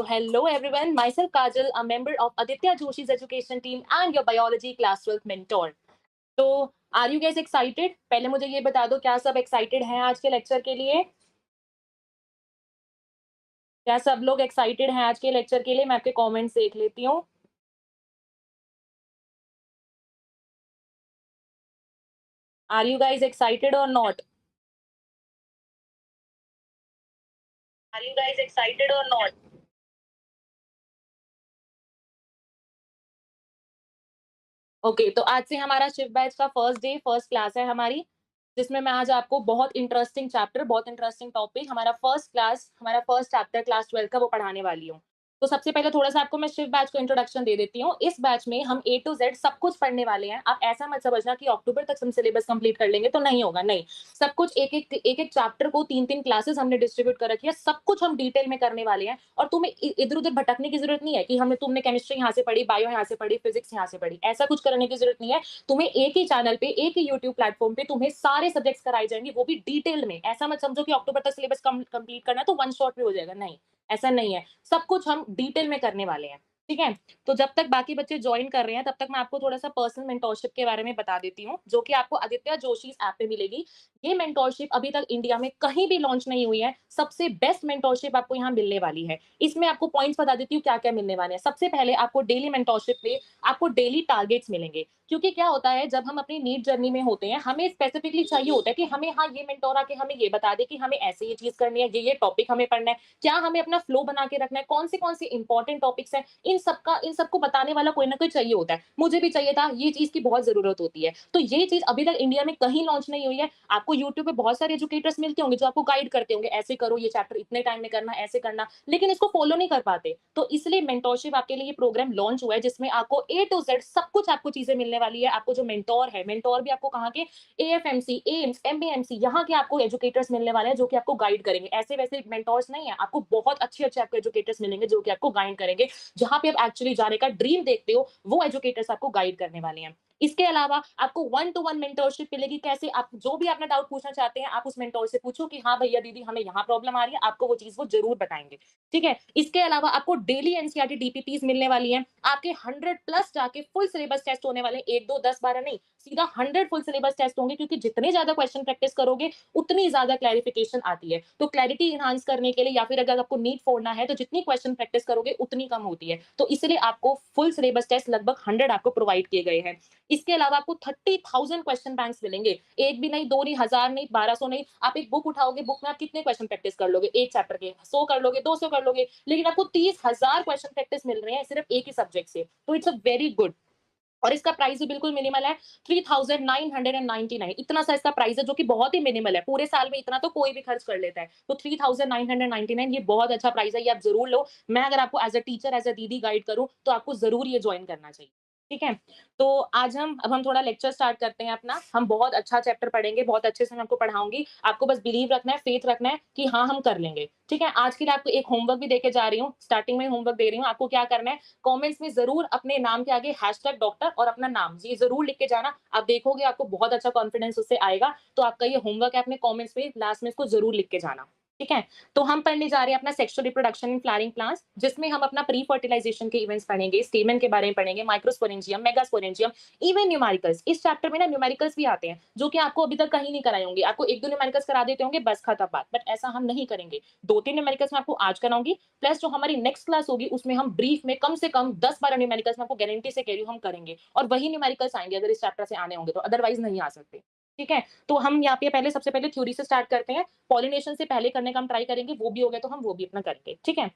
So hello everyone, myself Kajal, a member of Aditya Joshi's education team and your biology class 12 mentor. तो are you guys excited? पहले मुझे ये बता दो क्या सब excited हैं आज के लेक्चर के लिए? क्या सब लोग excited हैं आज के लेक्चर के लिए? मैं आपके कमेंट्स देख लेती हूँ. Are you guys excited or not? Are you guys excited or not? Okay तो आज से हमारा शिफ्ट बैच का फर्स्ट क्लास है हमारी, जिसमें मैं आज आपको बहुत इंटरेस्टिंग चैप्टर, बहुत इंटरेस्टिंग टॉपिक, हमारा फर्स्ट चैप्टर क्लास 12 का वो पढ़ाने वाली हूँ. तो सबसे पहले थोड़ा सा आपको मैं शिफ्ट बैच को इंट्रोडक्शन दे देती हूँ. इस बैच में हम ए टू जेड सब कुछ पढ़ने वाले हैं. आप ऐसा मत समझना कि अक्टूबर तक हम सिलेबस कंप्लीट कर लेंगे तो नहीं होगा, नहीं. सब कुछ एक चैप्टर को 3-3 क्लासेस हमने डिस्ट्रीब्यूट कर रखी है. सब कुछ हम डिटेल में करने वाले हैं और तुम्हें इधर उधर भटकने की जरूरत नहीं है कि तुमने केमिस्ट्री यहाँ से पढ़ी, बायो यहाँ से पढ़ी, फिजिक्स यहाँ से पढ़ी. ऐसा कुछ करने की जरूरत नहीं है. तुम्हें एक ही चैनल पे, एक ही यूट्यूब प्लेटफॉर्म पे तुम्हें सारे सब्जेक्ट्स कराए जाएंगे, वो भी डिटेल में. ऐसा मत समझो कि अक्टूबर तक सिलेबस कंप्लीट करना है तो वन शॉट में हो जाएगा, नहीं. ऐसा नहीं है. सब कुछ हम डिटेल में करने वाले हैं. ठीक है. तो जब तक बाकी बच्चे ज्वाइन कर रहे हैं तब तक मैं आपको थोड़ा सा पर्सनल मेंटोरशिप के बारे में बता देती हूँ, जो कि आपको आदित्य जोशी ऐप पे मिलेगी. ये मेंटोरशिप अभी तक इंडिया में कहीं भी लॉन्च नहीं हुई है. सबसे बेस्ट मेंटोरशिप आपको यहाँ मिलने वाली है. इसमें आपको पॉइंट्स बता देती हूँ क्या क्या मिलने वाले हैं. सबसे पहले आपको डेली मेंटोरशिप पे आपको डेली टारगेट्स मिलेंगे. क्योंकि क्या होता है, जब हम अपनी नीट जर्नी में होते हैं हमें स्पेसिफिकली चाहिए होता है कि हमें, हाँ, ये मेंटोर आके हमें ये बता दे कि हमें ऐसे ये चीज करनी है, ये टॉपिक हमें पढ़ना है, क्या हमें अपना फ्लो बना के रखना है, कौन से इंपॉर्टेंट टॉपिक्स हैं. इन सबको बताने वाला कोई ना कोई चाहिए होता है. मुझे भी चाहिए था, ये चीज की बहुत जरूरत होती है. तो ये चीज अभी तक इंडिया में कहीं लॉन्च नहीं हुई है. आपको यूट्यूब पे बहुत सारे एजुकेटर्स मिलते होंगे जो आपको गाइड करते होंगे, ऐसे करो, ये चैप्टर इतने टाइम में करना, ऐसे करना, लेकिन इसको फॉलो नहीं कर पाते. तो इसलिए मेंटोरशिप आपके लिए ये प्रोग्राम लॉन्च हुआ है, जिसमें आपको ए टू जेड सब कुछ आपको चीजें मिलने वाली है. आपको जो मेंटोर है, मेंटोर भी आपको कहाँ के, एएफएमसी, एम्स, एमबीएमसी, यहाँ के आपको एजुकेटर्स मिलने वाले हैं जो कि आपको गाइड करेंगे. ऐसे वैसे मेंटोर्स नहीं है, आपको बहुत अच्छे अच्छे आपको एजुकेटर्स मिलेंगे जो कि आपको गाइड करेंगे. जहां पे आप एक्चुअली जाने का ड्रीम देखते हो, वो एजुकेटर्स आपको गाइड करने वाले हैं. इसके अलावा आपको वन टू वन मेंटोरशिप मिलेगी. कैसे, आप जो भी अपना डाउट पूछना चाहते हैं आप उस मेंटोर से पूछो कि हाँ भैया दीदी हमें यहाँ प्रॉब्लम आ रही है, आपको वो चीज वो जरूर बताएंगे. ठीक है. इसके अलावा आपको डेली एनसीईआरटी डीपीपीस मिलने वाली है. आपके 100+ जाके फुल सिलेबस टेस्ट होने वाले, 1 2 10 12 नहीं, सीधा 100 फुल सिलेबस टेस्ट होंगे. क्योंकि जितने ज्यादा क्वेश्चन प्रैक्टिस करोगे उतनी ज्यादा क्लैरिफिकेशन आती है. तो क्लैरिटी इनहांस करने के लिए या फिर अगर आपको नीट फोड़ना है तो जितनी क्वेश्चन प्रैक्टिस करोगे उतनी कम होती है. तो इसलिए आपको फुल सिलेबस टेस्ट लगभग 100 आपको प्रोवाइड किए गए हैं. इसके अलावा आपको 30,000 क्वेश्चन बैंक्स मिलेंगे. एक भी नहीं, दो नहीं, 1000 नहीं, 1200 नहीं. आप एक बुक उठाओगे, बुक में आप कितने क्वेश्चन प्रैक्टिस कर लोगे? एक चैप्टर के 100 कर लोगे, 200 कर लोगे, लेकिन आपको 30,000 क्वेश्चन प्रैक्टिस मिल रहे हैं सिर्फ एक ही सब्जेक्ट से. तो इट्स अ वेरी गुड. और इसका प्राइस भी बिल्कुल मिनिमल है, 3999. इतना सा इसका प्राइस है, जो कि बहुत ही मिनिमल है. पूरे साल में इतना तो कोई भी खर्च कर लेता है. तो 3999 ये बहुत अच्छा प्राइस है, ये आप जरूर लो. मैं अगर आपको as a teacher, as a didi guide करूं तो आपको जरूर ये ज्वाइन करना चाहिए. ठीक है. तो आज हम थोड़ा लेक्चर स्टार्ट करते हैं अपना. हम बहुत अच्छा चैप्टर पढ़ेंगे, बहुत अच्छे से मैं आपको पढ़ाऊंगी. आपको बस बिलीव रखना है, फेथ रखना है कि हाँ हम कर लेंगे. ठीक है. आज के लिए आपको एक होमवर्क भी देके जा रही हूँ, स्टार्टिंग में होमवर्क दे रही हूँ. आपको क्या करना है, कमेंट्स में जरूर अपने नाम के आगे #डॉक्टर और अपना नाम ये जरूर लिख के जाना. आप देखोगे आपको बहुत अच्छा कॉन्फिडेंस उससे आएगा. तो आपका ये होमवर्क है, अपने कमेंट्स में लास्ट में इसको जरूर लिख के जाना. ठीक है. तो हम पढ़ने जा रहे हैं अपना sexual reproduction in flowering plants, जिसमें हम अपना प्री फर्टिलाइजेशन के इवेंट्स पढ़ेंगे, स्टेमन के बारे में पढ़ेंगे, माइक्रोस्पोरेंजियम, मेगास्पोरेंजियम, इवन न्यूमेरिकल्स. इस चैप्टर में ना न्यूमेरिकल्स भी आते हैं जो कि आपको अभी तक कहीं नहीं कराए होंगे. आपको एक दो न्यूमेरिकल्स करा देते होंगे, बस खत्म बात. बट ऐसा हम नहीं करेंगे. 2-3 न्यूमेरिकल्स मैं आपको आज कराऊंगी, प्लस जो हमारी नेक्स्ट क्लास होगी उसमें हम ब्रीफ में कम से कम 10-12 न्यूमेरिकल्स में आपको गारंटी से कह रही हूँ हम करेंगे. और वही न्यूमेरिकल्स आएंगे अगर इस चैप्टर से आने होंगे, तो अदरवाइज नहीं आ सकते. ठीक है. तो हम यहाँ पे पहले, सबसे पहले थ्योरी से स्टार्ट करते हैं. पॉलिनेशन से पहले करने का हम ट्राई करेंगे, वो भी हो गया तो हम वो भी अपना करेंगे. ठीक है.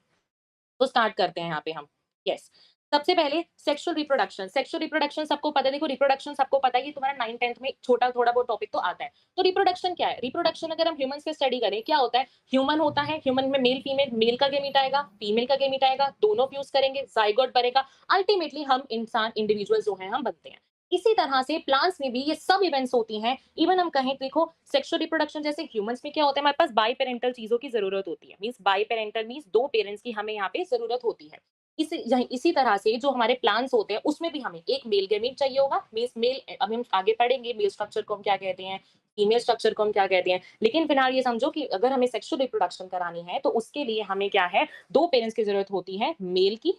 तो स्टार्ट करते हैं यहाँ पे हम. यस. सबसे पहले सेक्सुअल रिप्रोडक्शन. सेक्सुअल रिप्रोडक्शन सबको पता है. देखो, रिप्रोडक्शन सबको पता है कि तुम्हारा 9th-10th में छोटा थोड़ा बहुत टॉपिक तो आता है. तो रिप्रोडक्शन क्या है? रिप्रोडक्शन अगर हम ह्यूमंस के स्टडी करें, क्या होता है, ह्यूमन होता है, ह्यूमन में मेल फीमेल, मेल का गेमीट आएगा, फीमेल का गेमीट आएगा, दोनों फ्यूज करेंगे, जाइगोट बनेगा, अल्टीमेटली हम इंसान, इंडिविजुअल जो है हम बनते हैं. इसी तरह से प्लांट्स में भी ये सब इवेंट्स होती हैं. इवन हम कहें, देखो, सेक्सुअल रिप्रोडक्शन जैसे ह्यूमंस में क्या होता है, हमारे पास बाई पेरेंटल चीजों की जरूरत होती है. मींस बाई पेरेंटल मींस दो पेरेंट्स की हमें यहाँ पे जरूरत होती है. इसी तरह से जो हमारे प्लांट्स होते हैं उसमें भी हमें एक मेल गैमीट चाहिए होगा। मीन्स मेल, अभी हम आगे पढ़ेंगे मेल स्ट्रक्चर को हम क्या कहते हैं, फीमेल स्ट्रक्चर को हम क्या कहते हैं। लेकिन फिलहाल ये समझो कि अगर हमें सेक्सुअल रिप्रोडक्शन करानी है तो उसके लिए हमें क्या है, 2 पेरेंट्स की ज़रूरत होती है, मेल की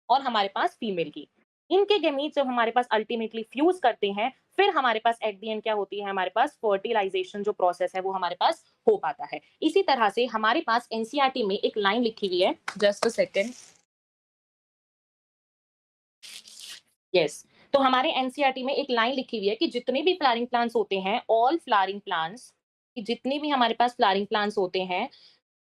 और हमारे पास फीमेल की। इनके गैमीट्स जब हमारे पास अल्टीमेटली फ्यूज़ करते हैं, फिर हमारे पास एट द एंड क्या होती है, हमारे पास फर्टिलाइज़ेशन जो प्रोसेस है वो हमारे पास हो पाता है। इसी तरह से हमारे पास एनसीईआरटी में एक लाइन लिखी हुई है, जस्ट अ सेकंड। यस। तो हमारे एनसीईआरटी में एक लाइन लिखी हुई है कि जितने भी फ्लावरिंग प्लांट्स होते हैं, ऑल फ्लावरिंग प्लांट्स, कि जितने भी हमारे पास फ्लावरिंग प्लांट्स होते हैं,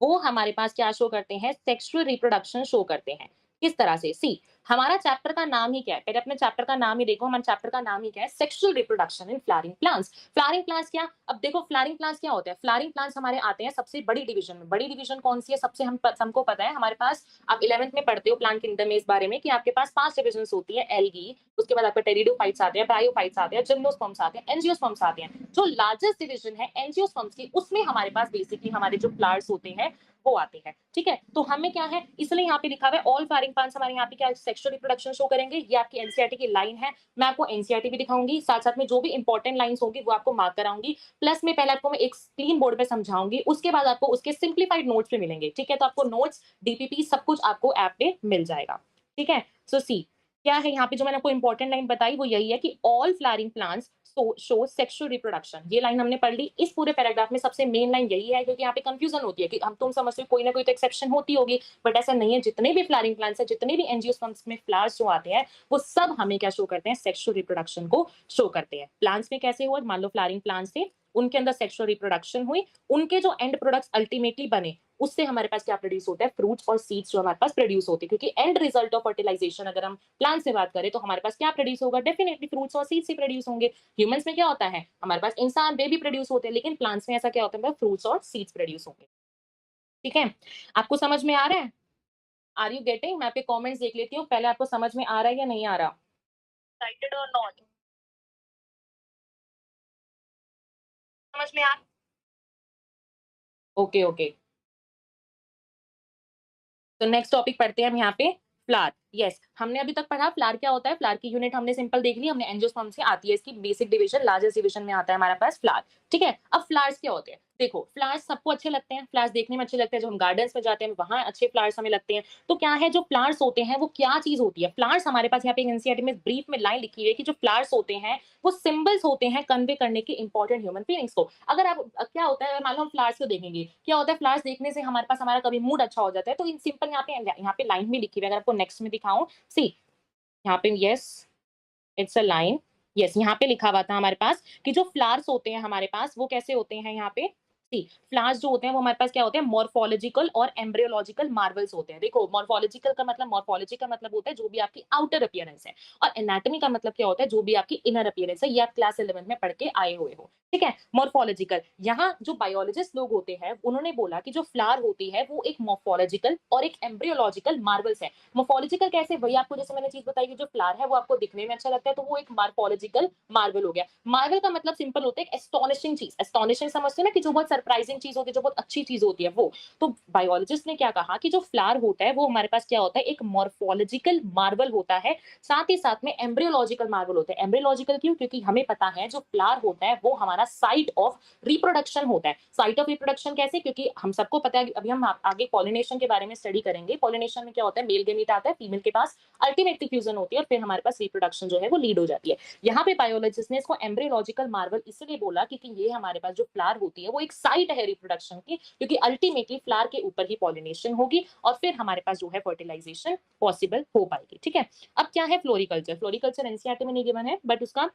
वो हमारे पास क्या शो करते हैं, सेक्सुअल रिप्रोडक्शन शो करते हैं। किस तरह से, सी, हमारा चैप्टर का नाम ही क्या है, पहले अपने चैप्टर का नाम ही देखो, हमारे चैप्टर का नाम ही क्या है, sexual reproduction in flowering plants. Flowering plants क्या, अब देखो फ्लावरिंग प्लांट्स क्या होते हैं, फ्लावरिंग प्लांट्स हमारे आते हैं सबसे बड़ी डिवीजन में। बड़ी डिवीजन कौन सी है, सबसे हमको पता है, हमारे पास, आप 11th में पढ़ते हो प्लांट किंगडम में इस बारे में कि आपके पास 5 डिविजन्स होती है, एल्गी, उसके बाद आपके टेरिडोफाइट्स आते हैं, ब्रायोफाइट्स आते हैं, जिम्नोस्पर्म्स आते हैं, एंजियोस्पर्म्स आते हैं। जो लार्जेस्ट डिवीजन है एंजियोस्पर्म्स की, उसमें हमारे पास बेसिकली हमारे जो फ्लावर्स होते हैं वो आते हैं। ठीक है, तो हमें क्या है, इसलिए यहाँ पे लिखा हुआ है ऑल फ्लावरिंग प्लांट्स हमारे यहाँ पे क्या सेक्सुअल रिप्रोडक्शन शो करेंगे। ये आपकी एनसीईआरटी की लाइन है। मैं आपको एनसीईआरटी भी दिखाऊंगी, साथ साथ में जो भी इंपॉर्टेंट लाइंस होंगी वो आपको मार्क कराऊंगी। प्लस में पहले आपको मैं एक क्लीन बोर्ड पे समझाऊंगी, उसके बाद आपको उसके सिंप्लीफाइड नोट्स भी मिलेंगे। ठीक है, तो आपको नोट्स, डीपीपी सब कुछ आपको ऐप पे मिल जाएगा। ठीक है, सो सी, क्या है यहाँ पे जो मैंने आपको इंपॉर्टेंट लाइन बताई वो यही है कि all flowering plants show sexual reproduction. ये लाइन हमने पढ़ ली। इस पूरे पैराग्राफ में सबसे मेन लाइन यही है, क्योंकि यहाँ पे कंफ्यूजन होती है कि हम, तुम समझते हो कोई ना कोई तो एक्सेप्शन होती होगी, बट ऐसा नहीं है। जितने भी फ्लावरिंग प्लांट्स है, जितने भी एंजियोस्पर्म्स में फ्लावर्स जो आते हैं, वो सब हमें क्या शो करते हैं, सेक्सुअल रिप्रोडक्शन को शो करते हैं। प्लांट्स में कैसे हुआ, मान लो फ्लावरिंग प्लांट्स थे, उनके अंदर सेक्सुअल रिप्रोडक्शन हुई, उनके जो एंड प्रोडक्ट्स अल्टीमेटली बने, उससे हमारे पास क्या प्रोड्यूस होता है, फ्रूट्स और सीड्स जो हमारे पास प्रोड्यूस होते हैं। क्योंकि एंड रिजल्ट ऑफ फर्टिलाइजेशन अगर हम प्लांट से बात करें तो हमारे पास क्या प्रोड्यूस होगा, डेफिनेटली फ्रूट्स और सीड्स ही प्रोड्यूस होंगे। ह्यूमंस में क्या होता है, हमारे पास इंसान बेबी प्रोड्यूस होते हैं, लेकिन प्लांट्स में ऐसा क्या होता है, फ्रूट्स और सीड्स प्रोड्यूस होंगे। ठीक है, आपको समझ में आ रहा है, आर यू गेटिंग। मैं आपके कमेंट्स देख लेती हूँ, पहले आपको समझ में आ रहा है या नहीं आ रहा, एक्साइटेड और नॉट, समझ में आ, ओके ओके। तो नेक्स्ट टॉपिक पढ़ते हैं हम यहाँ पे, फ्लावर। यस, हमने अभी तक पढ़ा फ्लावर क्या होता है। फ्लावर की यूनिट हमने सिंपल देख ली, हमने एंजियोस्पर्म से आती है इसकी बेसिक डिवीजन, लार्जेस्ट डिवीजन में आता है हमारे पास फ्लावर। ठीक है, अब फ्लावर्स क्या होते हैं, देखो फ्लावर्स सबको अच्छे लगते हैं, फ्लावर्स देखने में अच्छे लगते हैं, जब हम गार्डन्स में जाते हैं वहां अच्छे फ्लावर्स हमें लगते हैं। तो क्या है, जो फ्लावर्स होते हैं वो क्या चीज होती है, फ्लावर्स हमारे पास यहाँ पे एनसीईआरटी में ब्रीफ में लाइन लिखी हुई है कि जो फ्लावर्स होते हैं वो सिंबल्स होते हैं कन्वे करने के इंपॉर्टेंट ह्यूमन फीलिंग्स को। अगर आप, क्या होता है, अगर मान लो हम फ्लावर्स को देखेंगे, क्या होता है, फ्लावर्स देखने से हमारे पास हमारा कभी मूड अच्छा हो जाता है, तो इन सिंपल यहाँ पे लाइन में लिखी हुई है, अगर आपको नेक्स्ट में दिखाऊं, सी, यहाँ पे, yes, it's a line. Yes, यहाँ पे लिखा हुआ था हमारे पास कि जो फ्लावर्स होते हैं हमारे पास वो कैसे होते हैं, यहाँ पे सी, फ्लावर्स जो होते हैं वो हमारे पास क्या होते हैं, मॉर्फोलॉजिकल और एम्ब्रियोलॉजिकल मार्वल्स होते हैं। देखो मॉर्फोलॉजिकल का मतलब, मॉर्फोलॉजी का मतलब होता है जो भी आपकी आउटर अपीयरेंस है, और एनाटॉमी का मतलब क्या होता है, जो भी आपकी इनर अपीयरेंस है। ये आप क्लास 11 में पढ़ के आए हुए हो। ठीक है, मॉर्फोलॉजिकल, यहाँ जो बायोलॉजिस्ट लोग होते हैं उन्होंने बोला कि जो फ्लावर होती है वो एक मॉर्फोलॉजिकल और एक एम्ब्रियोलॉजिकल मार्वल्स है। मोफोलॉजिकल कैसे, वही आपको जैसे मैंने चीज बताई कि जो फ्लावर है वो आपको दिखने में अच्छा लगता है, तो वो एक मार्फोलॉजिकल मार्वल हो गया। मार्वल का मतलब सिंपल होता है एस्टोनिशिंग चीज, एस्टोनिशिंग समझते हैं ना, कि जो बहुत सरप्राइजिंग चीज होती है, जो बहुत अच्छी चीज होती है वो। तो बायोलॉजिस्ट ने क्या कहा कि जो फ्लावर होता है वो हमारे पास क्या होता है, एक मॉर्फोलॉजिकल मार्वल होता है, साथ ही साथ में एम्ब्रियोलॉजिकल मार्वल होता है। एम्ब्रियोलॉजिकल क्यों, क्योंकि हमें पता है जो फ्लावर होता है वो हमारा साइट ऑफ रिप्रोडक्शन होता है। साइट ऑफ रिप्रोडक्शन कैसे, क्योंकि हम सबको पता है, अभी हम आगे पॉलिनेशन के बारे में स्टडी करेंगे। पॉलिनेशन में क्या होता है, मेल गेमीट आता है, फीमेल के पास अल्टीमेटली फ्यूजन होती है, और फिर हमारे पास रिप्रोडक्शन जो है वो लीड हो जाती है। यहाँ पे बायोलॉजिस्ट ने इसको एम्ब्रियोलॉजिकल मार्वल इसलिए बोला क्योंकि ये हमारे पास जो फ्लावर होती है वो एक साइट है रिप्रोडक्शन की, क्योंकि अल्टीमेटली फ्लावर के ऊपर ही पॉलिनेशन होगी और फिर हमारे पास जो है फर्टिलाइजेशन पॉसिबल हो पाएगी। ठीक है, अब क्या है फ्लोरिकल्चर। फ्लोरिकल्चर एनसीईआरटी में नहीं गिवन है, बट उसका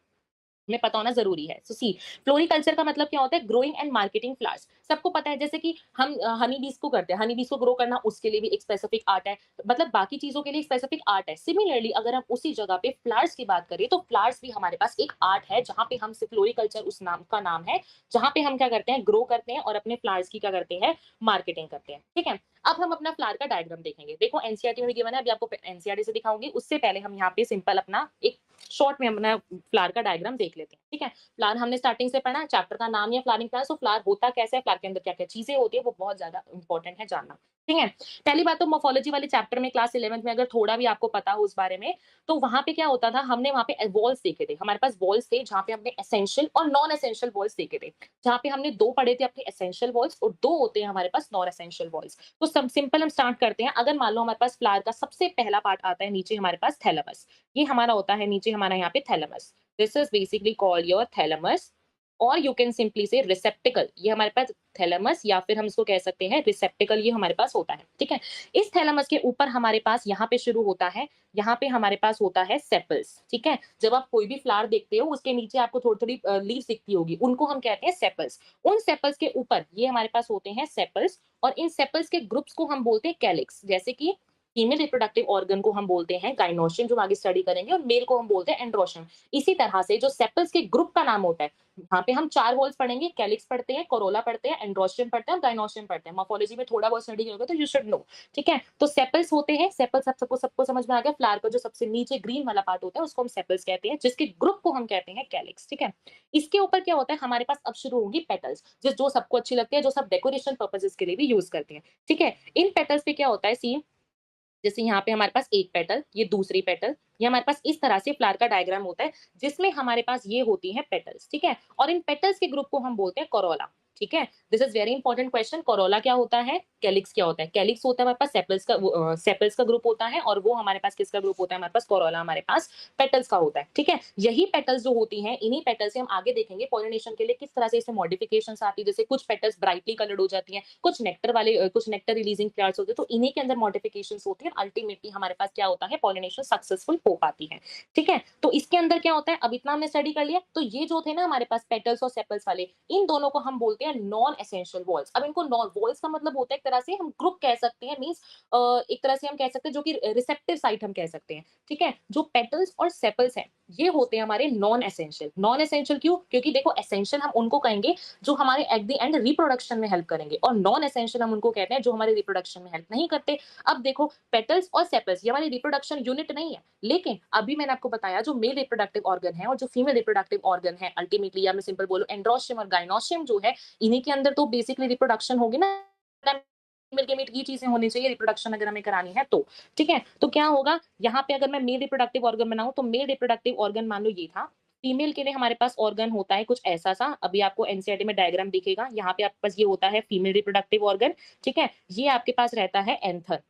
हमें पता होना जरूरी है। सो सी, फ्लोरिकल्चर का मतलब क्या होता है, ग्रोइंग एंड मार्केटिंग फ्लावर्स। सबको पता है, जैसे कि हम हनी बीज को करते हैं, हनी बीज को ग्रो करना उसके लिए भी एक स्पेसिफिक आर्ट है, मतलब बाकी चीजों के लिए स्पेसिफिक आर्ट है। सिमिलरली अगर हम उसी जगह पे फ्लावर्स की बात करें तो फ्लावर्स भी हमारे पास एक आर्ट है, जहां पे हम फ्लोरिकल्चर उस नाम का नाम है, जहां पे हम क्या करते हैं, ग्रो करते हैं और अपने फ्लावर्स की क्या करते हैं, मार्केटिंग करते हैं। ठीक है, अब हम अपना फ्लावर का डायग्राम देखेंगे। देखो एनसीईआरटी में गिवन है, अभी आपको एनसीईआरटी से दिखाऊंगी, उससे पहले हम यहाँ पे सिंपल अपना एक शॉर्ट में अपना फ्लावर का डायग्राम देख लेते हैं। ठीक है, फ्लावर हमने स्टार्टिंग से पढ़ा, चैप्टर का नाम है फ्लावरिंग प्लांट्स। तो फ्लावर होता कैसे है, फ्लावर के अंदर क्या क्या चीजें होती है, वो बहुत ज्यादा इंपॉर्टेंट है जानना। ठीक है? पहली बात तो मोर्फोलॉजी वाले चैप्टर में क्लास 11th में अगर थोड़ा भी आपको पता हो उस बारे में, तो वहाँ पे क्या होता था, हमने वहाँ पे वॉल्स देखे थे। हमारे पास वॉल्स थे जहाँ पे हमने एसेंशियल और नॉन एसेंशियल वॉल्स देखे थे। जहाँ पे हमने 2 पढ़े थे अपने एसेंशियल वॉल्स और 2 होते हैं हमारे पास नॉन एसेंशियल वॉल्स। तो सब सिंपल हम स्टार्ट करते हैं। अगर मान लो हमारे पास फ्लावर का सबसे पहला पार्ट आता है नीचे हमारे पास थैलेमस। ये हमारा होता है नीचे हमारा यहाँ पे thalamus. This is basically called your thalamus और यू कैन सिंपली से रिसेप्टेकल। ये हमारे पास थैलेमस या फिर हम इसको कह सकते हैं रिसेप्टेकल, ये हमारे पास होता है। ठीक है? इस थैलेमस के ऊपर हमारे पास यहाँ पे शुरू होता है, यहाँ पे हमारे पास होता है सेपल्स। ठीक है? जब आप कोई भी फ्लावर देखते हो उसके नीचे आपको थोड़ी-थोड़ी लीव्स दिखती होगी, उनको हम कहते हैं सेपल्स। उन सेपल्स के ऊपर ये हमारे पास होते हैं सेपल्स और इन सेपल्स के ग्रुप्स को हम बोलते हैं कैलिक्स। जैसे कि फीमेल रिप्रोडक्टिव ऑर्गन को हम बोलते हैं गायनोशियम, जो हम आगे स्टडी करेंगे, और मेल को हम बोलते हैं एंड्रोशियम। इसी तरह से जो सेपल्स के ग्रुप का नाम होता है, यहाँ पे हम 4 वॉल्स पढ़ेंगे, कैलिक्स पढ़ते हैं, कोरोला पढ़ते हैं, एंड्रोशियम पढ़ते हैं और गायनोशियम पढ़ते हैं। मोर्फोलॉजी में थोड़ा बहुत स्टडी करोगे तो यू शुड नो। ठीक है? तो सेपल्स होते हैं, सेपल्स आप सबको सबको समझ में आ गया। फ्लावर का जो सबसे नीचे ग्रीन वाला पार्ट होता है उसको हम सेपल्स कहते हैं, जिसके ग्रुप को हम कहते हैं कैलिक्स। ठीक है? इसके ऊपर क्या होता है, हमारे पास अब शुरू होंगी पेटल्स, जो सबको अच्छी लगती है, जो सब डेकोरेशन पर्पसेस के लिए भी यूज करते हैं। ठीक है? इन पेटल्स पे क्या होता है, सी जैसे यहाँ पे हमारे पास एक पेटल, ये दूसरी पेटल, ये हमारे पास इस तरह से फ्लावर का डायग्राम होता है, जिसमें हमारे पास ये होती हैं पेटल्स। ठीक है? और इन पेटल्स के ग्रुप को हम बोलते हैं कोरोला। ठीक है? This is very important question. Corolla क्या होता है, कैलिक्स क्या होता है? कैलिक्स होता है हमारे पास सेपल्स का ग्रुप होता है, और वो हमारे पास किसका ग्रुप होता है, हमारे पास कोरोला हमारे पास पेटल्स का होता है। ठीक है? यही पेटल्स जो होती हैं, इन्हीं पेटल्स से हम आगे देखेंगे पॉलिनेशन के लिए किस तरह से इसमें मॉडिफिकेशंस आती है। जैसे कुछ पेटल्स ब्राइटली कलर्ड हो जाती हैं, कुछ नेक्टर रिलीजिंग फ्लावर्स होते हैं, तो इन्हीं के अंदर मॉडिफिकेशंस होती है, अल्टीमेटली हमारे पास क्या होता है, पॉलिनेशन सक्सेसफुल हो पाती है। ठीक है? तो इसके अंदर क्या होता है, अब इतना हमने स्टडी कर लिया। तो ये जो थे ना हमारे पास पेटल्स और सेपल्स वाले, इन दोनों को हम बोलते हैं नॉन एसेंशियल वॉल्स। अब इनको नॉन वॉल्स का मतलब होता है एक तरह से हम ग्रुप कह सकते हैं, मींस एक तरह से हम कह सकते हैं जो कि रिसेप्टिव साइट हम कह सकते हैं। ठीक है? जो पेटल्स और सेपल्स हैं, ये होते हैं हमारे नॉन एसेंशियल। नॉन एसेंशियल क्यों? क्योंकि देखो एसेंशियल हम उनको कहेंगे जो हमारे एट द एंड रिप्रोडक्शन में हेल्प करेंगे, और नॉन एसेंशियल हम उनको कहते हैं जो हमारे रिप्रोडक्शन में हेल्प नहीं करते। अब देखो, पेटल्स और सेपल्स ये हमारी रिप्रोडक्शन यूनिट नहीं है, लेकिन अभी मैंने आपको बताया जो मेल रिप्रोडक्टिव ऑर्गन है और जो फीमेल रिप्रोडक्टिव ऑर्गन है, अल्टीमेटली या मैं सिंपल बोलूं एंड्रोशियम और गायनोशियम जो है, इन्हीं के अंदर तो बेसिकली रिप्रोडक्शन होगी ना। फीमेल के मीट ये चीजें होनी चाहिए रिप्रोडक्शन अगर हमें करानी है तो। ठीक है? तो क्या होगा, यहाँ पे अगर मैं मेल रिप्रोडक्टिव ऑर्गन बनाऊं, तो मेल रिप्रोडक्टिव ऑर्गन मान लो ये था। फीमेल के लिए हमारे पास ऑर्गन होता है कुछ ऐसा सा, अभी आपको एनसीईआरटी में डायग्राम दिखेगा, यहाँ पे आपके पास ये होता है फीमेल रिप्रोडक्टिव ऑर्गन। ठीक है? ये आपके पास रहता है anther.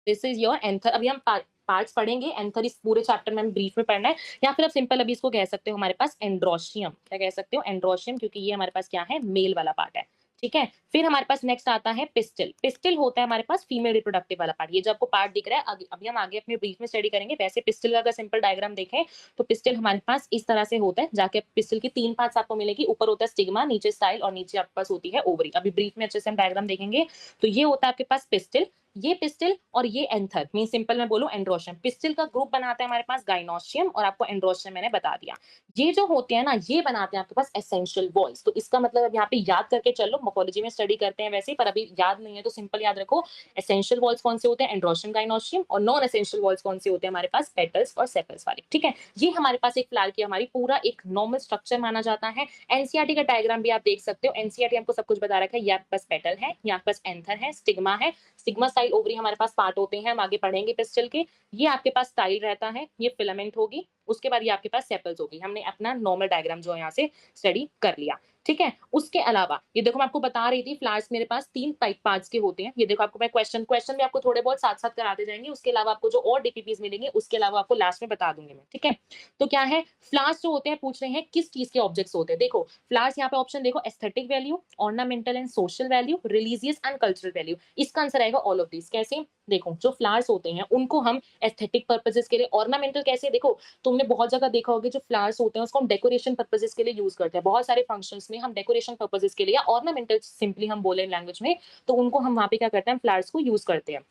This is your anther. अभी हम पार्ट्स पढ़ेंगे, एंथर इस पूरे चैप्टर में हम ब्रीफ में पढ़ना है, या फिर आप सिंपल अभी इसको कह सकते हो हमारे पास एंड्रोशियम। क्या कह सकते हो, एंड्रोशियम, क्योंकि ये हमारे पास क्या है, मेल वाला पार्ट है। ठीक है? फिर हमारे पास नेक्स्ट आता है पिस्टल। पिस्टल होता है हमारे पास फीमेल रिप्रोडक्टिव वाला पार्ट। ये जो आपको पार्ट दिख रहा है, अभी हम आगे अपने ब्रीफ में स्टडी करेंगे। वैसे पिस्टल का अगर सिंपल डायग्राम देखें, तो पिस्टल हमारे पास इस तरह से होता है। जाके पिस्टल की 3 पार्ट्स आपको मिलेगी, ऊपर होता है स्टिग्मा, नीचे स्टाइल, और नीचे आपके पास होती है ओवरी। अभी ब्रीफ में अच्छे से हम डायग्राम देखेंगे। तो ये होता है आपके पास पिस्टल, ये पिस्टल और ये एंथर, मीन सिंपल मैं बोलूं एंड्रोशियम। पिस्टल का ग्रुप बनाता है हमारे पास गायनोशियम, और आपको एंड्रोशियम मैंने बता दिया। ये जो होते हैं ना, ये बनाते हैं आपके पास एसेंशियल वॉल्स। तो इसका मतलब अब यहाँ पे याद करके चलो, मोर्फोलॉजी में स्टडी करते हैं वैसे, पर अभी याद नहीं है तो सिंपल याद रखो, एसेंशियल वॉल्स कौन से होते हैं, एंड्रोशियम गायनोशियम, और नॉन एसेंशियल वॉल्स कौन से होते हैं हमारे पास, पेटल्स और सेपल्स वाले। ठीक है? ये हमारे पास एक फ्लावर की हमारी पूरा एक नॉर्मल स्ट्रक्चर माना जाता है। एनसीईआरटी का डायग्राम भी आप देख सकते हो, एनसीईआरटी हमको सब कुछ बता रखा है। ये आपके पास पेटल है, ये आपके पास एंथर है, स्टिग्मा है, सिग्मा स्टाइल ओवरी हमारे पास पार्ट होते हैं, हम आगे पढ़ेंगे पिस्टल के। ये आपके पास स्टाइल रहता है, ये फिलामेंट होगी, उसके बाद ये आपके पास सेपल्स होगी। हमने अपना नॉर्मल डायग्राम जो है यहाँ से स्टडी कर लिया। ठीक है? उसके अलावा ये देखो, मैं आपको बता रही थी फ्लावर्स मेरे पास 3 टाइप पार्ट्स के होते हैं। ये देखो, आपको मैं क्वेश्चन भी आपको थोड़े बहुत साथ साथ कराते जाएंगे, उसके अलावा आपको जो और डीपीपीज मिलेंगे उसके अलावा आपको लास्ट में बता दूंगी मैं। ठीक है? तो क्या है, फ्लावर्स जो होते हैं पूछ रहे हैं किस चीज के ऑब्जेक्ट्स होते हैं। देखो फ्लावर्स, यहाँ पे ऑप्शन देखो, aesthetic value, ornamental and social value, religious and cultural value. इसका आंसर आएगा ऑल ऑफ दिस। कैसे? देखो, जो फ्लावर्स होते हैं उनको हम एस्थेटिक पर्पसेस के लिए, ऑर्नामेंटल कैसे, देखो तुमने बहुत जगह देखा होगा, जो फ्लावर्स होते हैं उसको हम डेकोरेशन पर्पसेस के लिए यूज करते हैं। बहुत सारे फंक्शंस में हम डेकोरेशन पर्पसेस के लिए, या ऑर्नामेंटल सिंपली हम बोले लैंग्वेज में, तो उनको हम वहां पे क्या करते हैं, फ्लावर्स को यूज करते हैं।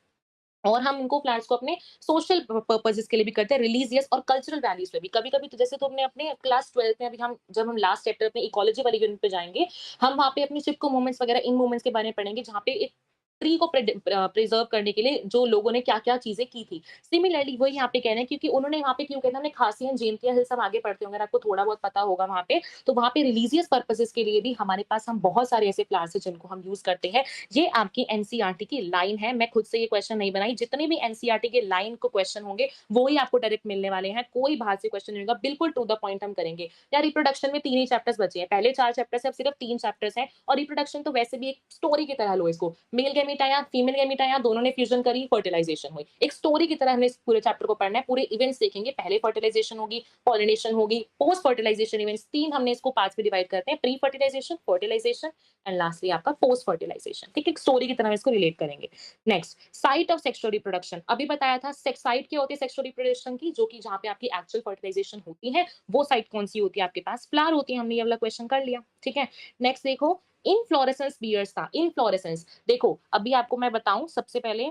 और हम उनको फ्लावर्स को अपने सोशल पर्पसेस के लिए भी करते हैं, रिलीजियस और कल्चरल वैल्यूज पे भी। कभी कभी तो जैसे तुमने अपने क्लास 12 में, अभी हम जब हम लास्ट चैप्टर अपने इकोलॉजी वाली यूनिट पे जाएंगे, हम वहाँ पे अपनी शिप को मूवमेंट्स वगैरह, इन मूवमेंट्स के बारे में पढ़ेंगे, जहाँ पे एक ट्री को प्रिजर्व करने के लिए जो लोगों ने क्या-क्या चीज़ें की थी। सिमिलरली वही यहाँ पे कह रहे हैं क्योंकि उन्होंने वहाँ पे क्यों कहते हैं हमने खासियन, जेमतिया हिल सब आगे पढ़ते होंगे, अगर आपको थोड़ा बहुत पता होगा वहाँ पे, तो वहाँ पे रिलीजियस पर्पसेस के लिए भी हमारे पास हम बहुत सारे ऐसे फ्लावर्स हैं जिनको हम यूज़ करते हैं। ये आपकी एनसीईआरटी की लाइन है, मैं खुद से ये क्वेश्चन नहीं बनाई, जितने भी एनसीईआरटी के लाइन को क्वेश्चन होंगे, वो ही आपको डायरेक्ट मिलने वाले हैं, कोई बाहर से क्वेश्चन नहीं होगा, बिल्कुल टू द पॉइंट हम करेंगे। या रिप्रोडक्शन में 3 ही चैप्टर्स बचे हैं, पहले 4 चैप्टर्स हैं, अब सिर्फ 3 चैप्टर्स हैं और रिप्रोडक्शन तो वैसे भी एक स्टोरी की तरह लो इसको, मेल गैमीट आया, फीमेल गैमीट आया, दोनों ने फ्यूजन करी, फर्टिलाइजेशन हुई। एक स्टोरी की तरह हमने इस पूरे चैप्टर को पढ़ना है, पूरे इवेंट्स देखेंगे, पहले फर्टिलाइजेशन होगी, पॉलिनेशन होगी, पोस्ट फर्टिलाइजेशन इवेंट्स, 3 हमने इसको पार्ट्स में डिवाइड करते हैं, pre fertilisation, fertilisation and lastly आपका पोस्ट फर्टिलाइजेशन। ठीक है, एक स्टोरी की तरह इसको रिलेट करेंगे। Next, site of sexual reproduction, अभी बताया था साइट क्या होती है सेक्सुअल रिप्रोडक्शन की, जो कि जहाँ पे आपकी एक्चुअल फर्टिलाइजेशन होती है, वो साइट कौन सी होती है आपके पास, फ्लावर होती है, हमने ये वाला क्वेश्चन कर लिया। ठीक है, नेक्स्ट देखो, इनफ्लोरेसेंस बियर्स था, इनफ्लोरेसेंस देखो अभी आपको मैं बताऊं सबसे पहले,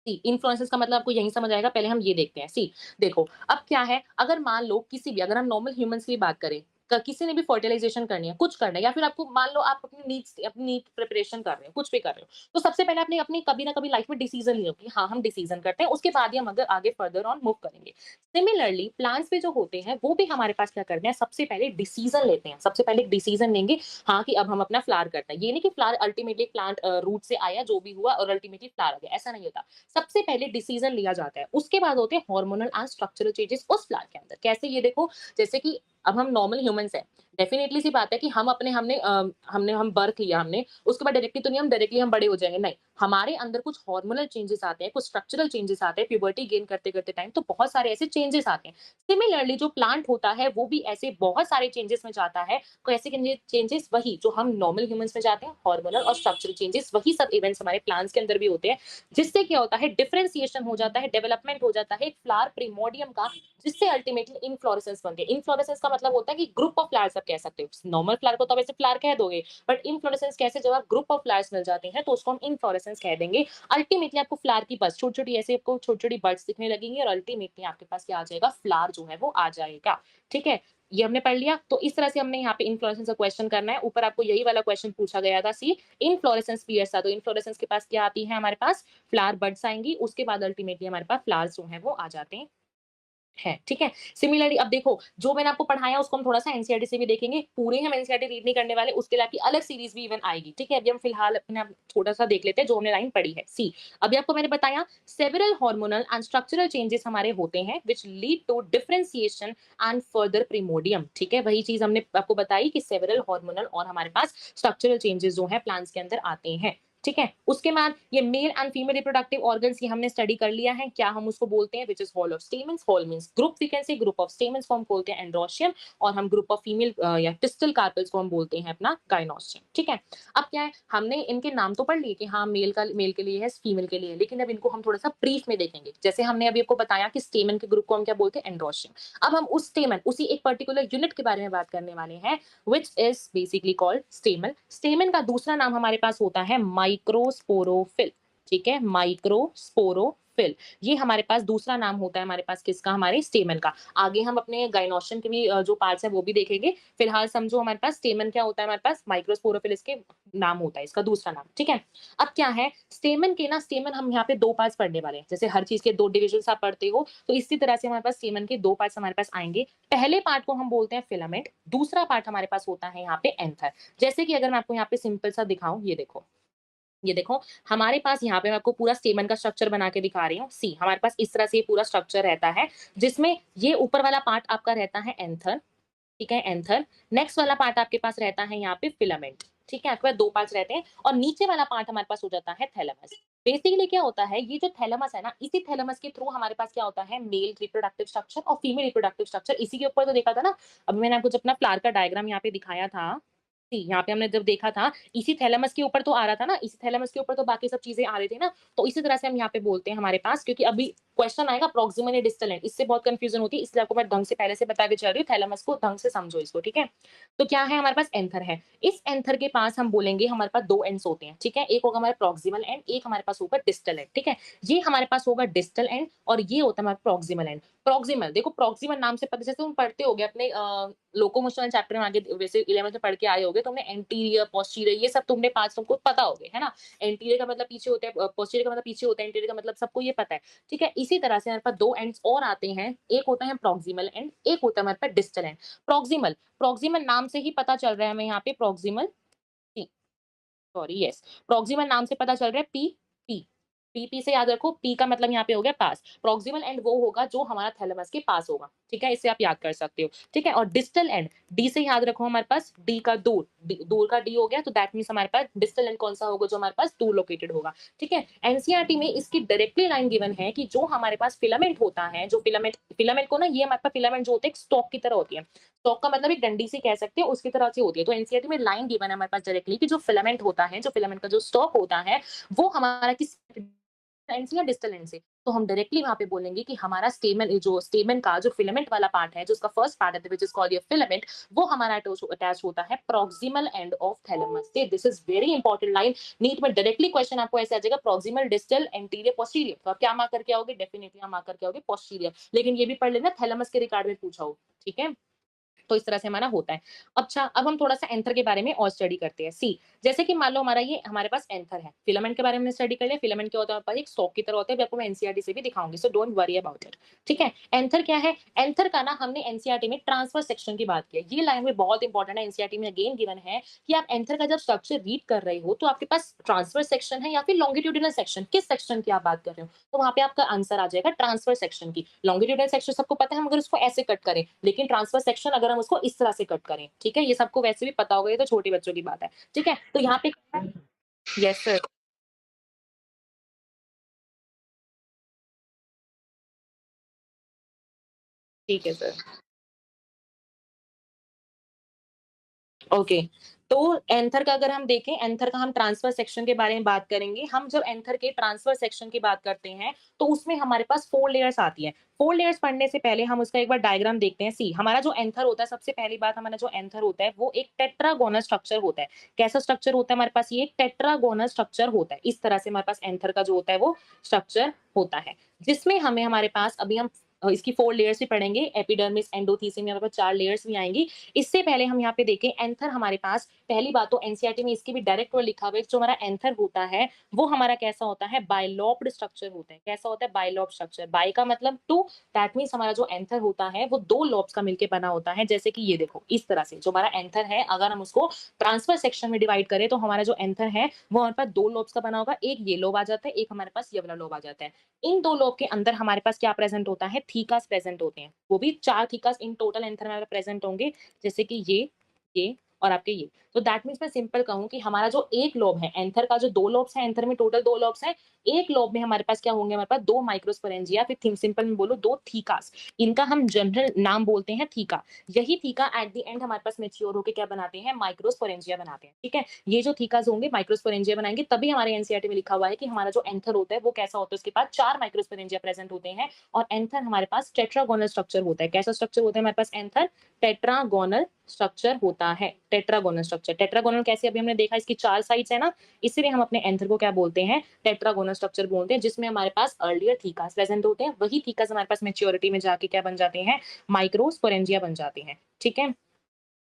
सी इन्फ्लुएंसेस का मतलब आपको यहीं समझ आएगा, पहले हम ये देखते हैं। सी देखो, अब क्या है, अगर मान लो किसी भी, अगर हम नॉर्मल ह्यूमंस की बात करें, किसी ने भी फर्टिलाइजेशन करनी है, कुछ करना है, या फिर आपको मान लो आप अपनी नीट प्रिपरेशन कर रहे हो, कुछ भी कर रहे हो, तो सबसे पहले आपने अपनी कभी ना कभी लाइफ में डिसीजन लिया कि हाँ हम डिसीजन करते हैं, उसके बाद ही हम अगर आगे फर्दर ऑन मूव करेंगे। सिमिलरली प्लांट्स पे जो होते हैं वो भी हमारे पास क्या करते हैं, सबसे पहले डिसीजन लेते हैं, सबसे पहले एक डिसीजन लेंगे, हाँ कि अब हम अपना फ्लावर करते हैं। ये नहीं कि फ्लावर अल्टीमेटली प्लांट रूट से आया जो भी हुआ और अल्टीमेटली फ्लावर आ गया, ऐसा नहीं होता। सबसे पहले डिसीजन लिया जाता है, उसके बाद होते हैं हार्मोनल एंड स्ट्रक्चरल चेंजेस उस फ्लावर के अंदर। कैसे, ये देखो, जैसे कि अब हम नॉर्मल ह्यूमंस हैं, डेफिनेटली सी बात है कि हम अपने हम बर्थ लिया हमने, उसके बाद डायरेक्टली तो नहीं हम डायरेक्टली हम बड़े हो जाएंगे, नहीं, हमारे अंदर कुछ हार्मोनल चेंजेस आते हैं, कुछ स्ट्रक्चरल चेंजेस आते हैं, प्यूबर्टी गेन करते करते टाइम, तो बहुत सारे ऐसे चेंजेस आते हैं। सिमिलरली जो प्लांट होता है वो भी ऐसे बहुत सारे चेंजेस में जाता है। कैसे चेंजेस, वही जो हम नॉर्मल ह्यूमंस में जाते हैं, हार्मोनल और स्ट्रक्चरल चेंजेस, वही सब इवेंट्स हमारे प्लांट्स के अंदर भी होते हैं, जिससे क्या होता है, डिफरेंशिएशन हो जाता है, डेवलपमेंट हो जाता है एक फ्लावर प्रिमोडियम का, जिससे अल्टीमेटली इनफ्लोरेसेंस बनते हैं। इनफ्लोरेसेंस का मतलब होता है कि ग्रुप ऑफ फ्लावर्स आप कह सकते हो, नॉर्मल फ्लावर को तो आप ऐसे फ्लावर कह दोगे, बट इनफ्लोरेसेंस कैसे, जब आप ग्रुप ऑफ फ्लावर्स मिल जाते हैं तो उसको हम इनफ्लोरेसेंस कह देंगे। अल्टीमेटली आपको फ्लावर की बस छोटी छोटी ऐसे आपको छोटी छोटी बर्ड्स दिखने लगेंगी और अल्टीमेटली आपके पास क्या आ जाएगा, फ्लावर जो है वो आ जाएगा। ठीक है, ये हमने पढ़ लिया। तो इस तरह से हमने यहाँ पे इनफ्लोरेसेंस का क्वेश्चन करना है। ऊपर आपको यही वाला क्वेश्चन पूछा गया था, सी इनफ्लोरेसेंस पीरियड्स था, तो इनफ्लोरेसेंस के पास क्या आती है हमारे पास, फ्लावर बड्स आएंगी, उसके बाद अल्टीमेटली हमारे पास फ्लावर्स जो है वो आ जाते हैं है। ठीक है, सिमिलरली अब देखो, जो मैंने आपको पढ़ाया उसको हम थोड़ा सा एनसीईआरटी से भी देखेंगे, पूरे हम एनसीईआरटी रीड नहीं करने वाले, उसके लिए आपकी अलग सीरीज भी इवन आएगी। ठीक है, अभी हम फिलहाल अपने आप थोड़ा सा देख लेते हैं जो हमने लाइन पढ़ी है। सी, अभी आपको मैंने बताया several hormonal and structural changes हमारे होते हैं which lead to differentiation and further primordium. ठीक है, वही चीज हमने आपको बताई कि सेवरल हार्मोनल और हमारे पास स्ट्रक्चरल चेंजेस जो है प्लांट्स के अंदर आते हैं। ठीक है, उसके बाद ये male and female reproductive organs ये हमने स्टडी कर लिया है, क्या हम उसको बोलते हैं, which is whorl of stamens, whorl means group, we can say group of stamens को हम बोलते हैं एंड्रोशियम, और हम ग्रुप ऑफ फीमेल या टिस्टल कार्पेल्स को हम बोलते हैं अपना गाइनोस्टियम। ठीक है, अब क्या है, हमने इनके नाम तो पढ़ लिए कि हाँ मेल के लिए है, फीमेल के लिए है, लेकिन अब इनको हम थोड़ा सा ब्रीफ में देखेंगे। जैसे हमने अभी आपको बताया कि स्टेमन के ग्रुप को हम क्या बोलते हैं, एंड्रोशियम। अब हम उस स्टेमन, उसी एक पर्टिकुलर यूनिट के बारे में बात करने वाले हैं, which is basically called stamen। स्टेमन का दूसरा नाम हमारे पास होता है माइक्रोस्पोरोफिल। ठीक है, माइक्रोस्पोरोफिल, ये हमारे पास दूसरा नाम होता है हमारे पास किसका, हमारे स्टेमन का। आगे हम अपने गाइनोशियम के भी जो पार्ट्स है वो भी देखेंगे, फिलहाल समझो हमारे पास स्टेमन क्या होता है, हमारे पास माइक्रोस्पोरोफिल इसके नाम होता है, इसका दूसरा नाम। ठीक है, अब क्या है, स्टेमन के ना, स्टेमन हम यहाँ पे दो पार्ट्स पढ़ने वाले हैं, जैसे हर चीज के दो डिविजन आप पढ़ते हो, तो इसी तरह से हमारे पास स्टेमन के दो पार्ट्स हमारे पास आएंगे। पहले पार्ट को हम बोलते हैं फिलामेंट, दूसरा पार्ट हमारे पास होता है यहाँ पे एंथर। जैसे कि अगर मैं आपको यहाँ पे सिंपल सा दिखाऊं, ये देखो हमारे पास यहाँ पे मैं आपको पूरा स्टेमन का स्ट्रक्चर बना के दिखा रही हूँ। सी, हमारे पास इस तरह से पूरा स्ट्रक्चर रहता है, जिसमें ये ऊपर वाला पार्ट आपका रहता है एंथर। ठीक है, एंथर। नेक्स्ट वाला पार्ट आपके पास रहता है यहाँ पे फिलामेंट। ठीक है, आपके पास दो पार्ट्स रहते हैं, और नीचे वाला पार्ट हमारे पास हो जाता है थैलेमस। बेसिकली क्या होता है, ये जो थैलेमस है ना, इसी थैलेमस के थ्रू हमारे पास क्या होता है, मेल रिप्रोडक्टिव स्ट्रक्चर और फीमेल रिप्रोडक्टिव स्ट्रक्चर, इसी के ऊपर तो देखा था ना। अभी मैंने आपको जब अपना फ्लावर का डायग्राम यहाँ पे दिखाया था, यहाँ पे हमने जब देखा था, इसी थैलेमस के ऊपर तो आ रहा था ना, इसी थैलेमस के ऊपर तो बाकी सब चीजें आ रही थी ना, तो इसी तरह से हम यहाँ पे बोलते हैं हमारे पास, क्योंकि अभी क्वेश्चन आएगा प्रॉक्सिमल या डिस्टल एंड, इससे बहुत कंफ्यूजन होती है, इसलिए आपको मैं ढंग से पहले से बता के चल रही हूँ, थैलेमस को ढंग से समझो इसको। ठीक है, तो क्या है, हमारे पास एंथर है, इस एंथर के पास हम बोलेंगे हमारे पास दो एंड्स होते हैं। ठीक है, एक होगा हमारा प्रॉक्सिमल एंड, एक हमारे पास होगा डिस्टल एंड। ठीक है, ये हमारे पास होगा डिस्टल एंड और ये होता है हमारा प्रॉक्सिमल एंड। प्रॉक्सिमल देखो, प्रॉक्सिमल नाम से पता, जैसे तुम पढ़ते होगे अपने लोकोमोशन चैप्टर में आगे, वैसे 11th में पढ़ के आए होगे, होगे, तुमने एंटीरियर, पोस्टीरियर ये सब तुमने पार्ट्स तुमको पता होंगे, है ना? एंटीरियर का मतलब पीछे होता है, पोस्टीरियर का मतलब पीछे होता है, इंटीरियर का मतलब सबको ये पता है, ठीक है? इसी तरह से हमारे पास 2 एंड्स और आते हैं, एक होता है प्रॉक्सिमल एंड, एक होता है हमारे पास डिस्टल एंड। प्रॉक्सिमल, प्रॉक्सिमल नाम से ही पता चल रहा है हमें यहाँ पे प्रॉक्सिमल सॉरी यस, प्रॉक्सिमल नाम से पता चल रहा है पी, पी, पी से याद रखो, पी का मतलब यहाँ पे हो गया पास। प्रॉक्सिमल एंड वो होगा जो हमारा थैलेमस के पास होगा, ठीक है? इससे आप याद कर सकते हो, ठीक है? और डिस्टल एंड, डी से याद रखो हमारे पास डी का दूर, दूर का डी हो गया, तो दैट मीन्स हमारे पास डिस्टल एंड कौन सा होगा जो हमारे पास दूर लोकेटेड होगा, ठीक है? एनसीईआरटी में इसकी डायरेक्टली लाइन गिवन है कि जो हमारे पास फिलामेंट होता है, जो फिलामेंट, फिलामेंट को ना ये हमारे पास फिलामेंट जो होते हैं स्टॉक की तरह होती है, स्टॉक का मतलब एक डंडी से कह सकते हैं, उसकी तरह से होती है। तो एनसीईआरटी में लाइन गिवन है हमारे पास डायरेक्टली कि जो फिलामेंट होता है, जो फिलामेंट का जो स्टॉक होता है, वो हमारा किस एंड से या डिस्टल एंड से, तो हम डायरेक्टली वहां पे बोलेंगे कि हमारा स्टेमन, जो स्टेमन का जो फिलामेंट वाला पार्ट है, जो उसका फर्स्ट पार्ट है which is called your filament, वो हमारा अटैच होता है प्रॉक्सिमल एंड ऑफ थैलेमस से। This is very important line, NEET में डायरेक्टली क्वेश्चन आपको ऐसे आ जाएगा, प्रॉक्सिमल, डिस्टल, एंटीरियर, पोस्टीरियर, तो आप क्या मार्क करके आओगे? डेफिनेटली आप मार्क करके आओगे पोस्टीरियर, लेकिन ये भी पढ़ लेना थैलेमस के रिगार्ड में पूछा हो, ठीक है? तो इस तरह से हमारा होता है। अच्छा, अब हम थोड़ा-सा एंथर के बारे में और स्टडी करते हैं। सी, जैसे कि मान लो हमारा ये हमारे पास एंथर है। फिलामेंट के बारे में स्टडी कर लिया। फिलामेंट क्या होता है हमारे पास? एक स्टॉक की तरह होता है, अभी आपको मैं एनसीईआरटी से भी दिखाऊँगी, so don't worry about it. ठीक है? एंथर क्या है? एंथर का ना हमने एनसीईआरटी में ट्रांसफर सेक्शन की बात की है। ये लाइन में बहुत इंपॉर्टेंट है, एनसीईआरटी में अगेन गिवन है कि आप एंथर का जब स्ट्रक्चर रीड कर रहे हो, तो आपके पास ट्रांसफर सेक्शन है या फिर लॉन्गिट्यूडिनल सेक्शन, किस सेक्शन की आप बात कर रहे हो? तो वहाँ पे आपका आंसर आ जाएगा ट्रांसफर सेक्शन की। लॉन्गिट्यूडिनल सेक्शन सबको पता है हम अगर उसको ऐसे कट करें, लेकिन ट्रांसफर सेक्शन अगर हम उसको इस तरह से कट करें, ठीक है? ये सबको वैसे भी पता होगा, ये तो छोटे बच्चों की बात है, ठीक है? तो यहाँ पे यस सर, ठीक है सर। ओके, तो एंथर का अगर हम देखें, एंथर का हम ट्रांसफर सेक्शन के बारे में बात करेंगे। हम जब एंथर के ट्रांसफर सेक्शन की बात करते हैं, तो उसमें हमारे पास 4 लेयर्स आती है। 4 लेयर्स पढ़ने से पहले हम उसका एक बार डायग्राम देखते हैं। सी, हमारा जो एंथर होता है, सबसे पहली बात, हमारा जो एंथर होता है, वो एक टेट्रागोनल स्ट्रक्चर होता है। कैसा स्ट्रक्चर होता है हमारे पास? ये एक टेट्रागोनल स्ट्रक्चर होता है। इस तरह से हमारे पास एंथर का जो होता है, वो स्ट्रक्चर होता है, जिसमें हमें हमारे पास अभी हम इसकी 4 लेयर्स भी पढ़ेंगे। एपिडर्मिस, एंडोथीसियम, हमारे पास 4 लेयर्स भी आएँगी। इससे पहले हम यहाँ पे देखें, एंथर हमारे पास पहली बात तो एनसीईआरटी में इसकी भी डायरेक्ट वर्ड लिखा हुआ है, जो हमारा एंथर होता है, वो हमारा कैसा होता है? बाइलॉब्ड स्ट्रक्चर होता है। कैसा होता है? बाइलॉब्ड स्ट्रक्चर। बाई का मतलब 2, दैट मीन्स हमारा जो एंथर होता है, वो 2 लॉब्स का मिलके बना होता है। जैसे कि ये देखो, इस तरह से जो हमारा एंथर है, अगर हम उसको ट्रांसफर सेक्शन में डिवाइड करें, तो हमारा जो एंथर है, वो हमारे पास 2 लॉब्स का बना होगा। एक ये लोब आ जाता है, एक हमारे पास ये वाला लोब आ जाता है। इन 2 लोब के अंदर हमारे पास क्या प्रेजेंट होता है? थीकास प्रेजेंट होते हैं। वो भी 4 थीकास इन टोटल एंथर में प्रेजेंट होंगे, जैसे कि ये और आपके ये। तो दैट मीन्स मैं सिंपल कहूँ कि हमारा जो एक लोब है, एंथर का जो 2 लोब्स है, एंथर में टोटल 2 लोब्स हैं। एक लोब में हमारे पास क्या होंगे? हमारे पास 2 माइक्रोस्पोरेंजिया, फिर सिंपल में बोलो 2 थीकास। इनका हम जनरल नाम बोलते हैं थीका। यही थीका एट द एंड हमारे पास मैच्योर होके क्या बनाते हैं? माइक्रोस्पोरेंजिया बनाते हैं, ठीक है? ये जो थीकास होंगे माइक्रोस्पोरेंजिया बनाएंगे, तभी हमारे एनसीईआरटी में लिखा हुआ है कि हमारा जो एंथर होता है, वो कैसा होता है? उसके पास 4 माइक्रोस्पोरेंजिया प्रेजेंट होते हैं, और एंथर हमारे पास टेट्रागोनल स्ट्रक्चर होता है। कैसा स्ट्रक्चर होता है हमारे पास? एंथर टेट्रागोनल स्ट्रक्चर होता है। टेट्रागोनल स्ट्रक्चर, टेट्रागोनल कैसे? अभी हमने देखा, इसकी 4 साइड्स है ना, इसीलिए हम अपने एंथर को क्या बोलते हैं? टेट्रागोनल स्ट्रक्चर बोलते हैं, जिसमें हमारे पास अर्लियर थीकास प्रेजेंट होते हैं। वही थीकास हमारे पास मैच्योरिटी में जाके क्या बन जाते हैं? माइक्रोस्पोरेंजिया बन जाते हैं, ठीक है?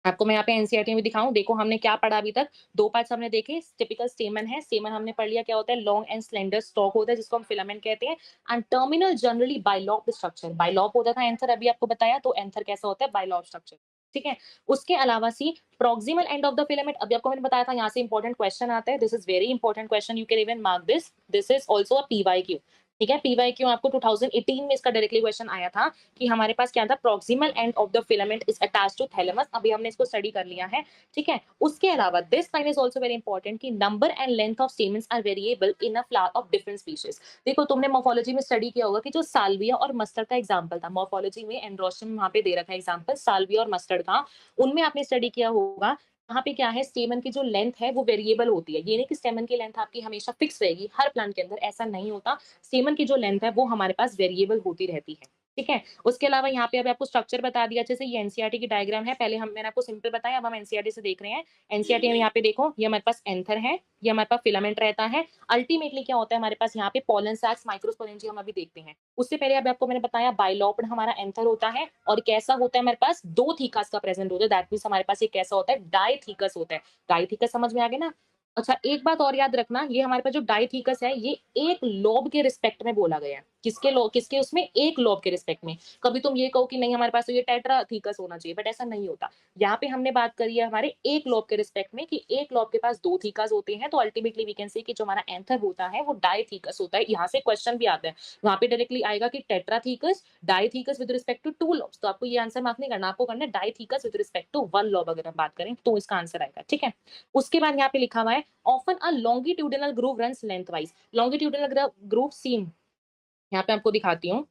आपको मैं यहाँ पे एनसीईआरटी में दिखाऊं, देखो हमने क्या पढ़ा अभी तक? 2 पार्ट्स हमने देखे। टिपिकल स्टेमन है, स्टेमन हमने पढ़ लिया क्या होता है? लॉन्ग एंड स्लेंडर स्टॉक होता है, जिसको हम फिलामेंट कहते हैं। एंड टर्मिनल जनरली बाइलॉब्ड स्ट्रक्चर, बाइलॉब होता था एंथर, अभी आपको बताया, तो एंथर कैसा होता है? बाइलॉब स्ट्रक्चर, ठीक है? उसके अलावा see, proximal end of the filament, अभी आपको मैंने बताया था, यहाँ से इंपॉर्टेंट क्वेश्चन आता है। This is very important question, you can even mark this, this is also a PYQ, ठीक है? पीवाईक्यू आपको 2018 में इसका डायरेक्टली क्वेश्चन आया था कि हमारे पास क्या था? Proximal end of the filament is attached to thalamus. अभी हमने इसको स्टडी कर लिया है, ठीक है? उसके अलावा this line is also very important कि number and length of stamens are variable in a flower of different species. देखो, तुमने मॉर्फोलॉजी में स्टडी किया होगा कि जो साल्विया और मस्टर्ड का एग्जांपल था, मॉर्फोलॉजी में एंड्रोस्टियम वहां पे दे रखा है एग्जांपल, साल्विया और मस्टर्ड का, उनमें आपने स्टडी किया होगा। वहाँ पे क्या है? स्टेमन की जो लेंथ है, वो वेरिएबल होती है। ये नहीं कि स्टेमन की लेंथ आपकी हमेशा फिक्स रहेगी हर प्लांट के अंदर, ऐसा नहीं होता। स्टेमन की जो लेंथ है, वो हमारे पास वेरिएबल होती रहती है। ठीक है? उसके अलावा यहाँ पे अभी आपको स्ट्रक्चर बता दिया अच्छे से, ये एनसीईआरटी की डायग्राम है। पहले हम मैंने आपको सिंपल बताया, अब हम एनसीईआरटी से देख रहे हैं। एनसीईआरटी में यहाँ पे देखो, ये हमारे पास एंथर है, ये हमारे पास फिलामेंट रहता है। अल्टीमेटली क्या होता है हमारे पास यहाँ पे पोलन सैक्स, माइक्रोस्पोरेंजियम अभी देखते हैं। उससे पहले अभी आपको मैंने बताया बाइलॉब्ड हमारा एंथर होता है और कैसा होता है हमारे पास 2 थीकस का प्रेजेंट होता है। दैट मीन्स हमारे पास ये कैसा होता है, डायथीकस होता है। डायथीकस समझ में आ गया ना? अच्छा, एक बात और याद रखना, ये हमारे पास जो डायथीकस है, ये एक लोब के रिस्पेक्ट में बोला गया है। किसके उसमें? एक लोब के रिस्पेक्ट में। कभी तुम ये कहो कि नहीं हमारे पास तो ये टेट्राथीकस होना चाहिए, बट ऐसा नहीं होता। यहाँ पे हमने बात करी है हमारे एक लोब के रिस्पेक्ट में कि एक लोब के पास 2 थीकस होते हैं, तो अल्टीमेटली वी कैन से कि जो हमारा एंथर होता है वो डायथीकस होता है। यहाँ से क्वेश्चन भी आता है, वहां पे डायरेक्टली आएगा कि टेट्राथीकस, डायथीकस विद रिस्पेक्ट टू 2 लोब्स। तो आपको ये आंसर मार्क नहीं करना, आपको करना है डायथीकस विद रिस्पेक्ट टू 1 लोब। अगर हम बात करें तो इसका आंसर आएगा, ठीक है। उसके बाद यहाँ पे लिखा हुआ है often a longitudinal groove runs lengthwise. Longitudinal groove seen, यहाँ पे आपको दिखाती हूँ,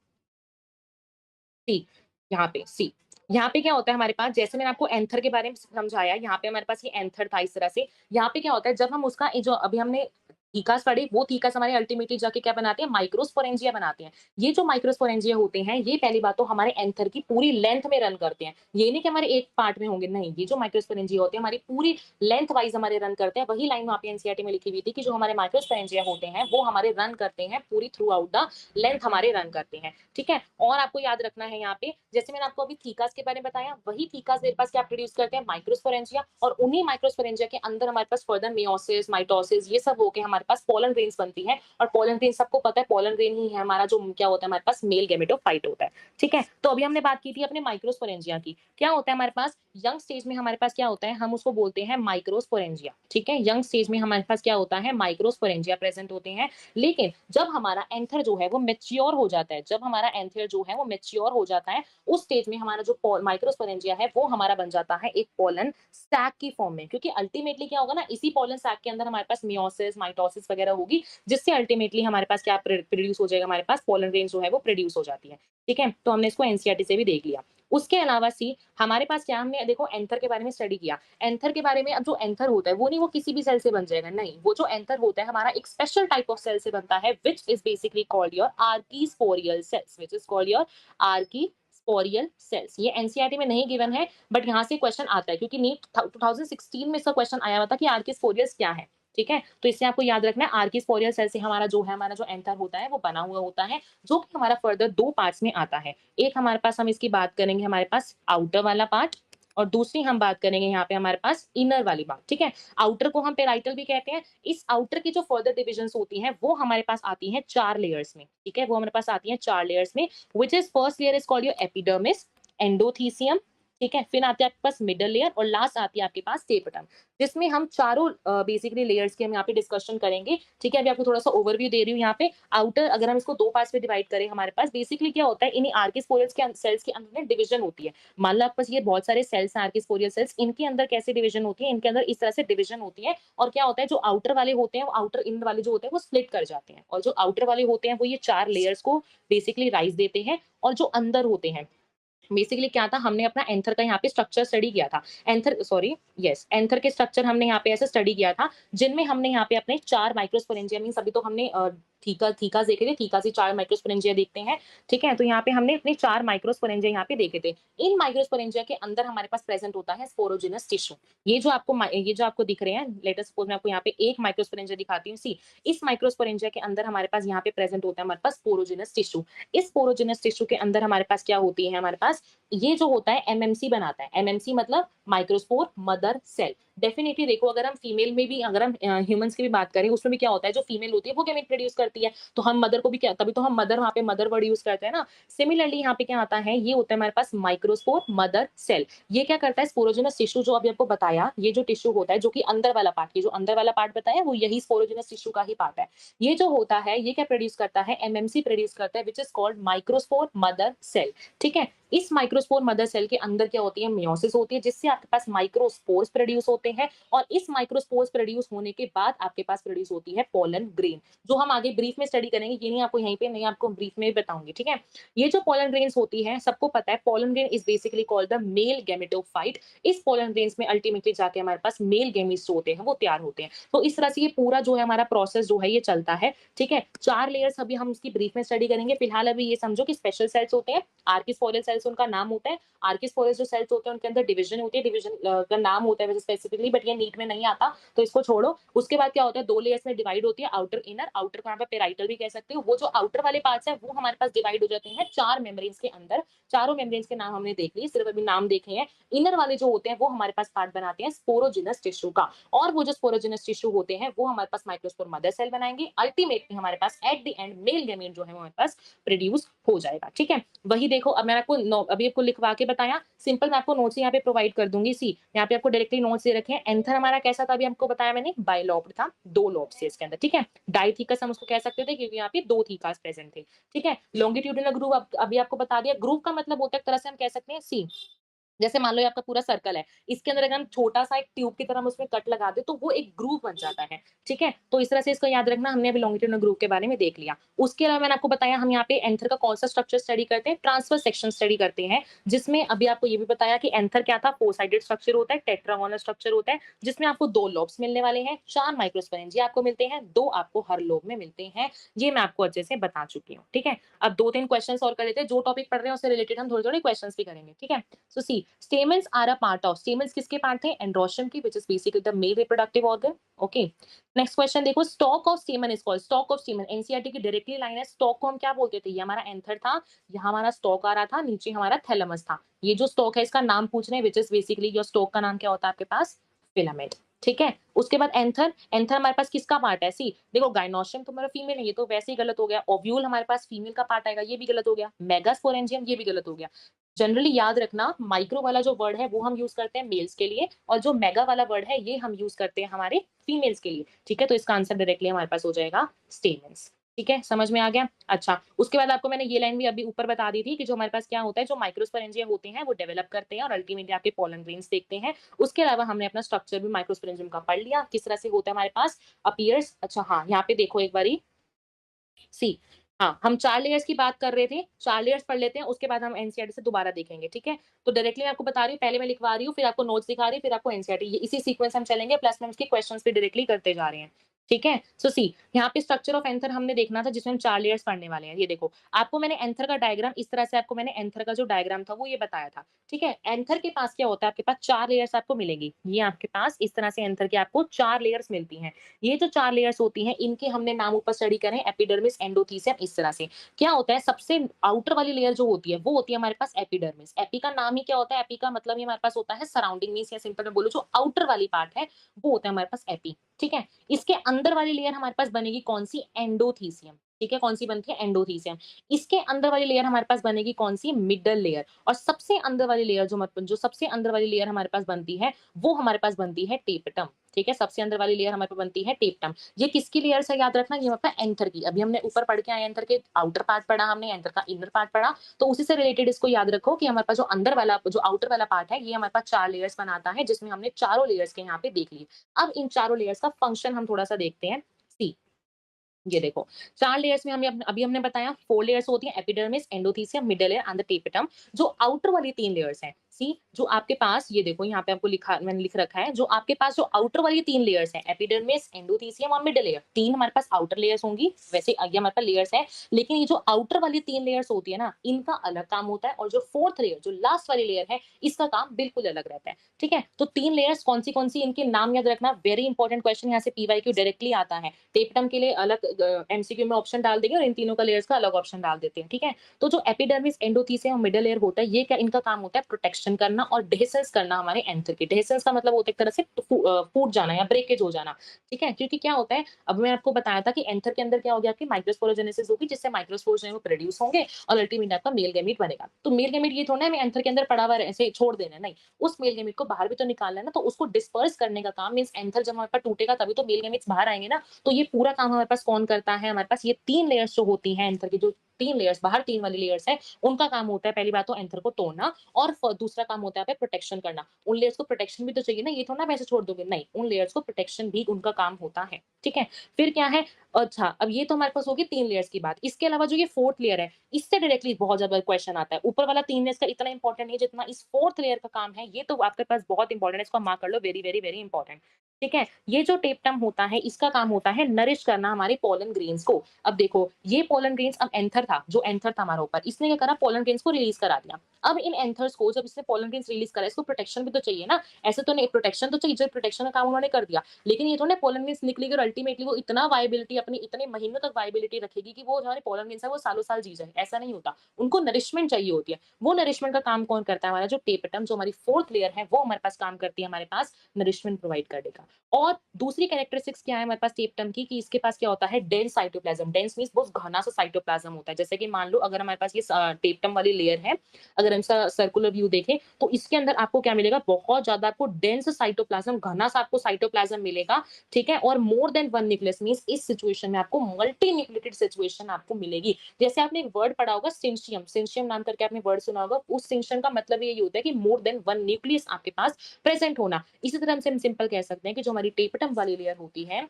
सी, यहाँ पे सी। यहाँ पे क्या होता है हमारे पास, जैसे मैंने आपको एंथर के बारे में समझाया, यहाँ पे हमारे पास ये एंथर था इस तरह से। यहाँ पे क्या होता है, जब हम उसका जो अभी हमने थीकस पढ़ी, वो थीकस हमारे अल्टीमेटली जाके क्या बनाते हैं, माइक्रोस्पोरेंजिया बनाते हैं। ये जो माइक्रोस्पोरेंजिया होते हैं, ये पहली बात तो हमारे एंथर की पूरी लेंथ में रन करते हैं। ये नहीं कि हमारे एक पार्ट में होंगे, नहीं, ये जो माइक्रोस्पोरेंजिया होते हैं हमारी पूरी लेंथ वाइज हमारे रन करते हैं। वही लाइन वहाँ पे एनसीईआरटी में लिखी हुई थी कि जो हमारे माइक्रोस्पोरेंजिया होते हैं वो हमारे रन करते हैं पूरी थ्रू आउट द लेंथ, हमारे रन करते हैं, ठीक है। और आपको याद रखना है यहाँ पे, जैसे मैंने आपको अभी थीकस के बारे में बताया, वही थीकस मेरे पास क्या प्रोड्यूस करते हैं, माइक्रोस्पोरेंजिया। और उन्हीं माइक्रोस्पोरेंजिया के अंदर हमारे पास फर्दर मियोसिस, माइटोसिस, ये सब होके हमारे पास पोलन ग्रेन्स बनती है। और पोलन ग्रेन सबको पता है, पोलन ग्रेन ही है हमारा जो क्या होता है हमारे पास मेल गैमेटोफाइट होता है, ठीक है। तो अभी हमने बात की थी अपने माइक्रोस्पोरेंजिया की। क्या होता है हमारे पास यंग स्टेज में, हमारे पास क्या होता है, हम उसको बोलते हैं माइक्रोस्पोरेंजिया, ठीक है। यंग स्टेज में हमारे पास क्या होता है, माइक्रोस्पोरेंजिया प्रेजेंट होते हैं। लेकिन जब हमारा एंथर जो है वो मेच्योर हो जाता है, जब हमारा एंथर जो है वो मेच्योर हो जाता है, उस स्टेज में हमारा जो माइक्रोस्पोरेंजिया है वो हमारा बन जाता है एक पोलन सैक की फॉर्म में। क्योंकि अल्टीमेटली क्या होगा ना, इसी पोलन सैक के अंदर हमारे पास मियोसिस, माइटोसिस वगैरह होगी, जिससे अल्टीमेटली हमारे पास क्या प्रोड्यूस हो जाएगा, हमारे पास पोलन ग्रेन जो है वो प्रोड्यूस हो जाती है, ठीक है। तो हमने इसको एनसीईआरटी से भी देख लिया। उसके अलावा सी, हमारे पास क्या, हमने देखो एंथर के बारे में स्टडी किया। एंथर के बारे में, अब जो एंथर होता है वो नहीं वो किसी भी सेल से बन जाएगा, नहीं, वो जो एंथर होता है हमारा एक स्पेशल टाइप ऑफ सेल से बनता है, which is basically called your archesporial cells, which is called your archesporial cells. ये एनसीईआरटी में नहीं गिवन है, बट यहाँ से क्वेश्चन आता है, क्योंकि नीट 2016 में इसका क्वेश्चन आया हुआ था कि आर्कीस्पोरियल्स क्या है, ठीक है। तो इससे आपको याद रखना है, आर्कीस्पोरियल सेल से हमारा जो है, हमारा जो एंथर होता है वो बना हुआ होता है, जो कि हमारा फर्दर 2 पार्ट्स में आता है। एक हमारे पास, हम इसकी बात करेंगे हमारे पास आउटर वाला पार्ट, और दूसरी हम बात करेंगे यहाँ पे हमारे पास इनर वाली बात, ठीक है। आउटर को हम पेराइटल भी कहते हैं। इस आउटर की जो फर्दर डिविजन्स होती हैं वो हमारे पास आती हैं 4 लेयर्स में, ठीक है। वो हमारे पास आती हैं 4 लेयर्स में, which is first layer is called your epidermis, endothecium, ठीक है। फिर आती है आपके पास मिडल लेयर, और लास्ट आती है आपके पास टेपटम, जिसमें हम चारों बेसिकली लेयर्स की हम यहाँ पे डिस्कशन करेंगे, ठीक है। अभी आपको थोड़ा सा ओवरव्यू दे रही हूँ यहाँ पे। आउटर, अगर हम इसको 2 पार्ट्स में डिवाइड करें, हमारे पास बेसिकली क्या होता है, इन्हीं आर्किस्पोरियल्स के सेल्स के अंदर डिवीजन होती है। मान लो आपके पास ये बहुत सारे सेल्स हैं आर्किस्पोरियल सेल्स, इनके अंदर कैसे डिवीजन होती है, इनके अंदर इस तरह से डिवीजन होती है। और क्या होता है, जो आउटर वाले होते हैं वो आउटर इनर वाले जो होते हैं वो स्प्लिट कर जाते हैं, और जो आउटर वाले होते हैं वो ये 4 लेयर्स को बेसिकली राइज देते हैं। और जो अंदर होते हैं, बेसिकली क्या था, हमने अपना एंथर का यहाँ पे स्ट्रक्चर स्टडी किया था। एंथर, सॉरी, यस, एंथर के स्ट्रक्चर हमने यहाँ पे ऐसे स्टडी किया था, जिनमें हमने यहाँ पे अपने 4 माइक्रोस्पोरेंजिया, मींस अभी तो हमने थीका देखे थे, थीका से 4 माइक्रोस्पोरेंजिया देखते हैं, ठीक है। तो यहाँ पे हमने अपने 4 माइक्रोस्पोरेंजिया यहाँ पे देखे थे। इन माइक्रोस्पोरेंजिया के अंदर हमारे पास प्रेजेंट होता है स्पोरोजिनस टिश्यू। ये जो आपको दिख रहे हैं, लेट अस सपोज मैं आपको यहाँ पे एक माइक्रोस्पोरेंजिया दिखाती हूँ, सी, इस माइक्रोस्पोरेंजिया के अंदर हमारे पास यहाँ पे प्रेजेंट होता है हमारे पास स्पोरोजिनस टिश्यू। इस स्पोरोजिनस टिश्यू के अंदर हमारे पास क्या होती है, हमारे पास ये जो होता है एमएमसी बनाता है। एमएमसी मतलब माइक्रोस्पोर मदर सेल। डेफिनेटली देखो, अगर हम फीमेल में भी, अगर हम ह्यूमंस की भी बात करें, उसमें भी क्या होता है, जो फीमेल होती है वो गैमेट प्रोड्यूस करती है, तो हम मदर को भी क्या, तभी तो हम मदर, वहां पे मदर वर्ड यूज करते हैं ना। सिमिलरली यहाँ पे क्या आता है, ये होता है हमारे पास माइक्रोस्पोर मदर सेल। ये क्या करता है, स्पोरोजिनस टिश्यू जो अभी आपको बताया, ये जो टिश्यू होता है जो कि अंदर वाला पार्ट, ये जो अंदर वाला पार्ट बताया वो यही स्पोरोजिनस टिश्यू का ही पार्ट है। ये जो होता है ये क्या प्रोड्यूस करता है, एमएमसी प्रोड्यूस करता है, which is called microspore mother cell, ठीक है। इस माइक्रोस्पोर मदर सेल के अंदर क्या होती है, मेयोसिस होती है, जिससे आपके पास माइक्रोस्पोर्स प्रोड्यूस होते हैं और इस माइक्रोस्पोर्स प्रोड्यूस होने के बाद आपके पास प्रोड्यूस होती है पोलन ग्रेन, जो हम आगे ब्रीफ में स्टडी करेंगे। ये नहीं आपको यहीं पे नहीं, आपको ब्रीफ में बताऊंगी, ठीक है। ये जो पोलन ग्रेन्स होती है, सबको पता है pollen grain is basically called the male gametophyte. इस पोलन ग्रेन्स में अल्टीमेटली जाके हमारे पास मेल गैमीट्स जो होते हैं वो तैयार होते हैं। तो इस तरह से ये पूरा जो है हमारा प्रोसेस जो है ये चलता है, ठीक है। 4 लेयर्स अभी हम इसकी ब्रीफ में स्टडी करेंगे। फिलहाल अभी ये समझो कि स्पेशल सेल्स होते हैं, आर्किस्पोरल सेल्स उनका नाम होता है। आर्किस्पोरल जो सेल्स होते हैं उनके अंदर डिवीजन होती है, डिवीजन का नाम होता है वैसे स्पेसिफिकली, बट ये नीट में नहीं आता, तो इसको छोड़ो। उसके बाद क्या होता है, 2 लेयर्स में डिवाइड होती है, आउटर इनर। आउटर को यहाँ पे पेराइटल भी कह सकते हो। वो जो आउटर वाले पार्ट्स है वो हमारे पास डिवाइड हो जाते हैं 4 मेम्ब्रेन्स के अंदर। चारों मेम्ब्रेन्स के नाम हमने देख लिए, सिर्फ अभी नाम देखे हैं। इनर वाले जो होते हैं वो हमारे पास पार्ट बनाते हैं स्पोरोजिनस टिश्यू का, और वो जो स्पोरोजिनस टिश्यू होते हैं वो हमारे पास माइक्रोस्पोर मदर सेल बनाएंगे। अल्टीमेटली हमारे पास at the end male gamete जो है हमारे पास प्रोड्यूस हो जाएगा, ठीक है। वही देखो, अब मैंने आपको अभी आपको लिखवा के बताया, सिंपल मैं आपको नोट्स यहाँ पे प्रोवाइड कर दूंगी। सी यहाँ पे आपको डायरेक्टली नोट्स दे रखे हैं। एंथर हमारा कैसा था, अभी आपको बताया मैंने, बाइलॉब्ड था, 2 लॉब्स थे इसके अंदर, ठीक है। डाइथीकस हम उसको कह सकते थे क्योंकि यहाँ पे 2 थीकास प्रेजेंट थे, ठीक है। लॉन्गिट्यूडिनल ग्रूव अभी आपको बता दिया। ग्रूव का मतलब होता है एक तरह से हम कह सकते हैं, सी जैसे मान लो ये आपका पूरा सर्कल है, इसके अंदर अगर हम छोटा सा एक ट्यूब की तरह हम उसमें कट लगा दे तो वो एक ग्रूव बन जाता है, ठीक है। तो इस तरह से इसको याद रखना। हमने अभी लॉन्गिट्यूडिनल ग्रूव के बारे में देख लिया। उसके अलावा मैंने आपको बताया हम यहाँ पे एंथर का कौन सा स्ट्रक्चर स्टडी करते हैं, ट्रांसफर सेक्शन स्टडी करते हैं, जिसमें अभी आपको ये भी बताया कि एंथर क्या था, 4 साइडेड स्ट्रक्चर होता है, टेट्रागोनल स्ट्रक्चर होता है, जिसमें आपको 2 लोब्स मिलने वाले हैं, 4 माइक्रोस्पोरेंजिया आपको मिलते हैं, 2 आपको हर लोब में मिलते हैं। ये मैं आपको अच्छे से बता चुकी हूँ, ठीक है। अब 2-3 क्वेश्चन और कर लेते हैं, जो टॉपिक पढ़ रहे हैं उससे रिलेटेड हम थोड़े थोड़े क्वेश्चन भी करेंगे, ठीक है। So see, stamens are a part of, stamens किसके पार्ट थे, एंड्रोशियम की, which is basically the male reproductive organ. Okay. Next question देखो, stalk of stamen is called, stalk of stamen NCERT की डायरेक्टली लाइन है। Stalk को हम क्या बोलते थे, ये हमारा एंथर था, यहाँ हमारा स्टॉक आ रहा था, नीचे हमारा थैलेमस था। ये जो स्टॉक है इसका नाम पूछ रहे हैं, which is basically your stock का नाम क्या होता है आपके पास, फिलामेंट, ठीक है। उसके बाद एंथर, एंथर हमारे पास किसका पार्ट है, सी देखो गायनोशियम तो हमारा फीमेल है, ये तो वैसे ही गलत हो गया। ओव्यूल हमारे पास फीमेल का पार्ट आएगा, ये भी गलत हो गया। मेगास्पोरेंजियम ये भी गलत हो गया। जनरली याद रखना, माइक्रो वाला जो वर्ड है वो हम यूज करते हैं मेल्स के लिए, और जो मेगा वाला वर्ड है ये हम यूज करते हैं हमारे फीमेल्स के लिए, ठीक है। तो इसका आंसर डायरेक्टली हमारे पास हो जाएगा स्टेमेंस, ठीक है, समझ में आ गया। अच्छा, उसके बाद आपको मैंने ये लाइन भी अभी ऊपर बता दी थी कि जो हमारे पास क्या होता है, जो माइक्रोस्पोरेंजिया होते हैं वो डेवलप करते हैं और अल्टीमेटली आपके पोलन ग्रेन्स देखते हैं। उसके अलावा हमने अपना स्ट्रक्चर भी माइक्रोस्पोरेंजियम का पढ़ लिया, किस तरह से होता है हमारे पास अपीयर्स। अच्छा हाँ, यहाँ पे देखो एक बारी, सी हाँ, हम 4 लेयर्स की बात कर रहे थे, 4 लेयर्स पढ़ लेते हैं, उसके बाद हम एनसीईआरटी से दोबारा देखेंगे, ठीक है। तो डायरेक्टली मैं आपको बता रही हूँ, पहले मैं लिखवा रही हूँ, फिर आपको नोट्स दिखा रही हूँ, फिर आपको एनसीईआरटी, ये इसी सीक्वेंस हम चलेंगे, प्लस में उसके क्वेश्चंस भी डायरेक्टली करते जा रहे हैं, ठीक है। सो सी यहाँ पे स्ट्रक्चर ऑफ एंथर हमने देखना था, जिसमें हम 4 लेयर्स पढ़ने वाले हैं। ये देखो, आपको मैंने एंथर का डायग्राम इस तरह से, आपको मैंने एंथर का जो डायग्राम था वो ये बताया था, ठीक है। एंथर के पास क्या होता है, आपके पास 4 लेयर्स आपको मिलेगी। ये आपके पास इस तरह से एंथर की आपको 4 लेयर्स मिलती हैं। ये जो 4 लेयर्स होती हैं, इनके हमने नाम ऊपर स्टडी करें, एपिडर्मिस, एंडोथीसियम, इस तरह से। क्या होता है, सबसे आउटर वाली लेयर जो होती है वो होती है हमारे पास एपिडर्मिस। एपी का नाम ही क्या होता है, एपी का मतलब ही हमारे पास होता है सराउंडिंग, मींस या सिंपल में बोलो जो आउटर वाली पार्ट है वो होता है हमारे पास एपी, ठीक है। इसके अंदर वाली लेयर हमारे पास बनेगी कौन सी, एंडोथीसियम, ठीक है। कौन सी बनती है, एंडोथीसियम। इसके अंदर वाली लेयर हमारे पास बनेगी कौन सी, मिडल लेयर। और सबसे अंदर वाली लेयर जो सबसे अंदर वाली लेयर हमारे पास बनती है वो हमारे पास बनती है टेपटम, ठीक है। सबसे अंदर वाली लेयर हमारे पास बनती है टेपटम। ये किसकी लेयर से याद रखना, ये मतलब एंथर की। अभी हमने ऊपर पढ़ के आए एंथर के आउटर पार्ट पढ़ा, हमने एंथर का इनर पार्ट पढ़ा, तो उसी से रिलेटेड इसको याद रखो कि हमारे पास जो अंदर वाला, जो आउटर वाला पार्ट है, ये हमारे पास 4 लेयर्स बनाता है, जिसमें हमने चारों लेयर्स के यहाँ पे देख लिए। अब इन चारों लेयर्स का फंक्शन हम थोड़ा सा देखते हैं। सी ये देखो, 4 लेयर्स में हमें अभी हमने बताया 4 लेयर्स होती हैं, epidermis, endothecium, middle layer and the tapetum. जो आउटर वाली 3 लेयर्स हैं, सी जो आपके पास, ये देखो यहाँ पे आपको लिखा, मैंने लिख रखा है, जो आपके पास जो आउटर वाली 3 लेयर्स हैं, एपिडर्मिस, एंडोथीसियम और मिडल लेयर, 3 हमारे पास आउटर लेयर्स होंगी। वैसे ये हमारे पास लेयर्स है, लेकिन ये जो आउटर वाली 3 लेयर्स होती है ना, इनका अलग काम होता है, और जो 4th लेयर, जो लास्ट वाली लेयर है, इसका काम बिल्कुल अलग रहता है, ठीक है। तो 3 लेयर्स कौन सी, इनके नाम याद रखना, वेरी इंपॉर्टेंट क्वेश्चन यहाँ से पीवाईक्यू डायरेक्टली आता है। टेपटम के लिए अलग एमसीक्यू में ऑप्शन डाल देंगे और इन तीनों का लेयर्स का अलग ऑप्शन डाल देते हैं, ठीक है। तो जो एपिडर्मिस, एंडोथीसियम और मिडल लेयर होता है, ये क्या इनका काम होता है, प्रोटेक्शन करना और डेहेसेंस करना हमारे एंथर की। डेहेसेंस का मतलब होता है एक तरह से फूट जाना या ब्रेकेज हो जाना, ठीक है। क्योंकि क्या होता है, अब मैं आपको बताया था कि एंथर के अंदर क्या हो गया, आपकी माइक्रोस्पोरोजेनेसिस होगी, जिससे माइक्रोस्पोर्स जो है वो प्रोड्यूस होंगे और अल्टीमेटली आपका मेल गैमीट बनेगा। तो मेल गैमीट ये थोड़ा ना हमें एंथर के अंदर पड़ा हुआ ऐसे छोड़ देना, नहीं, उस मेल गैमीट को बाहर भी तो निकालना है ना। तो उसको डिस्पर्स करने का काम, मींस एंथर जब हमारे पास टूटेगा तभी तो मेल गैमीट्स बाहर आएंगे ना। तो ये पूरा काम हमारे पास कौन करता है, हमारे पास ये 3 लेयर्स जो होती हैं एंथर की, जो 3 लेयर्स बाहर 3 वाली लेयर्स है, उनका काम होता है पहली बात तो एंथर को तोड़ना और दूसरा काम होता है यहाँ पे प्रोटेक्शन करना। उन लेयर्स को प्रोटेक्शन भी तो चाहिए ना, ये थोड़ा ना वैसे छोड़ दोगे, नहीं, उन लेयर्स को प्रोटेक्शन भी उनका काम होता है, ठीक है? फिर क्या है, अच्छा, अब ये तो हमारे पास होगी 3 लेयर्स की बात। इसके अलावा जो ये 4th लेयर है, इससे डायरेक्टली बहुत ज़्यादा क्वेश्चन आता है। ऊपर वाला 3 लेयर्स का इतना इंपॉर्टेंट नहीं है जितना इस 4th लेयर का काम है, ये तो आपके पास बहुत इंपॉर्टेंट है, इसको मार्क कर लो, वेरी, वेरी, वेरी इंपॉर्टेंट। ठीक है? ये जो टेपटम होता है, इसका काम होता है नरिश करना हमारे पोलन ग्रेन्स को। अब देखो, ये पोलन ग्रेन्स अब एंथर था, जो एंथर था हमारे ऊपर, इसने क्या करा, पोलन ग्रेन्स को रिलीज़ करा दिया। अब इन एंथर्स को जब इसने पोलन ग्रेन्स रिलीज़ करा, इसको प्रोटेक्शन भी तो चाहिए ना, ऐसे तो नहीं, प्रोटेक्शन तो चाहिए, जो प्रोटेक्शन का काम उन्होंने कर दिया। लेकिन ये तो ना पोलन ग्रेन्स निकलेगी और अल्टीमेटली वो इतना वायबिलिटी अपनी इतने महीनों तक वायबिलिटी रखेगी कि वो जो हमारे पोलन ग्रेन्स है, वो सालों-साल जी जाए, ऐसा नहीं होता। उनको नरिशमेंट चाहिए होती है। वो नरिशमेंट का काम कौन करता है, हमारा जो टेपटम, जो हमारी 4th लेयर है, वो हमारे पास काम करती है हमारे पास नरिशमेंट प्रोवाइड करने का। और दूसरी कैरेक्टरिस्टिक्स क्या है हमारे पास टेपटम की, कि इसके पास क्या होता है, डेंस साइटोप्लाज्म। डेंस मीन्स बहुत घना सा साइटोप्लाज्म होता है। जैसे कि मान लो अगर हमारे पास ये टेपटम वाली लेयर है, अगर हम इसका सर्कुलर व्यू देखें तो इसके अंदर आपको क्या मिलेगा, बहुत ज्यादा आपको डेंस साइटोप्लाज्म, घना सा आपको साइटोप्लाज्म मिलेगा, ठीक है? और मोर देन वन न्यूक्लियस मीन्स इस सिचुएशन में आपको मल्टी न्यूक्लिएटेड सिचुएशन आपको मिलेगी। जैसे आपने एक वर्ड पढ़ा होगा सिंशियम, सिंशियम नाम करके आपने वर्ड सुना होगा, उस सिंशियम का मतलब यही होता है कि मोर देन वन न्यूक्लियस आपके पास प्रेजेंट होना। इसी तरह से हम सिंपल कह सकते हैं कि जो हमारी टेपटम वाली लेयर होती है,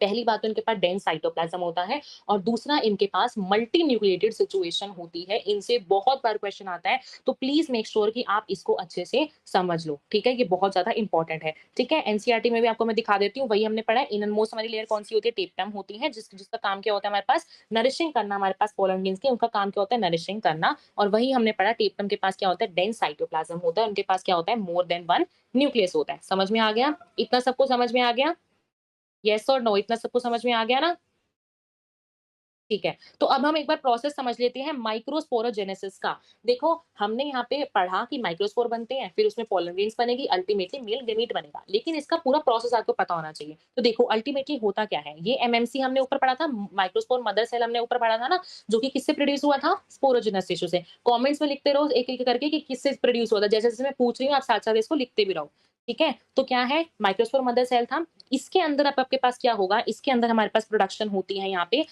पहली बात तो इनके पास डेंस साइटोप्लाज्म होता है और दूसरा इनके पास मल्टी न्यूक्लिएटेड सिचुएशन होती है। इनसे बहुत बार क्वेश्चन आता है, तो प्लीज मेक श्योर कि आप इसको अच्छे से समझ लो, ठीक है? ये बहुत ज्यादा इंपॉर्टेंट है, ठीक है? एनसीईआरटी में भी आपको मैं दिखा देती हूँ, वही हमने पढ़ा है। इनर मोस्ट हमारी लेयर कौन सी होती है, टेपटम होती है, जिसका काम क्या होता है हमारे पास, नरिशिंग करना। हमारे पास पोलन ग्रेन्स के, उनका काम क्या होता है, नरिशिंग करना। और वही हमने पढ़ा, टेपटम के पास क्या होता है, डेंस साइटोप्लाज्म होता है, उनके पास क्या होता है, मोर देन वन न्यूक्लियस होता है। समझ में आ गया? इतना सबको समझ में आ गया? येस और नो, इतना सबको समझ में आ गया ना? ठीक है, तो अब हम एक बार प्रोसेस समझ लेते हैं माइक्रोस्पोरोजेनेसिस का। देखो, हमने यहाँ पे पढ़ा कि माइक्रोस्पोर बनते हैं, फिर उसमें पोलन ग्रेन्स बनेगी, अल्टीमेटली मेल गैमीट बनेगा। लेकिन इसका पूरा प्रोसेस आपको पता होना चाहिए। तो देखो, अल्टीमेटली होता क्या है, ये एमएमसी हमने ऊपर पढ़ा था, माइक्रोस्पोर मदर सेल हमने ऊपर पढ़ा था ना, जो कि किससे प्रोड्यूस हुआ था, स्पोरोजेनस टिश्यू से। कमेंट्स में लिखते रहो एक-एक करके कि किससे प्रोड्यूस हुआ था। जैसे-जैसे मैं पूछ रही हूँ, आप साथ-साथ इसको लिखते भी रहो। ठीक है? तो क्या है, माइक्रोस्पोर मदर सेल था, इसके अंदर अब आपके पास क्या होगा, इसके अंदर हमारे पास प्रोडक्शन होती है यहाँ पे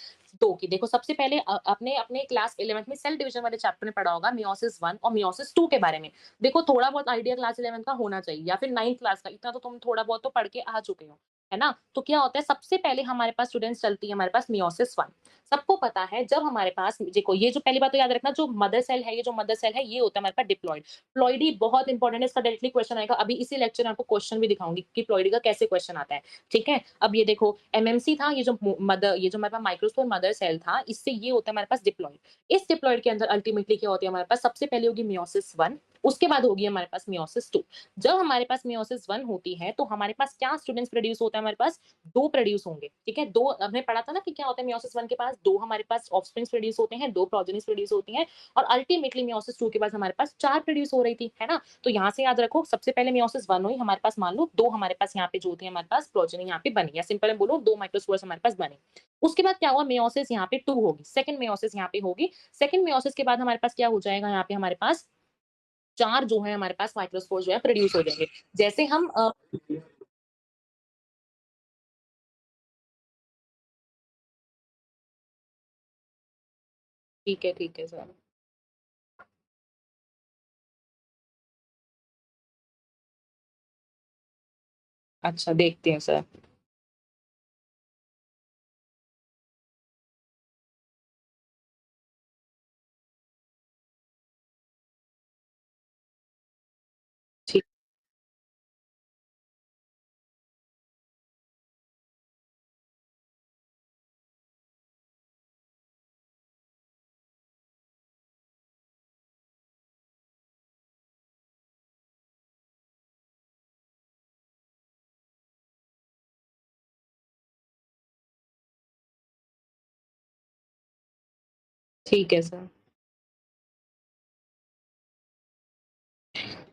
2 की। देखो, सबसे पहले अपने अपने क्लास 11th में सेल डिवीजन वाले चैप्टर में पढ़ा होगा मियोसिस 1 और मियोसिस 2 के बारे में। देखो, थोड़ा बहुत आइडिया क्लास 11th का होना चाहिए या फिर 9th क्लास का, इतना तो तुम थोड़ा बहुत तो पढ़ के आ चुके हो, है ना? तो क्या होता है, सबसे पहले हमारे पास स्टूडेंट्स चलती है हमारे पास मियोसिस 1। सबको पता है, जब हमारे पास देखो, ये जो पहली बात तो याद रखना, जो मदर सेल है, ये जो मदर सेल है, ये होता है हमारे पास डिप्लॉइड। प्लॉइडी बहुत इंपॉर्टेंट है, इसका डायरेक्टली क्वेश्चन आएगा। अभी इसी लेक्चर में आपको क्वेश्चन भी दिखाऊंगी कि प्लॉइडी का कैसे क्वेश्चन आता है, ठीक है? अब ये देखो, एमएमसी था, ये जो ये जो हमारे पास माइक्रोस्पोर मदर सेल था, इससे ये होता है हमारे पास डिप्लॉइड। इस डिप्लॉइड के अंदर अल्टीमेटली क्या होती है हमारे पास, सबसे पहले होगी मियोसिस 1, उसके बाद होगी हमारे पास मियोसिस 2। जब हमारे पास मियोसिस 1 होती है, तो हमारे पास क्या स्टूडेंट्स प्रोड्यूस होता है, हमारे पास 2 प्रोड्यूस होंगे, ठीक है? 2 हमने पढ़ा था ना कि क्या होता है मियोसिस 1 के पास, 2 हमारे पास ऑफस्प्रिंग्स प्रोड्यूस होते हैं, 2 प्रोजेनिस प्रोड्यूस होती हैं और अल्टीमेटली मियोसिस 2 के पास हमारे पास 4 प्रोड्यूस हो रही थी, है ना? तो यहाँ से याद रखो, सबसे पहले मियोसिस 1 हुई, हमारे पास मान लो 2 हमारे पास यहाँ पे जो होती है हमारे पास प्रोजेनी यहाँ पे बनी, या सिंपल में बोलो 2 माइक्रोस्पोर्स हमारे पास बने। उसके बाद क्या हुआ, मियोसिस यहाँ पे 2 होगी, सेकंड मियोसिस यहाँ पे होगी। सेकंड मियोसिस के बाद हमारे पास क्या हो जाएगा, यहाँ पे हमारे पास 4 जो है हमारे पास माइक्रोस्पोर जो है प्रोड्यूस हो जाएंगे। जैसे हम ठीक है सर। अच्छा, देखते हैं सर। ठीक ठीक है सर।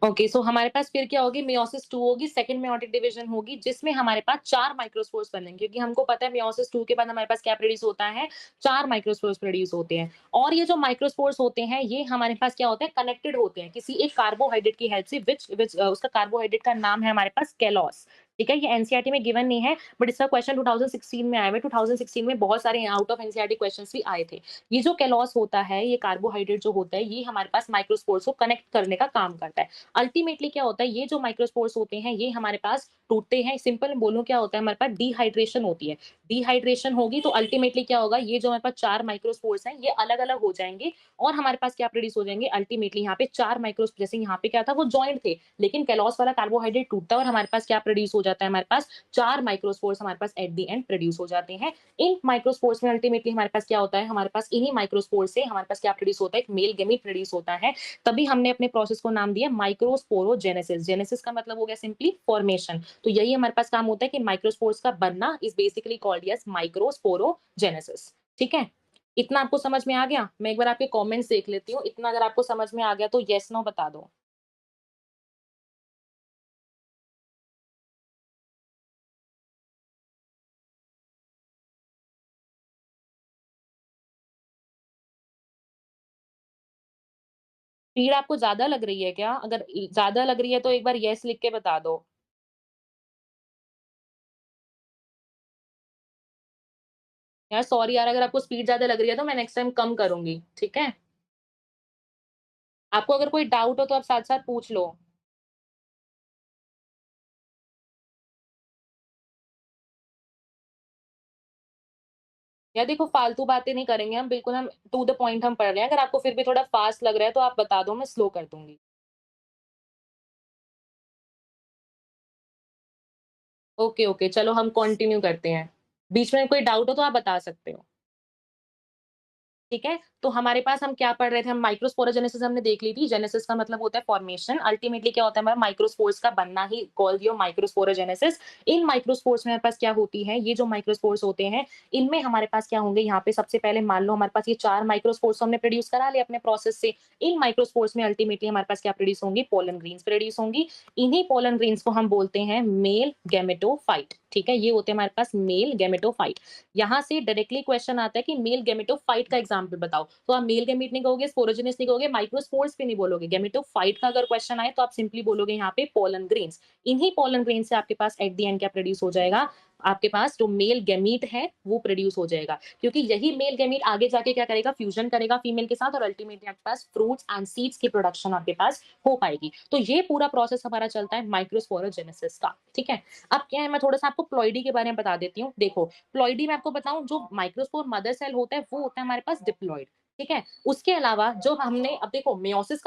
ओके, सो हमारे पास फिर क्या होगी, मियोसिस 2 होगी, सेकंड मेयोटिक डिवीजन होगी, जिसमें हमारे पास 4 माइक्रोस्पोर्स बनेंगे, क्योंकि हमको पता है मियोसिस 2 के बाद हमारे पास क्या प्रोड्यूस होता है, 4 माइक्रोस्पोर्स प्रोड्यूस होते हैं। और ये जो माइक्रोस्पोर्स होते हैं, ये हमारे पास क्या होते हैं, कनेक्टेड होते हैं किसी एक कार्बोहाइड्रेट की हेल्प से, विच विच उसका कार्बोहाइड्रेट का नाम है हमारे पास कैलॉस। ठीक है? ये एनसीईआरटी में गिवन नहीं है, बट इसका क्वेश्चन 2016 में आया हुआ है। 2016 में बहुत सारे आउट ऑफ एनसीईआरटी क्वेश्चन्स भी आए थे। ये जो कैलॉस होता है, ये कार्बोहाइड्रेट जो होता है, ये हमारे पास माइक्रोस्पोर्स को कनेक्ट करने का काम करता है। अल्टीमेटली क्या होता है, ये जो माइक्रोस्पोर्स होते हैं, ये हमारे पास टूटते हैं। सिंपल में बोलूँ क्या होता है, हमारे पास डिहाइड्रेशन होती है। डिहाइड्रेशन होगी तो अल्टीमेटली क्या होगा, ये जो हमारे पास 4 माइक्रोस्पोर्स हैं, ये अलग-अलग हो जाएँगे और हमारे पास क्या प्रोड्यूस हो जाएँगे, अल्टीमेटली यहाँ पे 4 माइक्रोस जैसे यहाँ पे क्या था, वो जॉइंट थे, लेकिन कैलॉस वाला कार्बोहाइड्रेट टूटता है और हमारे पास क्या प्रोड्यूस हो जाता है, हमारे पास 4 माइक्रोस्पोर्स हमारे पास एट द एंड प्रोड्यूस हो जाते हैं। इन माइक्रोस्पोर्स में अल्टीमेटली हमारे पास क्या होता है, हमारे पास इन्हीं माइक्रोस्पोर्स से हमारे पास क्या प्रोड्यूस होता है, एक मेल गेमीट प्रोड्यूस होता है। तभी हमने अपने प्रोसेस को नाम दिया माइक्रोस्पोरोजेनेसिस। जेनेसिस का मतलब हो गया सिंपली फॉर्मेशन। तो यही हमारे पास काम होता है कि माइक्रोस्पोर्स का बनना is basically called as microsporogenesis. ठीक है? इतना आपको समझ में आ गया? मैं एक बार आपके कमेंट्स देख लेती हूँ। इतना अगर आपको समझ में आ गया तो येस नो बता दो। स्पीड आपको ज़्यादा लग रही है क्या? अगर ज़्यादा लग रही है तो एक बार येस लिख के बता दो। यार सॉरी यार, अगर आपको स्पीड ज़्यादा लग रही है तो मैं नेक्स्ट टाइम कम करूँगी, ठीक है? आपको अगर कोई डाउट हो तो आप साथ-साथ पूछ लो। यार देखो फालतू बातें नहीं करेंगे हम, बिल्कुल हम टू द पॉइंट हम पढ़ रहे हैं। अगर आपको फिर भी थोड़ा फास्ट लग रहा है तो आप बता दो, मैं स्लो कर दूँगी। ओके, ओके, चलो हम कंटिन्यू करते हैं। बीच में कोई डाउट हो तो आप बता सकते हो। ठीक है? तो हमारे पास हम क्या पढ़ रहे थे, हम माइक्रोस्पोरोजेनेसिस हमने देख ली थी। जेनेसिस का मतलब होता है फॉर्मेशन। अल्टीमेटली क्या होता है, हमारा माइक्रोस्पोर्स का बनना he called your microsporogenesis. In microspores में हमारे पास क्या होती है, ये जो माइक्रोस्पोर्स होते हैं, इनमें हमारे पास क्या होंगे, यहाँ पे सबसे पहले मान लो हमारे पास ये 4 माइक्रोस्पोर्स हमने प्रोड्यूस करा लिए अपने प्रोसेस से। इन माइक्रोस्पोर्स में अल्टीमेटली हमारे पास क्या प्रोड्यूस होंगी, पोलन ग्रेन्स प्रोड्यूस होंगी। इन्हीं पोलन ग्रेन्स को हम बोलते हैं मेल गैमेटोफाइट। ठीक है? ये होते हैं हमारे पास मेल गैमेटोफाइट। यहाँ से डायरेक्टली क्वेश्चन आता है कि मेल गेमेटोफाइट का एग्जांपल बताओ। तो आप मेल गेमीट नहीं कहोगे, स्पोरोजेनिस नहीं कहोगे, माइक्रोस्पोर्स भी नहीं बोलोगे। गेमेटोफाइट का अगर क्वेश्चन आए तो आप सिंपली बोलोगे यहाँ पे पोलन ग्रेन्स। इन्हीं पोलन ग्रेन से आपके पास एट द एंड क्या प्रोड्यूस हो जाएगा, आपके पास जो मेल गेमीट है वो प्रोड्यूस हो जाएगा। क्योंकि यही मेल गेमीट आगे जाके क्या करेगा, फ्यूजन करेगा फीमेल के साथ और अल्टीमेटली आपके पास फ्रूट्स एंड सीड्स की प्रोडक्शन आपके पास हो पाएगी। तो ये पूरा प्रोसेस हमारा चलता है माइक्रोस्पोरोजेनेसिस का। ठीक है? अब क्या है, मैं थोड़ा सा आपको प्लॉइडी के बारे में बता देती हूँ। देखो, प्लॉइडी में आपको बताऊँ, जो माइक्रोस्पोर मदर सेल होता है वो होता है हमारे पास डिप्लॉइड। ठीक है? उसके अलावा जो हमने अब देखो मियोसिस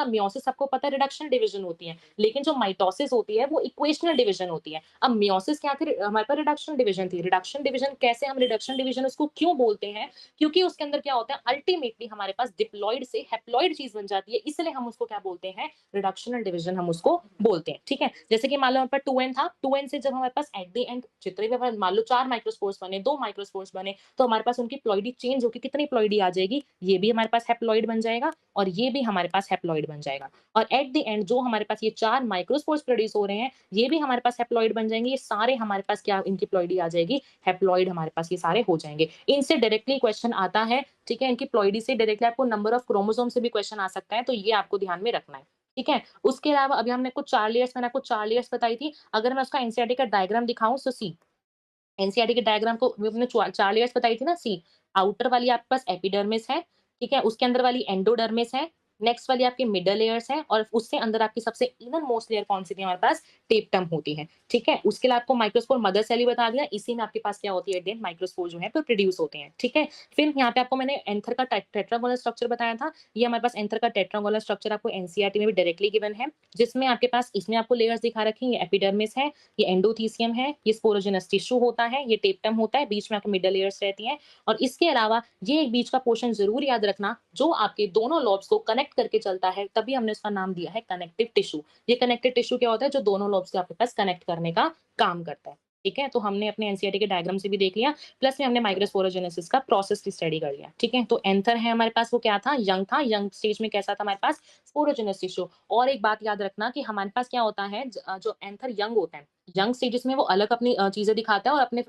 आपको पता है रिडक्शन डिवीजन होती है, लेकिन जो माइटोसिस होती है वो इक्वेशनल डिवीजन होती है। अब मियोसिस क्या थी, हमारे पास रिडक्शन डिवीजन थी। रिडक्शन डिवीजन कैसे, हम रिडक्शन डिवीजन उसको क्यों बोलते हैं? क्योंकि उसके अंदर क्या होता है, अल्टीमेटली हमारे पास डिप्लॉइड से हैप्लॉइड चीज़ बन जाती है, इसलिए हम उसको क्या बोलते हैं, रिडक्शनल डिवीजन हम उसको बोलते हैं। ठीक है? जैसे कि मान लो हमारे पास 2n था, 2n से जब हमारे पास एट द एंड जितने भी हमारे मान लो 4 माइक्रोस्पोर्स बने, 2 माइक्रोस्पोर्स बने, तो हमारे पास उनकी प्लॉइडी चेंज होके कितनी प्लॉइडी आ जाएगी, ये भी हमारे पास हैप्लॉइड बन जाएगा और ये भी हमारे पास हैप्लॉइड बन जाएगा। और एट द एंड जो हमारे पास ये 4 माइक्रोस्पोर्स प्रोड्यूस हो रहे हैं, ये भी हमारे पास हैप्लॉइड बन जाएंगे। ये सारे हमारे पास क्या इनकी प्लॉइडी आ जाएगी, हैप्लॉइड हमारे पास ये सारे हो जाएंगे। इनसे डायरेक्टली क्वेश्चन आता है। ठीक है? इनकी प्लॉइडी से डायरेक्टली आपको नंबर ऑफ क्रोमोसोम से भी क्वेश्चन आ सकता है, तो ये आपको ध्यान में रखना है। ठीक है? उसके अलावा अभी हमने कुछ 4 लेयर्स, मैंने आपको 4 लेयर्स बताई थी। अगर मैं उसका एनसीईआरटी का डायग्राम दिखाऊँ तो सी, एनसीईआरटी के डायग्राम को हमने 4 लेयर्स बताई थी ना, सी आउटर वाली आपके पास एपिडर्मिस है, ठीक है? उसके अंदर वाली एंडोडर्मिस है, नेक्स्ट वाली आपकी मिडल लेयर्स है और उससे अंदर आपकी सबसे इनर मोस्ट लेयर कौन सी थी हमारे पास, टेप्टम होती है। ठीक है? उसके लिए आपको माइक्रोस्पोर मदर सेल ही बता दिया, इसी में आपके पास क्या होती है, देन माइक्रोस्पोर जो है तो प्रोड्यूस होते हैं। ठीक है? फिर यहाँ पे आपको मैंने एंथर का टेट्रागोनल स्ट्रक्चर बताया था। ये हमारे पास एंथर का टेट्रागोनल स्ट्रक्चर आपको एनसीईआरटी में भी डायरेक्टली गिवन है, जिसमें आपके पास इसमें आपको लेयर्स दिखा रखी है, ये एपिडर्मिस है, ये एंडोथीसियम है, ये स्पोरोजेनस टिश्यू होता है, ये टेप्टम होता है, बीच में आपकी मिडल लेयर्स रहती हैं। और इसके अलावा ये एक बीच का पोर्शन जरूर याद रखना, जो आपके दोनों लॉब्स को कनेक्ट करके चलता है, तभी हमने उसका नाम दिया है कनेक्टिव टिश्यू। ये कनेक्टिव टिश्यू क्या होता है, जो दोनों लॉब्स के आपके पास कनेक्ट करने का काम करता है। ठीक है? तो हमने अपने एनसीईआरटी के डायग्राम से भी देख लिया, प्लस में हमने माइक्रोस्पोरोजेनेसिस का प्रोसेस की स्टडी कर लिया। ठीक है? तो एंथर है हमारे पास, वो क्या था, यंग था। यंग स्टेज में कैसा था हमारे पास, स्पोरोजेनस टिश्यू। और एक बात याद रखना कि हमारे पास क्या होता है, जो एंथर यंग होता है, यंग स्टेजेस में वो अलग अपनी चीज़ें दिखाता है और अपने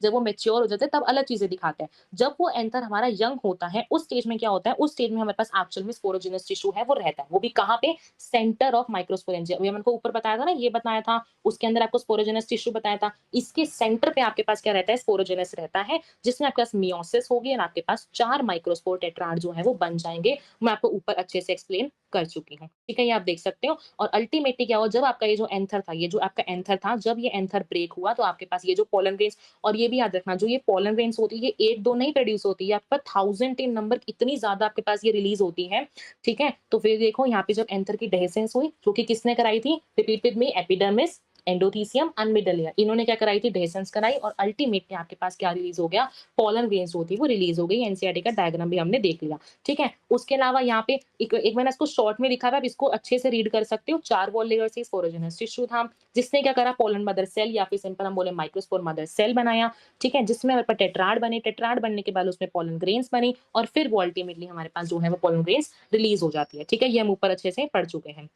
जब वो मैच्योर हो जाता है तब अलग चीज़ें दिखाता है। जब वो एंथर हमारा यंग होता है, उस स्टेज में क्या होता है, उस स्टेज में हमारे पास एक्चुअल में स्पोरोजेनियस टिश्यू है वो रहता है। वो भी कहाँ पे? Centre of microsporangia. अभी मैंने आपको ऊपर बताया था ना, ये बताया था, उसके अंदर आपको स्पोरोजेनियस टिश्यू बताया था। इसके सेंटर पे आपके पास क्या रहता है? स्पोरोजेनियस रहता है, जिसमें आपके पास मियोसिस होगी और आपके पास 4 माइक्रोस्पोर टेट्राड जो है वो बन जाएँगे। मैं आपको ऊपर अच्छे से एक्सप्लेन कर चुकी हूँ। ठीक है? ये आप देख सकते हो और अल्टीमेटली क्या हुआ, जब आपका ये जो एंथर था, ये जो आपका एंथर था, जब ये एंथर ब्रेक हुआ तो आपके पास ये जो पोलन ग्रेन्स, और ये भी याद रखना, जो ये पोलन ग्रेन्स होती है, ये 1-2 नहीं प्रोड्यूस होती है, आपका 1000 इन नंबर इतनी ज़्यादा आपके पास ये रिलीज़ होती है, ठीक है? तो फिर देखो यहाँ पे जब एंथर की डेhiscence हुई, जो कि किसने कराई थी? Repeat with me, epidermis, endothelium and middle layer, इन्होंने क्या कराई थी? डेhiscence कराई और अल्टीमेटली आपके पास क्या रिलीज़ हो गया? पोलन ग्रेन्स होती है वो रिलीज़ हो गई। एनसीईआरटी का डायग्राम भी हमने देख लिया, ठीक है? उसके अलावा यहाँ पे एक एक मैंने इसको शॉर्ट में लिखा हुआ है, आप इसको अच्छे से रीड कर सकते हो। 4 वॉल लेयर से स्पोरोजेनियस टिश्यू था, जिसने क्या करा? पोलन मदर सेल या फिर सिंपल हम बोले माइक्रोस्पोर मदर सेल बनाया, ठीक है? जिसमें हमारे पास टेट्राड बने, टेट्राड बनने के बाद उसमें पोलन ग्रेन्स बनी और फिर वो अल्टीमेटली हमारे पास जो है वो पोलन ग्रेन्स रिलीज़ हो जाती है, ठीक है? ये हम ऊपर अच्छे से पढ़ चुके हैं।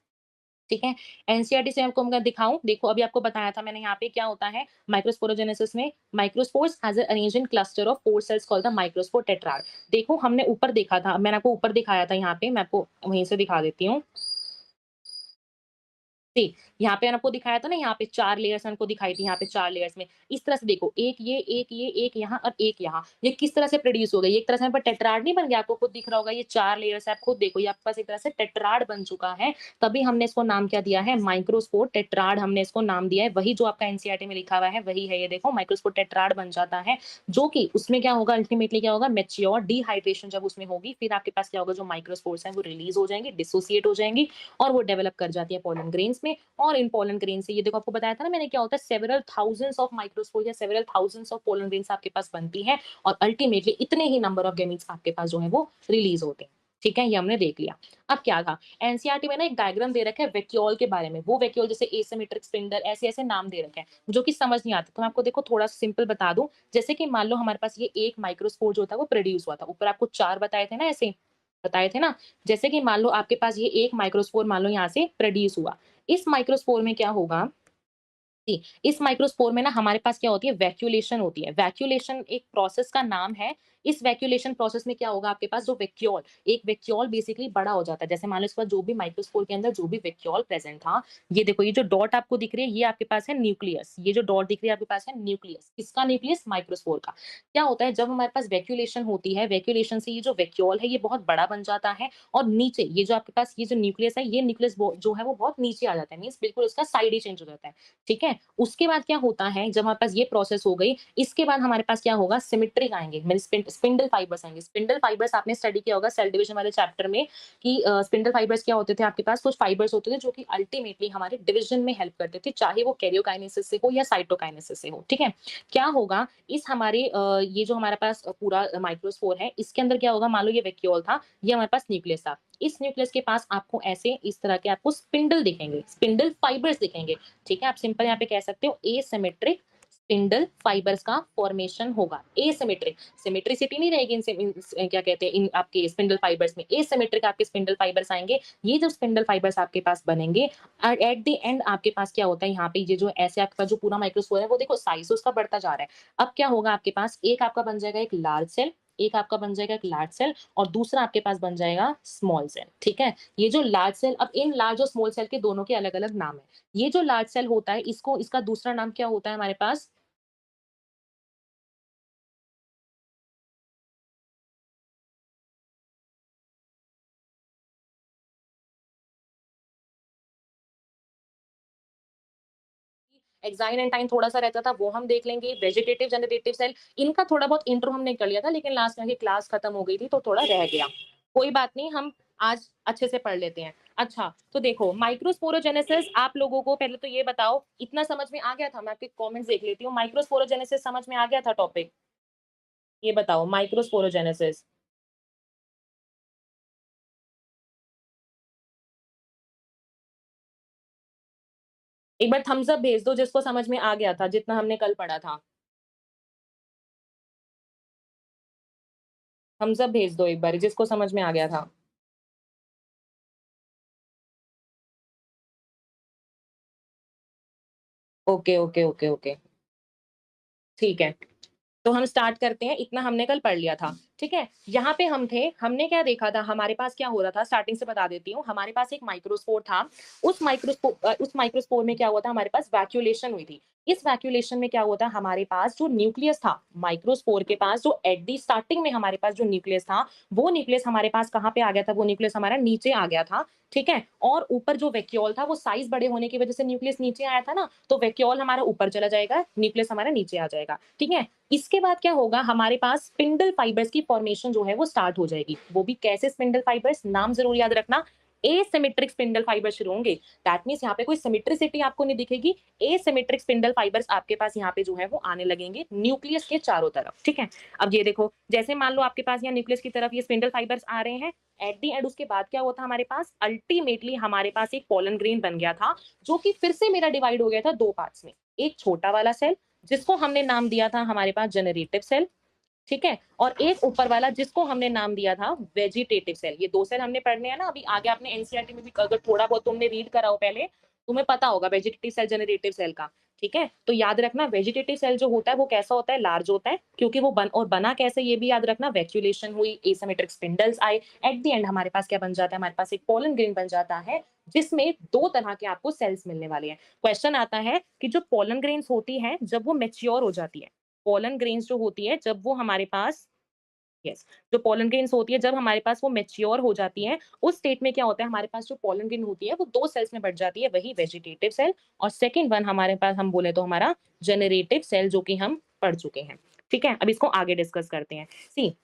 ठीक है? एनसीईआरटी से आपको मैं दिखाऊँ, देखो अभी आपको बताया था मैंने यहाँ पे क्या होता है माइक्रोस्पोरोजेनेसिस में, microspores as a arranged in cluster of 4 cells called the microspore tetrad. देखो हमने ऊपर देखा था, मैंने आपको ऊपर दिखाया था यहाँ पे, मैं आपको वहीं से दिखा देती हूँ। सी, यहाँ पे मैंने आपको दिखाया था ना, यहाँ पे 4 लेयर्स हमको दिखाई थी, यहाँ पे 4 लेयर्स में। इस तरह से देखो, एक ये, एक यहाँ और एक यहाँ। ये किस तरह से प्रोड्यूस हो गई? एक तरह से यहाँ पर टेट्राड नहीं बन गया? आपको खुद दिख रहा होगा, ये 4 लेयर्स है, आप खुद देखो, ये आपके पास एक तरह से टेट्राड बन चुका है। तभी हमने इसको नाम क्या दिया है? माइक्रोस्पोर टेट्राड हमने इसको नाम दिया है। वही जो आपका एनसीईआरटी में लिखा हुआ है, वही है ये देखो, माइक्रोस्पोर टेट्राड बन जाता है, जो कि उसमें क्या होगा अल्टीमेटली क्या होगा? मैच्योर डिहाइड्रेशन जब उसमें होगी, फिर आपके पास क्या होगा? जो माइक्रोस्पोर्स हैं, वो रिलीज़ हो जाएँगे, डिसोसिएट हो जाएँगी और वो डेवलप कर जाती है पोलन ग्रेन्स में। और इन पोलन ग्रेन से, ये देखो आपको बताया था ना मैंने, क्या होता है? सेवरल थाउजेंड्स ऑफ माइक्रोस्पोर या several thousands of pollen grains आपके पास बनती हैं और अल्टीमेटली इतने ही नंबर ऑफ गैमीट्स आपके पास जो है वो रिलीज होते हैं। ठीक है, ये हमने देख लिया। अब क्या था, एनसीईआरटी में ना एक डायग्राम दे रखा है वैक्यूल के बारे में। वो वैक्यूल जैसे एसिमेट्रिक स्पिंडल, ऐसे ऐसे नाम दे रखे हैं जो कि समझ नहीं आता, तो मैं आपको देखो थोड़ा सिंपल बता दूं। जैसे कि मान लो हमारे पास ये एक माइक्रोस्पोर जो था वो प्रोड्यूस हुआ था, ऊपर आपको 4 बताए थे ना, ऐसे बताए थे ना। जैसे कि मान लो आपके पास ये एक माइक्रोस्पोर मान लो यहाँ से प्रोड्यूस हुआ, इस माइक्रोस्पोर में क्या होगा जी, इस माइक्रोस्पोर में ना हमारे पास क्या होती है? वैक्यूलेशन होती है। वैक्यूलेशन एक प्रोसेस का नाम है। इस वैक्यूलेशन प्रोसेस में क्या होगा आपके पास? जो वैक्यूल, एक वैक्यूल बेसिकली बड़ा हो जाता है। जैसे मान लो इसके पास जो भी माइक्रोस्पोर के अंदर जो भी वैक्यूल प्रेज़ेंट था, ये देखो, ये जो डॉट आपको दिख रही है, ये आपके पास है न्यूक्लियस। ये जो डॉट दिख रही है आपके पास है न्यूक्लियस। किसका न्यूक्लियस? माइक्रोस्पोर का। क्या होता है जब हमारे पास वैक्यूलेशन होती है, वैक्यूलेशन से ये जो वैक्यूल है ये बहुत बड़ा बन जाता है और नीचे ये जो आपके पास ये जो न्यूक्लियस है, ये न्यूक्लियस जो है वो बहुत नीचे आ जाता है। मीन्स बिल्कुल उसका साइड ही चेंज हो जाता है। ठीक है? उसके बाद क्या होता है, जब हमारे पास ये प्रोसेस हो गई, इसके बाद हमारे पास क्या होगा? सिमेट्रिक आएँगे, मेरे स्पिंडल फाइबर्स आएँगे। स्पिंडल फाइबर्स आपने स्टडी किया होगा सेल डिवीजन वाले चैप्टर में कि स्पिंडल फाइबर्स क्या होते थे आपके पास? कुछ फाइबर्स होते थे जो कि अल्टीमेटली हमारे डिवीजन में हेल्प करते थे, चाहे वो कैरियोकाइनेसिस से हो या साइटोकाइनेसिस से हो, ठीक है? क्या होगा, इस हमारे ये जो हमारे पास पूरा माइक्रोस्पोर है, इसके अंदर क्या होगा? मान लो ये वैक्यूल था, ये हमारे पास न्यूक्लियस था। इस न्यूक्लियस के पास आपको ऐसे इस तरह के आपको स्पिंडल दिखेंगे, स्पिंडल फाइबर्स दिखेंगे। ठीक है, आप सिंपल यहाँ पे कह सकते हो एसिमेट्रिक स्पिंडल फाइबर्स का फॉर्मेशन होगा। एसिमेट्रिक, सिमेट्रिसिटी नहीं रहेगी क्या कहते हैं इन आपके स्पिंडल फाइबर्स में, एसिमेट्रिक आपके स्पिंडल फाइबर्स आएंगे। ये जो स्पिंडल फाइबर्स आपके पास बनेंगे, एट द एंड आपके पास क्या होता है, यहाँ पे ये जो ऐसे आपके पास जो पूरा माइक्रोस्पोर है वो देखो साइज उसका बढ़ता जा रहा है। अब क्या होगा आपके पास, एक आपका बन जाएगा एक लार्ज सेल, एक आपका बन जाएगा एक लार्ज सेल और दूसरा आपके पास बन जाएगा स्मॉल सेल। ठीक है, ये जो लार्ज सेल, अब इन लार्ज और स्मॉल सेल के दोनों के अलग अलग नाम है। ये जो लार्ज सेल होता है, इसको इसका दूसरा नाम क्या होता है हमारे पास? एक्साइन एंड टाइम थोड़ा सा रहता था, वो हम देख लेंगे। वेजिटेटिव जनरेटिव सेल, इनका थोड़ा बहुत इंट्रो हमने कर लिया था, लेकिन लास्ट में क्लास खत्म हो गई थी तो थोड़ा रह गया। कोई बात नहीं, हम आज अच्छे से पढ़ लेते हैं। अच्छा, तो देखो माइक्रोस्पोरोजेनेसिस, आप लोगों को पहले तो ये बताओ, इतना समझ में आ गया था? मैं आपके कमेंट्स देख लेती हूँ। माइक्रोस्पोरोजेनेसिस समझ में आ गया था टॉपिक? ये बताओ माइक्रोस्पोरोजेनेसिस। एक बार थम्स अप भेज दो जिसको समझ में आ गया था, जितना हमने कल पढ़ा था। थम्स अप भेज दो एक बार जिसको समझ में आ गया था। Okay, okay, okay, okay. ठीक है। तो हम स्टार्ट करते हैं, इतना हमने कल पढ़ लिया था, ठीक है? यहाँ पे हम थे, हमने क्या देखा था, हमारे पास क्या हो रहा था, स्टार्टिंग से बता देती हूँ। हमारे पास एक माइक्रोस्पोर था, उस माइक्रोस्पोर में क्या हुआ था, हमारे पास वैक्यूलेशन हुई थी। इस वैक्यूलेशन में क्या हुआ था, हमारे पास जो न्यूक्लियस था, माइक्रोस्पोर के पास जो एट द स्टार्टिंग में हमारे पास जो न्यूक्लियस था, वो न्यूक्लियस हमारे पास कहाँ पे आ गया था, वो न्यूक्लियस हमारा नीचे आ गया था, ठीक है? और ऊपर जो वैक्यूल था, वो साइज़ बड़े होने की वजह से न्यूक्लियस नीचे आया था ना, तो वैक्यूल हमारा ऊपर चला जाएगा, न्यूक्लियस हमारा नीचे आ जाएगा, ठीक है? इसके बाद क्या होगा, हमारे पास स्पिंडल फाइबर्स की फॉर्मेशन जो है वो स्टार्ट हो जाएगी। वो भी कैसे स्पिंडल फाइबर्स, नाम जरूर याद रखना। एसिमेट्रिक स्पिंडल फाइबर शुरू होंगे। दैट मींस यहाँ पे कोई सिमेट्रिसिटी आपको नहीं दिखेगी। एसिमेट्रिक स्पिंडल फाइबर्स आपके पास यहाँ पे जो है वो आने लगेंगे न्यूक्लियस के चारों तरफ, ठीक है? अब ये देखो, जैसे मान लो आपके पास यहाँ न्यूक्लियस की तरफ ये स्पिंडल फाइबर्स आ रहे हैं, एट दी एंड उसके बाद क्या होता है हमारे पास, अल्टीमेटली हमारे पास एक पोलन ग्रेन बन गया था, जो कि फिर से मेरा डिवाइड हो गया था दो पार्ट्स में। एक छोटा वाला सेल जिसको हमने नाम दिया था हमारे पास जनरेटिव सेल, ठीक है? और एक ऊपर वाला जिसको हमने नाम दिया था वेजिटेटिव सेल। ये दो सेल हमने पढ़ने हैं ना, अभी आगे आपने एनसीईआरटी में भी अगर थोड़ा बहुत तुमने रीड करा हो पहले, तुम्हें पता होगा वेजिटेटिव सेल, जनरेटिव सेल का, ठीक है? तो याद रखना वेजिटेटिव सेल जो होता है वो कैसा होता है, लार्ज होता है, क्योंकि वो बना कैसे ये भी याद रखना, वैक्यूलेशन हुई, एसिमेट्रिक स्पिंडल्स आए, एट द एंड हमारे पास क्या बन जाता है, हमारे पास एक पोलन ग्रेन बन जाता है, जिसमें दो तरह के आपको सेल्स मिलने वाले हैं। क्वेश्चन आता है कि जो पोलन ग्रेन्स होती हैं जब वो मैच्योर हो जाती है, पोलन ग्रेन्स जो होती है जब वो हमारे पास, यस, जो पोलन ग्रेन्स होती है जब हमारे पास वो मैच्योर हो जाती है, उस स्टेट में क्या होता है, हमारे पास जो पोलन ग्रेन होती है वो दो सेल्स में बढ़ जाती है, वही वेजिटेटिव सेल, और सेकंड वन हमारे पास हम बोले तो हमारा जनरेटिव सेल, जो कि हम पढ़ चुके हैं, ठीक है? अब इसको आगे डिस्कस करते हैं। सी,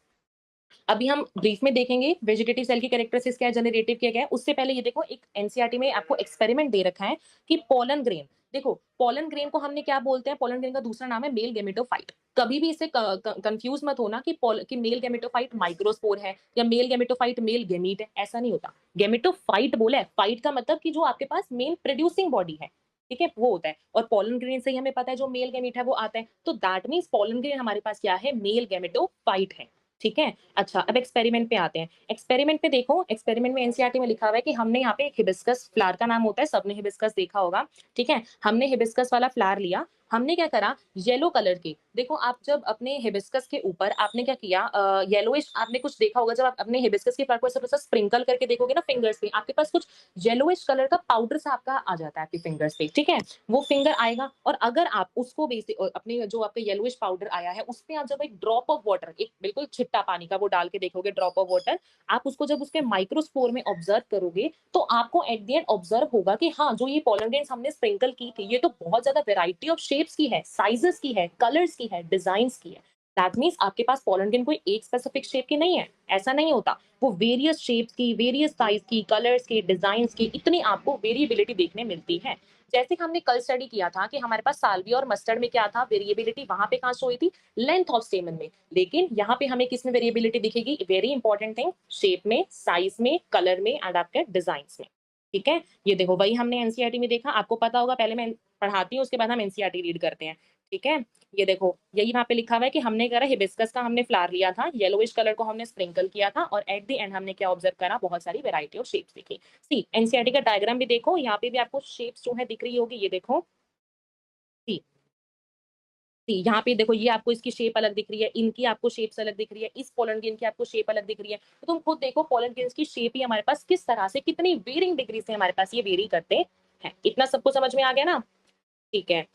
अभी हम ब्रीफ में देखेंगे वेजिटेटिव सेल की कैरेक्टरिस्टिक्स क्या है, जनरेटिव क्या है। उससे पहले ये देखो, एक एनसीईआरटी में आपको एक्सपेरिमेंट दे रखा है कि पोलन ग्रेन, देखो पोलन ग्रेन को हमने क्या बोलते हैं, पोलन ग्रेन का दूसरा नाम है मेल गेमेटोफाइट। कभी भी इससे कंफ्यूज मत होना कि मेल गेमेटोफाइट माइक्रोस्पोर है या मेल गेमेटोफाइट मेल गेमीट है, ऐसा नहीं होता। गेमेटोफाइट बोला है, फाइट का मतलब कि जो आपके पास मेल प्रोड्यूसिंग बॉडी है, ठीक है, वो होता है। और पोलन ग्रेन से ही हमें पता है जो मेल गेमीट है वो आता है, तो दैट मींस पोलन ग्रेन हमारे पास क्या है, मेल गेमेटोफाइट है, ठीक है? अच्छा, अब एक्सपेरिमेंट पे आते हैं। एक्सपेरिमेंट पे देखो, एक्सपेरिमेंट में एनसीईआरटी में लिखा हुआ है कि हमने यहाँ पे एक हिबिस्कस फ्लावर का नाम होता है, सबने हिबिस्कस देखा होगा, ठीक है? हमने हिबिस्कस वाला फ्लावर लिया, हमने क्या करा, येलो कलर की, देखो आप जब अपने हिबिस्कस के ऊपर आपने क्या किया, येलोइश आपने कुछ देखा होगा, जब आप अपने हिबिस्कस के फ्लावर को ऐसा स्प्रिंकल करके देखोगे ना फिंगर्स पे, आपके पास कुछ येलोइश कलर का पाउडर सा आपका आ जाता है आपकी फिंगर्स पे, ठीक है? वो फिंगर आएगा, और अगर आप उसको अपने जो आपका येलोइश पाउडर आया है उस पे आप जब एक ड्रॉप ऑफ वाटर, एक बिल्कुल छिट्टा पानी का वो डाल के देखोगे, ड्रॉप ऑफ वाटर, आप उसको जब उसके माइक्रोस्पोर में ऑब्जर्व करोगे, तो आपको एट द एंड ऑब्जर्व होगा कि हाँ, जो ये पोलन ग्रेन्स हमने स्प्रिंकल की थी, ये तो बहुत ज्यादा वेराइटी ऑफ शेप्स की है, साइजेस की है, कलर्स की है, डिजाइन की है। दैट मीन्स आपके पास पोलन ग्रेन कोई एक स्पेसिफिक शेप की नहीं है, ऐसा नहीं होता। वो वेरियस शेप्स की, वेरियस साइज की, कलर्स की, डिजाइन की, इतनी आपको वेरिएबिलिटी देखने मिलती है। जैसे कि हमने कल स्टडी किया था कि हमारे पास साल्विया और मस्टर्ड में क्या था, वेरिएबिलिटी वहां पे कहां शो हुई थी, लेंथ ऑफ स्टेमन में। लेकिन यहाँ पे हमें किसमें वेरिएबिलिटी दिखेगी, वेरी इंपॉर्टेंट थिंग, शेप में, साइज में, कलर में एंड आपके डिजाइन में, ठीक है? ये देखो, वही हमने एनसीईआरटी में देखा, आपको पता होगा, पहले मैं पढ़ाती हूँ उसके बाद हम एनसीईआरटी रीड करते हैं, ठीक है? ये देखो, यही वहां पे लिखा हुआ है कि हमने करा हिबिस्कस का हमने फ्लावर लिया था, येलोइश कलर को हमने स्प्रिंकल किया था, और एट द एंड हमने क्या ऑब्जर्व करा, बहुत सारी वेराइटी ऑफ शेप्स दिखी। सी, एनसीईआरटी का डायग्राम भी देखो, यहाँ पे भी आपको शेप्स जो है दिख रही होगी, ये देखो, सी, सी यहाँ पे देखो, ये आपको इसकी शेप अलग दिख रही है, इनकी आपको शेप्स अलग दिख रही है, इस पोलन ग्रेन की आपको शेप अलग दिख रही है, तो तुम खुद देखो पोलन ग्रेन्स की शेप ही हमारे पास किस तरह से, कितनी वेरिंग डिग्री से हमारे पास ये वेरी करते हैं। इतना सबको समझ में आ गया ना? ठीक है।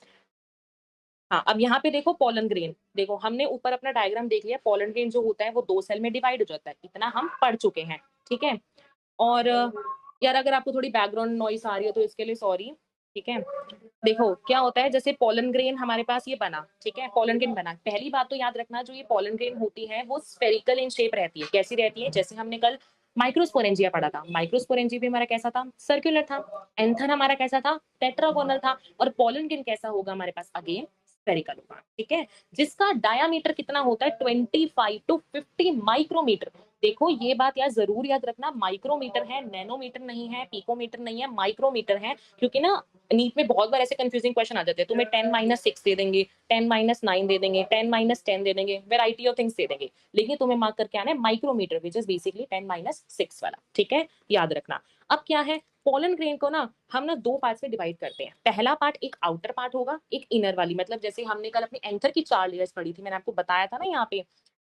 हाँ, अब यहाँ पे देखो पोलन ग्रेन, देखो हमने ऊपर अपना डायग्राम देख लिया, पोलन ग्रेन जो होता है वो दो सेल में डिवाइड हो जाता है, इतना हम पढ़ चुके हैं, ठीक है? और यार अगर आपको थोड़ी बैकग्राउंड नॉइस आ रही है तो इसके लिए सॉरी, ठीक है? देखो क्या होता है, जैसे पोलन ग्रेन हमारे पास ये बना, ठीक है, पोलन ग्रेन बना, पहली बात तो याद रखना, जो ये पोलन ग्रेन होती है वो स्फेरिकल इन शेप रहती है। कैसी रहती है, जैसे हमने कल माइक्रोस्पोरेंजिया पढ़ा था, माइक्रोस्पोरेंजिया भी हमारा कैसा था, सर्कुलर था। एंथर हमारा कैसा था, टेट्रागोनल था। और पोलन ग्रेन कैसा होगा हमारे पास, अगेन स्फेरिकल होगा, ठीक है, जिसका डायामीटर कितना होता है, 25 टू 50 माइक्रोमीटर। देखो ये बात यार जरूर याद रखना, माइक्रोमीटर है, नैनोमीटर नहीं है, पिकोमीटर नहीं है, माइक्रोमीटर है। क्योंकि ना नीट में बहुत बार ऐसे कंफ्यूजिंग क्वेश्चन आ जाते हैं, तुम्हें 10-6 दे देंगे, 10-9 दे देंगे, 10-10 दे देंगे, वेराइटी ऑफ थिंग्स दे देंगे, लेकिन तुम्हें मार्क करके आना है माइक्रोमीटर, विच इज बेसिकली 10-6 वाला। ठीक है, याद रखना। अब क्या है, पोलन ग्रेन को ना हम ना दो पार्ट्स में डिवाइड करते हैं। पहला पार्ट एक आउटर पार्ट होगा, एक इनर वाली, मतलब जैसे हमने कल अपनी एंथर की 4 लेयर्स पढ़ी थी, मैंने आपको बताया था ना यहाँ पे,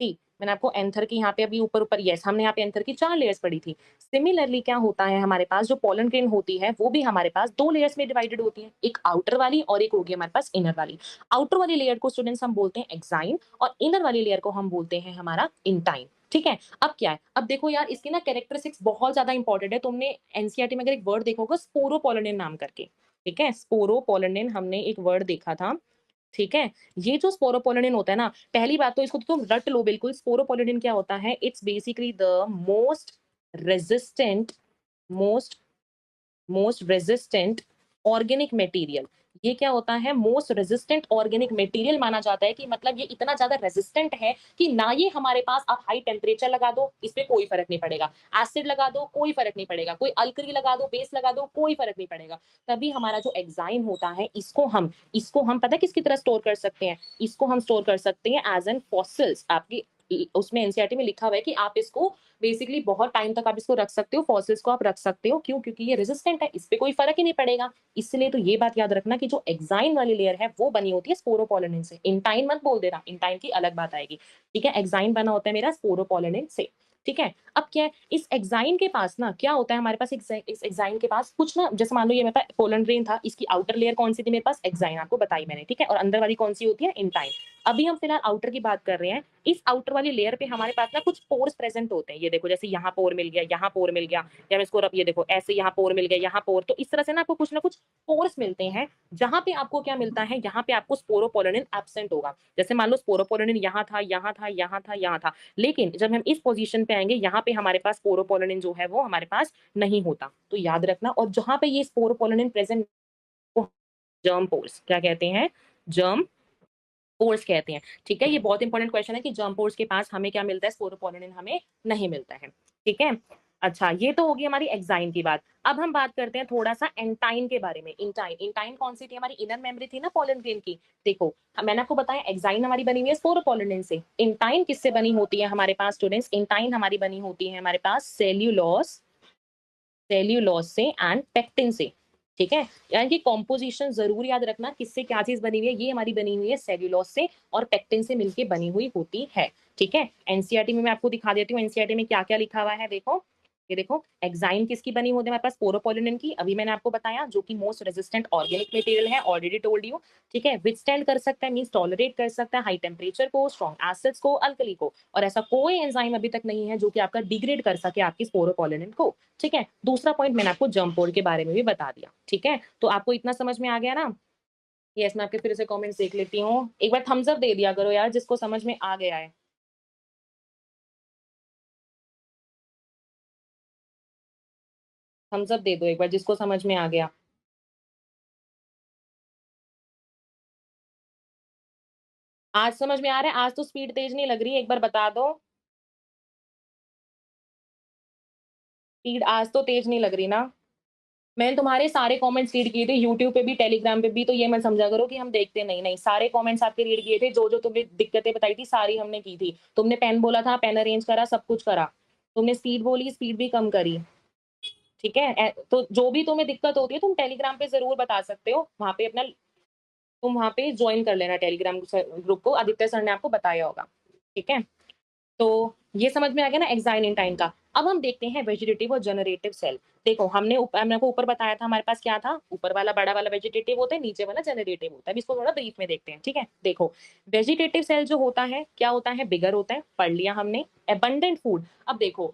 थी मैंने आपको एंथर की यहाँ पे अभी ऊपर ऊपर, यस हमने यहाँ पे एंथर की 4 लेयर्स पढ़ी थी। सिमिलरली क्या होता है, हमारे पास जो पोलन ग्रेन होती है वो भी हमारे पास 2 लेयर्स में डिवाइडेड होती है, एक आउटर वाली और एक होगी हमारे पास इनर वाली। आउटर वाली लेयर को स्टूडेंट्स हम बोलते हैं एक्साइन, और इनर वाली लेयर को हम बोलते हैं हमारा इंटाइन। ठीक है, अब क्या है, अब देखो यार इसकी ना कैरेक्टरिस्टिक्स बहुत ज्यादा इंपॉर्टेंट है। तुमने एनसीईआरटी में अगर एक वर्ड देखोगे स्पोरोपोलिनिन नाम करके, ठीक है, स्पोरोपोलिनिन हमने एक वर्ड देखा था। ठीक है, ये जो स्पोरोपोलिनिन होता है ना, पहली बात तो इसको तुम रट लो बिल्कुल। स्पोरोपोलिनिन क्या होता है, it's basically the most resistant most most resistant organic material. ये क्या होता है, मोस्ट रेजिस्टेंट ऑर्गेनिक मटेरियल माना जाता है, कि मतलब ये इतना ज्यादा रेजिस्टेंट है कि ना ये हमारे पास, आप हाई टेम्परेचर लगा दो इस पे कोई फर्क नहीं पड़ेगा, एसिड लगा दो कोई फर्क नहीं पड़ेगा, कोई अल्कली लगा दो, बेस लगा दो, कोई फर्क नहीं पड़ेगा। तभी हमारा जो एग्जाइन होता है, इसको हम पता है किसकी तरह स्टोर कर सकते हैं, इसको हम स्टोर कर सकते हैं एज एन फॉसिल्स। आपकी उसमें एनसीईआरटी में लिखा हुआ है कि आप इसको बेसिकली बहुत टाइम तक आप इसको रख सकते हो, फॉसिल्स को आप रख सकते हो। क्यों? क्योंकि ये रेजिस्टेंट है, इस पे कोई फर्क ही नहीं पड़ेगा। इसलिए तो ये बात याद रखना कि जो एक्साइन वाली लेयर है वो बनी होती है स्पोरोपोलिनिन से। इंटाइन मत बोल देना, इंटाइन की अलग बात आएगी। ठीक है, एक्साइन बना होता है मेरा स्पोरोपोलिनिन से। ठीक है, अब क्या है, इस एक्साइन के पास ना क्या होता है, हमारे पास इस एक्साइन के पास कुछ ना, जैसे मान लो ये मेरे पास पोलन ग्रेन था, इसकी आउटर लेयर कौन सी थी मेरे पास, एक्साइन, आपको बताई मैंने। ठीक है, और अंदर वाली कौन सी होती है, इंटाइन। अभी हम फिलहाल आउटर की बात कर रहे हैं। इस आउटर वाली लेयर पे हमारे पास ना कुछ पोर्स प्रेजेंट होते हैं। ये देखो, जैसे यहाँ पोर मिल गया, यहाँ पोर मिल गया, या मैं इसको ये देखो ऐसे, यहाँ पोर मिल गया, यहाँ पोर। तो इस तरह से ना आपको कुछ ना कुछ पोर्स मिलते हैं, जहां पे आपको क्या मिलता है, यहाँ पे आपको स्पोरोपोलिनिन एब्सेंट होगा। जैसे मान लो स्पोरोपोलिनिन यहाँ था, यहाँ था, यहाँ था, यहाँ था, लेकिन जब हम इस पोजीशन पे आएंगे, यहाँ पे हमारे पास स्पोरोपोलिनिन जो है वो हमारे पास नहीं होता। तो याद रखना, और जहां पे ये स्पोरोपोलिनिन प्रेजेंट, जर्म पोर्स क्या कहते हैं, जर्म पोर्स कहते हैं। ठीक है, ये बहुत इंपॉर्टेंट क्वेश्चन है कि जर्म पोर्स के पास हमें क्या मिलता है, स्पोरोपोलिनिन हमें नहीं मिलता है। ठीक है, अच्छा ये तो होगी हमारी एक्साइन की बात। अब हम बात करते हैं थोड़ा सा एंटाइन के बारे में। इंटाइन, इंटाइन कौन सी थी, हमारी इनर मेमोरी थी ना पोलन ग्रेन की। देखो मैंने आपको बताया एक्साइन हमारी बनी हुई है स्पोरोपोलिनिन से। इंटाइन किससे बनी होती है हमारे पास स्टूडेंट्स, इंटाइन हमारी बनी होती है हमारे पास सेल्यूलोस, सेल्यूलोज से एंड पेक्टिन से। ठीक है, यानी कि कॉम्पोजिशन जरूर याद रखना, किससे क्या चीज बनी हुई है, ये हमारी बनी हुई है सेल्यूलोज से और पेक्टिन से मिलके बनी हुई होती है। ठीक है, एनसीईआरटी में मैं आपको दिखा देती हूँ, एनसीईआरटी में क्या क्या लिखा हुआ है। देखो ये देखो, एक्साइन किसकी बनी होती है हमारे पास, स्पोरोपोलिनिन की। अभी मैंने आपको बताया, जो कि मोस्ट रेजिस्टेंट ऑर्गेनिक मटेरियल है, ऑलरेडी टोल्ड यू। ठीक है, विथस्टैंड कर सकता है, मींस टॉलरेट कर सकता है हाई टेम्परेचर को, स्ट्रॉन्ग एसिड्स को, अल्कली को। और ऐसा कोई एंजाइम अभी तक नहीं है जो कि आपका डिग्रेड कर सके आपकी स्पोरोपोलिनिन को। ठीक है, दूसरा पॉइंट मैंने आपको जंप पोल के बारे में भी बता दिया। ठीक है, तो आपको इतना समझ में आ गया ना। यस, मैं आपके फिर से कमेंट्स देख लेती हूँ, एक बार थम्स अप दे दिया करो यार जिसको समझ में आ गया है। थम्स अप दे दो एक बार जिसको समझ में आ गया। आज समझ में आ रहा है, आज तो स्पीड तेज नहीं लग रही, एक बार बता दो। स्पीड आज तो तेज नहीं लग रही ना। मैंने तुम्हारे सारे कमेंट्स रीड किए थे, यूट्यूब पे भी टेलीग्राम पे भी, तो ये मत समझा करो कि हम देखते नहीं, नहीं सारे कमेंट्स आपके रीड किए थे। जो जो तुमने दिक्कतें बताई थी सारी हमने की थी। तुमने पेन बोला था, पेन अरेंज करा, सब कुछ करा। तुमने स्पीड बोली, स्पीड भी कम करी। ठीक है, तो जो भी तुम्हें दिक्कत होती है तुम टेलीग्राम पे जरूर बता सकते हो, वहां पे अपना तुम वहां पे ज्वाइन कर लेना टेलीग्राम ग्रुप को, आदित्य सर ने आपको बताया होगा। ठीक है, तो ये समझ में आ गया ना एक्साइन इंटाइन का। अब हम देखते हैं वेजिटेटिव और जनरेटिव सेल। देखो हमने आपको ऊपर बताया था, हमारे पास क्या था, ऊपर वाला बड़ा वाला वेजिटेटिव होता है, नीचे वाला जनरेटिव होता है। अब इसको थोड़ा ब्रीफ में देखते हैं। ठीक है, देखो वेजिटेटिव सेल जो होता है क्या होता है, बिगर होता है, पढ़ लिया हमने। एबंडेंट फूड, अब देखो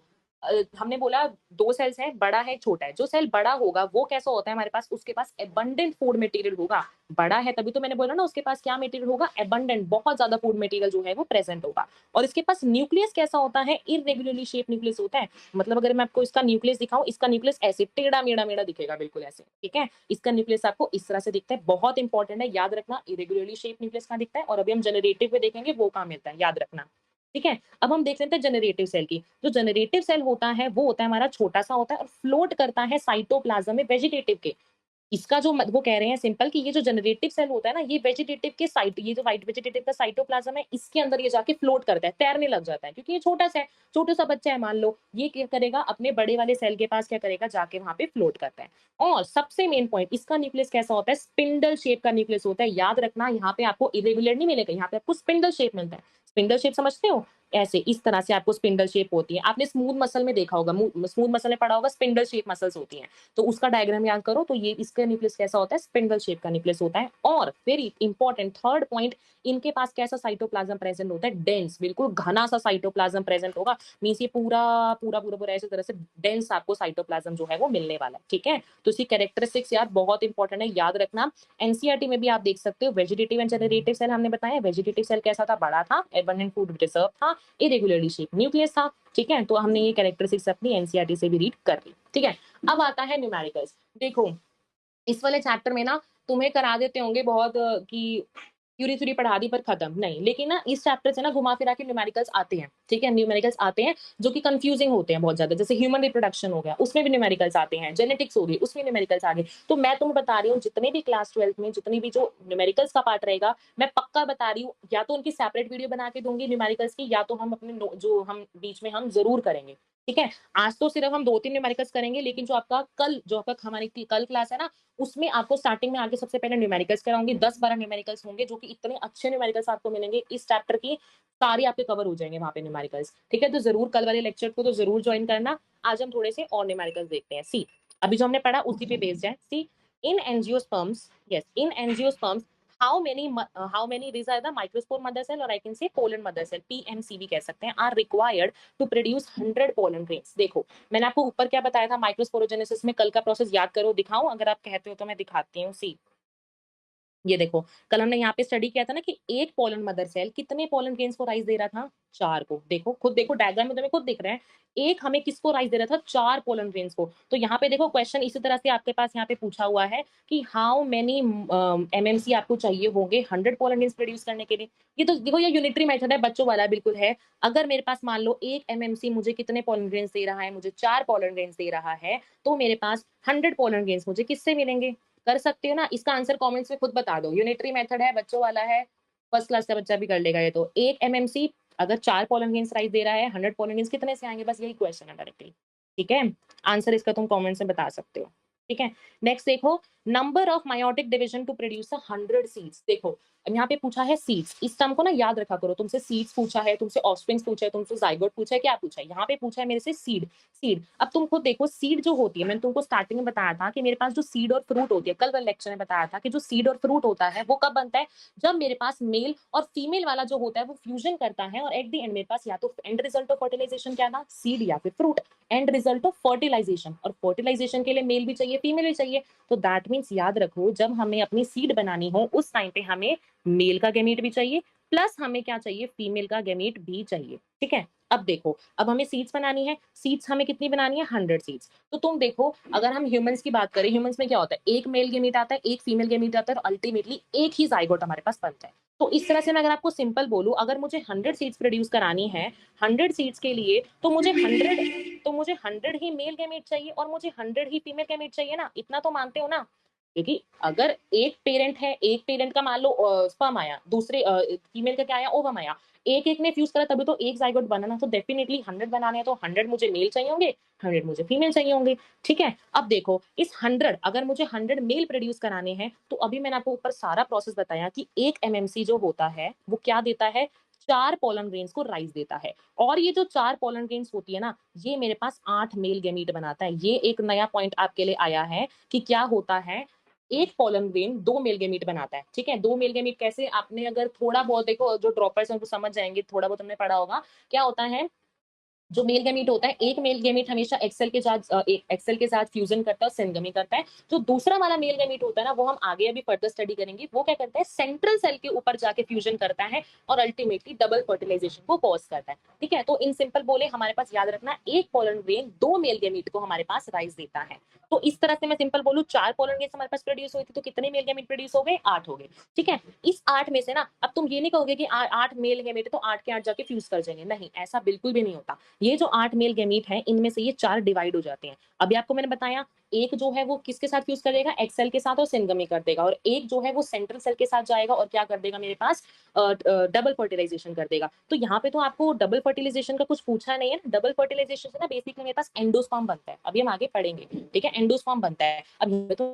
हमने बोला 2 सेल्स हैं, बड़ा है छोटा है। जो सेल बड़ा होगा वो कैसा होता है हमारे पास, उसके पास एबंडेंट फूड मटेरियल होगा। बड़ा है तभी तो मैंने बोला ना, उसके पास क्या मटेरियल होगा, एबंडेंट, बहुत ज्यादा फूड मटेरियल जो है वो प्रेजेंट होगा। और इसके पास न्यूक्लियस कैसा होता है, इरेगुलरली शेप न्यूक्लियस होता है। मतलब अगर मैं आपको इसका न्यूक्लियस दिखाऊं, इसका न्यूक्लियस ऐसे टेढ़ा मेढ़ा मेढ़ा दिखेगा, बिल्कुल ऐसे। ठीक है, इसका न्यूक्लियस आपको इस तरह से दिखता है, बहुत इंपॉर्टेंट है याद रखना, इरेगुलरली शेप न्यूक्लियस कहाँ दिखता है। और अभी हम जनरेटिव पे देखेंगे वो कहाँ मिलता है, याद रखना। ठीक है? अब हम देख लेते हैं जनरेटिव सेल की। जो जनरेटिव सेल होता है, वो होता है हमारा छोटा-सा होता है और फ्लोट करता है साइटोप्लाज़्म में वेजिटेटिव के। इसका जो वो कह रहे हैं सिंपल कि ये जो जनरेटिव सेल होता है ना, ये वेजिटेटिव के साइट ये जो व्हाइट वेजिटेटिव का साइटोप्लाज्म है, इसके अंदर ये जाके फ्लोट करता है, तैरने लग जाता है क्योंकि ये छोटा-सा है, छोटा-सा बच्चा है मान लो, ये क्या करेगा अपने बड़े वाले सेल के पास क्या करेगा जाके वहाँ पे फ्लोट करता है। और सबसे मेन पॉइंट इसका न्यूक्लियस कैसा होता है? स्पिंडल शेप का न्यूक्लियस होता है। याद रखना यहाँ पे आपको इर्रेगुलर नहीं मिलेगा, यहाँ पे आपको स्पिंडल शेप मिलता है। स्पिंडल शेप समझते हो? ऐसे इस तरह से आपको स्पिंडल शेप होती है। आपने स्मूथ मसल में देखा होगा, स्मूथ मसल में पढ़ा होगा स्पिंडल शेप मसल्स होती हैं। तो उसका डायग्राम याद करो तो ये इसका न्यूक्लियस कैसा होता है स्पिंडल शेप का न्यूक्लियस होता है और वेरी इंपॉर्टेंट थर्ड पॉइंट इनके पास कैसा साइटोप्लाज्म प्रेजेंट होता है डेंस बिल्कुल घना सा साइटोप्लाज्म प्रेजेंट होगा मींस ये पूरा पूरा पूरा पूरा ऐसे तरह से डेंस आपको साइटोप्लाज्म जो है वो मिलने वाला है ठीक है तो इसकी कैरेक्टरिस्टिक्स यार बहुत इंपॉर्टेंट है याद रखना एनसीईआरटी में भी आप देख सकते हो वेजिटेटिव एंड जनरेटिव सेल हमने बताया वेजिटेटिव सेल कैसा था बड़ा था एबंडेंट फूड रिजर्व था इरेगुलरली शेप न्यूक्लियस था ठीक है तो हमने ये कैरेक्टरिस्टिक्स अपनी एनसीईआरटी से भी रीड कर ली ठीक है अब आता है न्यूमेरिकल्स देखो इस वाले चैप्टर में ना तुम्हें करा देते होंगे बहुत कि थ्योरी थ्योरी पढ़ा दी पर खत्म नहीं लेकिन ना इस चैप्टर से ना घुमा फिरा के न्यूमेरिकल्स आते हैं ठीक है न्यूमेरिकल्स आते हैं जो कि कंफ्यूजिंग होते हैं बहुत ज्यादा जैसे ह्यूमन रिप्रोडक्शन हो गया उसमें भी न्यूमेरिकल्स आते हैं जेनेटिक्स हो गई उसमें न्यूमेरिकल्स आ गए तो मैं तुम्हें बता रही हूँ जितने भी क्लास 12 में जितनी भी जो न्यूमेरिकल्स का पार्ट रहेगा मैं पक्का बता रही हूँ या तो उनकी सेपरेट वीडियो बना के दूंगी न्यूमेरिकल्स की या तो हम अपने जो हम बीच में हम जरूर करेंगे ठीक है आज तो सिर्फ हम 2-3 न्यूमेरिकल्स करेंगे लेकिन जो आपका हमारी कल क्लास है ना उसमें आपको स्टार्टिंग में आके सबसे पहले न्यूमेरिकल्स कराऊंगी 10-12 न्यूमेरिकल्स होंगे जो कि इतने अच्छे न्यूमेरिकल्स आपको मिलेंगे इस चैप्टर की सारी आपके कवर हो जाएंगे वहां पे न्यूमेरिकल्स ठीक है तो जरूर कल वाले लेक्चर को तो जरूर ज्वाइन करना आज हम थोड़े से और न्यूमेरिकल्स देखते हैं सी अभी जो हमने पढ़ा उसी पे बेस्ड है see in angiosperms yes in angiosperms how many these are the microspore mother cell or I can say pollen mother cell PMC भी कह सकते हैं are required to produce 100 pollen grains देखो मैंने आपको ऊपर क्या बताया था माइक्रोस्पोरोजेनेसिस में कल का प्रोसेस याद करो दिखाऊं अगर आप कहते हो तो मैं दिखाती हूँ सी ये देखो कल हमने यहाँ पे स्टडी किया था ना कि एक पोलन मदर सेल कितने पोलन ग्रेन्स को राइज दे रहा था 4 को देखो खुद देखो डायग्राम में तुम्हें खुद दिख रहा है एक हमें किसको राइज दे रहा था 4 पोलन ग्रेन्स को तो यहाँ पे देखो क्वेश्चन इसी तरह से आपके पास यहाँ पे पूछा हुआ है कि हाउ मेनी एमएमसी आपको चाहिए होंगे 100 पोलन ग्रेन्स प्रोड्यूस करने के लिए ये तो देखो ये यूनिटरी मेथड है बच्चों वाला बिल्कुल है अगर मेरे पास मान लो एक एमएमसी मुझे कितने पोलन ग्रेन्स दे रहा है मुझे 4 पोलन ग्रेन्स दे रहा है तो मेरे पास 100 पोलन ग्रेन्स मुझे किससे मिलेंगे कर सकते हो ना इसका आंसर कमेंट्स में खुद बता दो यूनिटरी मेथड है बच्चों वाला है फर्स्ट क्लास का बच्चा भी कर लेगा ये तो एक एमएमसी अगर 4 पोलन ग्रेन्स राइस दे रहा है 100 पोलन ग्रेन्स कितने से आएंगे बस यही क्वेश्चन है डायरेक्टली ठीक है आंसर इसका तुम कमेंट्स में बता सकते हो ठीक है नेक्स्ट देखो number of meiotic division to produce 100 seeds देखो अब यहाँ पे पूछा है सीड्स इस टर्म को ना याद रखा करो तुमसे सीड्स पूछा है तुमसे ऑफस्प्रिंग्स पूछा है तुमसे जाइगोट पूछा है क्या पूछा है यहाँ पे पूछा है मेरे से सीड सीड अब तुम खुद देखो सीड जो होती है मैंने तुमको स्टार्टिंग में बताया था कि मेरे पास जो सीड और फ्रूट होती है कल वाले लेक्चर में बताया था कि जो सीड और फ्रूट होता है वो कब बनता है जब मेरे पास मेल और फीमेल वाला जो होता है वो फ्यूजन करता है और एट द एंड मेरे पास या तो एंड रिजल्ट ऑफ फर्टिलाइजेशन क्या था सीड या फिर fruit and result of fertilisation और फर्टिलाइजेशन के लिए मेल भी चाहिए फीमेल भी चाहिए तो दैट मीन्स याद रखो जब हमें अपनी सीड बनानी हो उस टाइम पे हमें मेल का गैमीट भी चाहिए प्लस हमें क्या चाहिए फीमेल का गैमीट भी चाहिए ठीक है अब देखो अब हमें सीड्स बनानी है सीड्स हमें कितनी बनानी है 100 सीड्स तो तुम देखो अगर हम ह्यूमंस की बात करें ह्यूमंस में क्या होता है एक मेल गैमीट आता है एक फीमेल गैमीट आता है और अल्टीमेटली एक ही जाइगोट हमारे पास बनता है तो इस तरह से मैं अगर आपको सिंपल बोलूं अगर मुझे 100 सीड्स प्रोड्यूस करानी है 100 सीड्स के लिए तो मुझे 100 ही मेल गैमीट चाहिए और मुझे 100 ही फीमेल गैमीट चाहिए ना इतना तो मानते हो ना क्योंकि अगर एक पेरेंट है एक पेरेंट का मान लो स्पर्म आया दूसरे फीमेल का क्या आया ओवम आया एक एक ने फ्यूज करा तभी तो एक जाइगोट बना ना तो डेफिनेटली 100 बनाने हैं तो 100 मुझे मेल चाहिए होंगे 100 मुझे फीमेल चाहिए होंगे ठीक है अब देखो इस 100 अगर मुझे 100 मेल प्रोड्यूस कराने हैं तो अभी मैंने आपको ऊपर सारा प्रोसेस बताया कि एक एमएमसी जो होता है वो क्या देता है 4 पोलन ग्रेन्स को राइज देता है और ये जो 4 पोलन ग्रेन्स होती है ना ये मेरे पास 8 मेल गैमीट बनाता है ये एक नया पॉइंट आपके लिए आया है कि क्या होता है एक पोलन ग्रेन 2 मेल गैमीट बनाता है ठीक है 2 मेल गैमीट कैसे आपने अगर थोड़ा बहुत देखो जो ड्रॉपर्स हैं वो समझ जाएंगे थोड़ा बहुत हमने पढ़ा होगा क्या होता है जो मेल गैमीट होता है, एक मेल गैमीट हमेशा एक्सेल के साथ फ्यूजन करता है और सिनगमी करता है। जो दूसरा वाला मेल गैमीट होता है ना, वो हम आगे अभी फर्दर स्टडी करेंगे। वो क्या करता है, सेंट्रल सेल के ऊपर जाके फ्यूजन करता है और अल्टीमेटली डबल फर्टिलाइजेशन को कॉज करता है। ठीक है, तो इन सिंपल बोले हमारे पास याद रखना, एक पोलन ग्रेन दो मेल गैमीट को हमारे पास राइज देता है। तो इस तरह से मैं सिंपल बोलूं, 4 पोलन ग्रेन्स हमारे पास प्रोड्यूस हुई थी, तो कितने मेल गैमीट प्रोड्यूस हो गए, 8 हो गए। ठीक है, इस 8 में से ना, अब तुम ये नहीं कहोगे कि 8 मेल गैमीट तो 8 के 8 जाके फ्यूज कर जाएंगे, नहीं, ऐसा बिल्कुल भी नहीं होता। ये जो 8 मेल गैमीट है, इनमें से ये 4 डिवाइड हो जाते हैं। अभी आपको मैंने बताया, एक जो है वो किसके साथ फ्यूज कर देगा, एक्सेल के साथ और सिनगमी कर देगा, और एक जो है वो सेंट्रल सेल के साथ जाएगा और क्या कर देगा मेरे पास, डबल फर्टिलाइजेशन कर देगा। तो यहाँ पे तो आपको डबल फर्टिलाइजेशन का कुछ पूछा नहीं है। डबल फर्टिलाइजेशन से ना बेसिकली मेरे पास एंडोस्पर्म बनता है, अभी हम आगे पढ़ेंगे। ठीक है, एंडोस्पर्म बनता है। अब यहाँ पे तो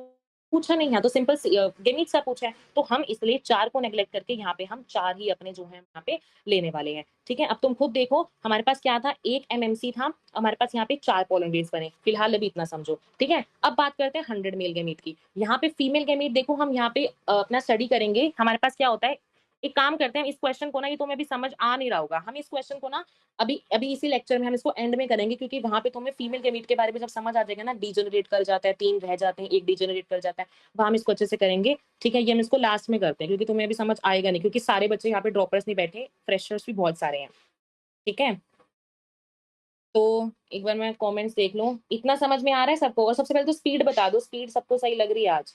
पूछा नहीं है, तो सिंपल गैमीट्स का पूछा है, तो हम इसलिए 4 को नेग्लेक्ट करके यहाँ पे हम 4 ही अपने जो है यहाँ पे लेने वाले हैं। ठीक है, अब तुम खुद देखो हमारे पास क्या था, एक एमएमसी था, हमारे पास यहाँ पे 4 पोलन ग्रेन्स बने। फिलहाल अभी इतना समझो। ठीक है, अब बात करते हैं 100 मेल गैमीट की। यहाँ पे फीमेल गैमीट देखो, हम यहाँ पे अपना स्टडी करेंगे। हमारे पास क्या होता है, एक काम करते हैं, इस क्वेश्चन को ना, ये तुम्हें अभी समझ आ नहीं रहा होगा, हम इस क्वेश्चन को ना अभी अभी इसी लेक्चर में हम इसको एंड में करेंगे, क्योंकि वहां पे तुम्हें फीमेल गैमीट के बारे में जब समझ आ जाएगा ना, डीजेनरेट कर जाता है, 3 रह जाते हैं, एक डीजेनरेट कर जाता है, वहां हम इसको अच्छे से करेंगे। ठीक है, ये हम इसको लास्ट में करते हैं, क्योंकि तुम्हें अभी समझ आएगा नहीं, क्योंकि सारे बच्चे यहाँ पे ड्रॉपर्स नहीं बैठे, फ्रेशर्स भी बहुत सारे हैं। ठीक है, तो एक बार मैं कमेंट्स देख लूं, इतना समझ में आ रहा है सबको? और सबसे पहले तो स्पीड बता दो, स्पीड सबको सही लग रही है आज?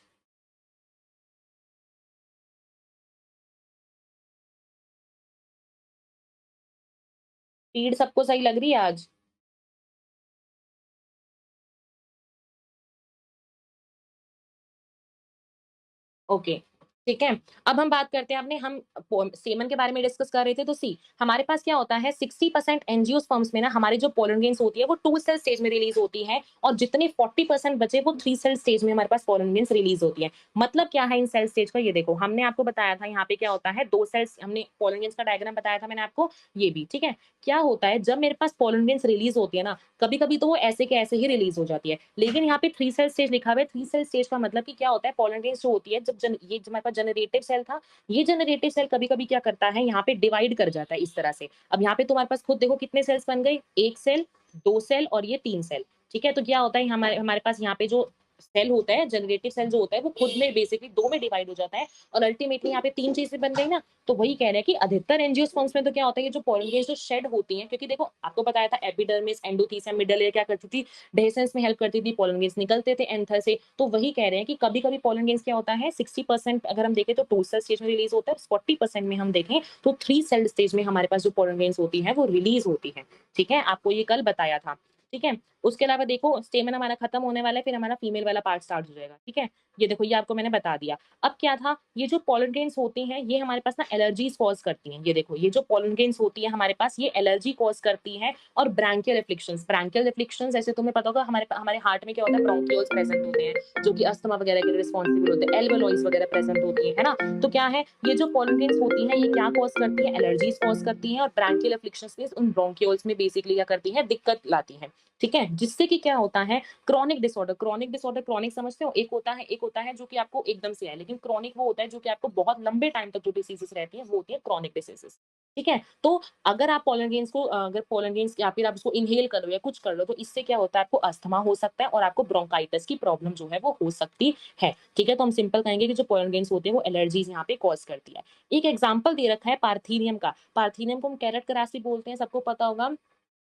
स्पीड सबको सही लग रही है आज? ओके, ठीक है। अब हम बात करते हैं, अपने हम सेमन के बारे में डिस्कस कर रहे थे, तो सी हमारे पास क्या होता है, 60% एंजियोस्पर्म्स में ना हमारी जो पोलन ग्रेन्स होती है वो 2 सेल स्टेज में रिलीज होती है, और जितने 40% बचे वो 3 सेल स्टेज में हमारे पास पोलन ग्रेन्स रिलीज होती है। मतलब क्या है इन सेल स्टेज का, ये देखो हमने आपको बताया था यहाँ पे क्या होता है, 2 सेल्स, हमने पोलन ग्रेन्स का डायग्राम बताया था मैंने आपको, ये भी ठीक है। क्या होता है, जब मेरे पास पोलन ग्रेन्स रिलीज होती है ना, कभी कभी तो वो ऐसे के ऐसे ही रिलीज हो जाती है, लेकिन यहाँ पे 3 सेल स्टेज लिखा हुआ है। 3 सेल स्टेज का मतलब कि क्या होता है, पोलन ग्रेन्स जो होती है, ये जो हमारे पास जनरेटिव सेल था, ये जनरेटिव सेल कभी कभी क्या करता है, यहाँ पे डिवाइड कर जाता है इस तरह से। अब यहाँ पे तुम्हारे पास खुद देखो कितने सेल्स बन गए, एक सेल, दो सेल और ये 3 सेल। ठीक है, तो क्या होता है, हमारे हमारे पास यहाँ पे जो सेल होता है, जनरेटिव सेल जो होता है, वो खुद में बेसिकली 2 में डिवाइड हो जाता है, और अल्टीमेटली यहाँ पे 3 चीजें बन गई ना। तो वही कह रहे हैं कि अधिकतर एंजियोस्पर्म्स में तो क्या होता है, ये जो पोलन ग्रेन्स जो शेड होती हैं, क्योंकि देखो आपको बताया था एपिडर्मिस, एंडोथीसियम, मिडल लेयर क्या करती थी, डेhiscence में हेल्प करती थी, पोलन ग्रेन्स निकलते थे एंथर से। तो वही कह रहे हैं कि कभी कभी पोलन ग्रेन्स क्या होता है, 60% अगर हम देखें तो 2 सेल स्टेज में रिलीज होता है, 40% में हम देखें तो 3 सेल स्टेज में हमारे पास जो पोलन ग्रेन्स होती है वो रिलीज होती है। ठीक है, आपको ये कल बताया था। ठीक है, उसके अलावा देखो स्टेमन हमारा खत्म होने वाला है, फिर हमारा फीमेल वाला पार्ट स्टार्ट हो जाएगा। ठीक है, ये देखो ये आपको मैंने बता दिया। अब क्या था, ये जो पोलन ग्रेन्स होती हैं, ये हमारे पास ना एलर्जीज कॉज करती हैं। ये देखो ये जो पोलन ग्रेन्स होती है हमारे पास, ये एलर्जी कॉज करती है, और ब्रांकियल एफ्लिक्शंस, ब्रांकियल एफ्लिक्शंस ऐसे तुम्हें पता होगा, हमारे हमारे हार्ट में क्या होता है, ब्रोंकियोल्स प्रेजेंट होते हैं, जो कि अस्थमा वगैरह के लिए रिस्पॉन्सिबल होते हैं, एल्वेओलाइज वगैरह प्रेजेंट होती है ना। तो क्या है, ये जो पोलन ग्रेन्स होती है, ये क्या कॉज करती है, एलर्जीज कॉज करती है, और ब्रांकियल एफ्लिक्शंस में उन ब्रोंकियोल्स में बेसिकली क्या करती है, दिक्कत लाती है। ठीक है, जिससे कि क्या होता है, chronic disorder, chronic disorder, chronic समझते हो, एक होता है जो कि आपको एकदम से है, लेकिन क्रॉनिक वो होता है जो कि आपको बहुत लंबे टाइम तक जो डिसीजेस रहती है, वो होती है क्रॉनिक डिसीजेस। ठीक है, तो अगर आप पोलन ग्रेन्स को, अगर पोलन ग्रेन्स या फिर आप उसको इनहेल कर लो या कुछ कर लो, तो इससे क्या होता है, आपको अस्थमा हो सकता है, और आपको ब्रोंकाइटिस की प्रॉब्लम जो है वो हो सकती है। ठीक है, तो हम सिंपल कहेंगे कि जो पोलन ग्रेन्स होते हैं वो एलर्जीज यहाँ पे कॉज करती है। एक एग्जाम्पल दे रखा है पार्थीनियम का, पार्थीनियम को हम कैरेट करासी बोलते हैं, सबको पता होगा,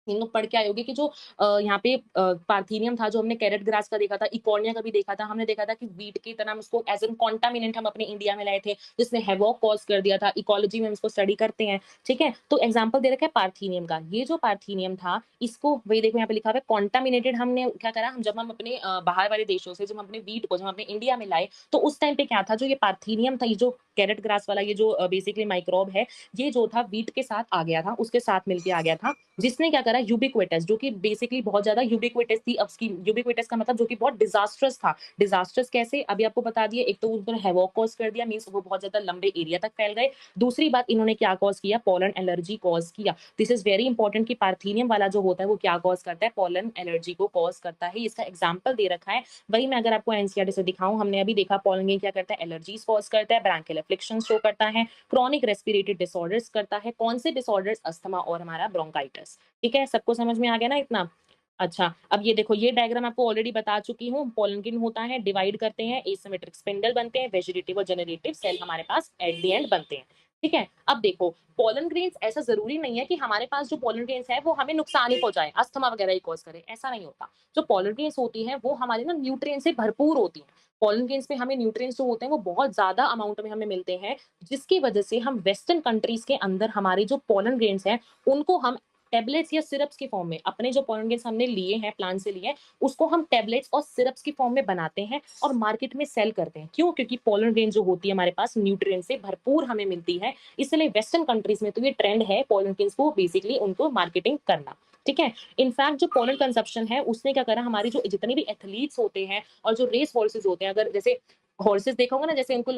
इन लोग पढ़ के आए होंगे कि जो यहाँ पे पार्थेनियम था, जो हमने कैरेट ग्रास का देखा था, इकोनिया का भी देखा था, हमने देखा था कि वीट की तरह हम उसको एज एन कॉन्टामिनेंट हम अपने इंडिया में लाए थे, जिसने हैवॉक कॉज कर दिया था। इकोलॉजी में हम इसको स्टडी करते हैं। ठीक है, तो एग्जाम्पल दे रखा है पार्थेनियम का। ये जो पार्थेनियम था, इसको वही देखो यहाँ पे लिखा हुआ है कॉन्टामिनेटेड। हमने क्या करा, हम जब हम अपने बाहर वाले देशों से जब हम अपने वीट को जब हम अपने इंडिया में लाए, तो उस टाइम पे क्या था, जो ये पार्थेनियम था, ये जो कैरेट ग्रास वाला ये जो बेसिकली माइक्रोब है, ये जो था वीट के साथ आ गया था, उसके साथ मिलकर आ गया था, जिसने क्या करा, यूबिक्विटस, जो कि बेसिकली बहुत ज्यादा यूबिक्विटस थी। अब उसकी यूबिक्विटस का मतलब जो कि बहुत डिजास्ट्रस था। डिजास्ट्रस कैसे, अभी आपको बता दिया, एक तो उन्होंने हैवॉक कॉज कर दिया, मींस वो बहुत ज्यादा लंबे एरिया तक फैल गए। दूसरी बात, इन्होंने क्या कॉज किया, पोलन एलर्जी कॉज किया। दिस इज वेरी इंपॉर्टेंट कि पार्थेनियम वाला जो होता है वो क्या कॉज करता है, पोलन एलर्जी को कॉज करता है। इसका एग्जाम्पल दे रखा है, वही मैं अगर आपको एनसीईआरटी से दिखाऊं, हमने अभी देखा पोलन क्या करता है, एलर्जीज कॉज करता है, ब्रांकियल अफ्लिक्शन शो करता है, क्रॉनिक रेस्पिरेटरी डिसऑर्डर्स करता है, कौन से डिसऑर्डर्स, अस्थमा और हमारा ब्रोंकाइटिस। ठीक है, सबको समझ में आ गया ना इतना? अच्छा, अब ये देखो, ये डायग्राम आपको ऑलरेडी बता चुकी हूँ। पोलन ग्रेन होता है, डिवाइड करते हैं, एसिमेट्रिक स्पिंडल बनते हैं, वेजिटेटिव और जनरेटिव सेल हमारे पास एट द एंड बनते हैं। ठीक है, अब देखो, पोलन ग्रेन्स ऐसा जरूरी नहीं है कि हमारे पास जो पोलन ग्रेन्स है वो हमें नुकसान ही पहुंचाए, अस्थमा वगैरह ही कॉज करे, ऐसा नहीं होता। जो पोलन ग्रेन्स होती है वो हमारे ना न्यूट्रिएंट से भरपूर होती है। पोलन ग्रेन्स में हमें न्यूट्रिएंट्स जो होते हैं वो बहुत ज्यादा अमाउंट में हमें मिलते हैं, जिसकी वजह से हम वेस्टर्न कंट्रीज के अंदर हमारे जो पोलन ग्रेन्स हैं उनको हम टेबलेट्स या सिरप्स की फॉर्म में, अपने जो पोलन ग्रेन्स हमने लिए हैं, प्लांट से लिए हैं, उसको हम टेबलेट्स और सिरप्स की फॉर्म में बनाते हैं और मार्केट में सेल करते हैं। क्यों? क्योंकि पोलन ग्रेन जो होती है हमारे पास न्यूट्रिएंट से भरपूर हमें मिलती है, इसलिए वेस्टर्न कंट्रीज में तो ये ट्रेंड है पोलन ग्रेन्स को बेसिकली उनको मार्केटिंग करना। ठीक है, इनफैक्ट जो पोलन कंजप्शन है उसने क्या करा, हमारी जो जितने भी एथलीट्स होते हैं और जो रेस हॉर्सेस होते हैं, अगर जैसे हॉर्सेस देखा होगा ना, जैसे उनको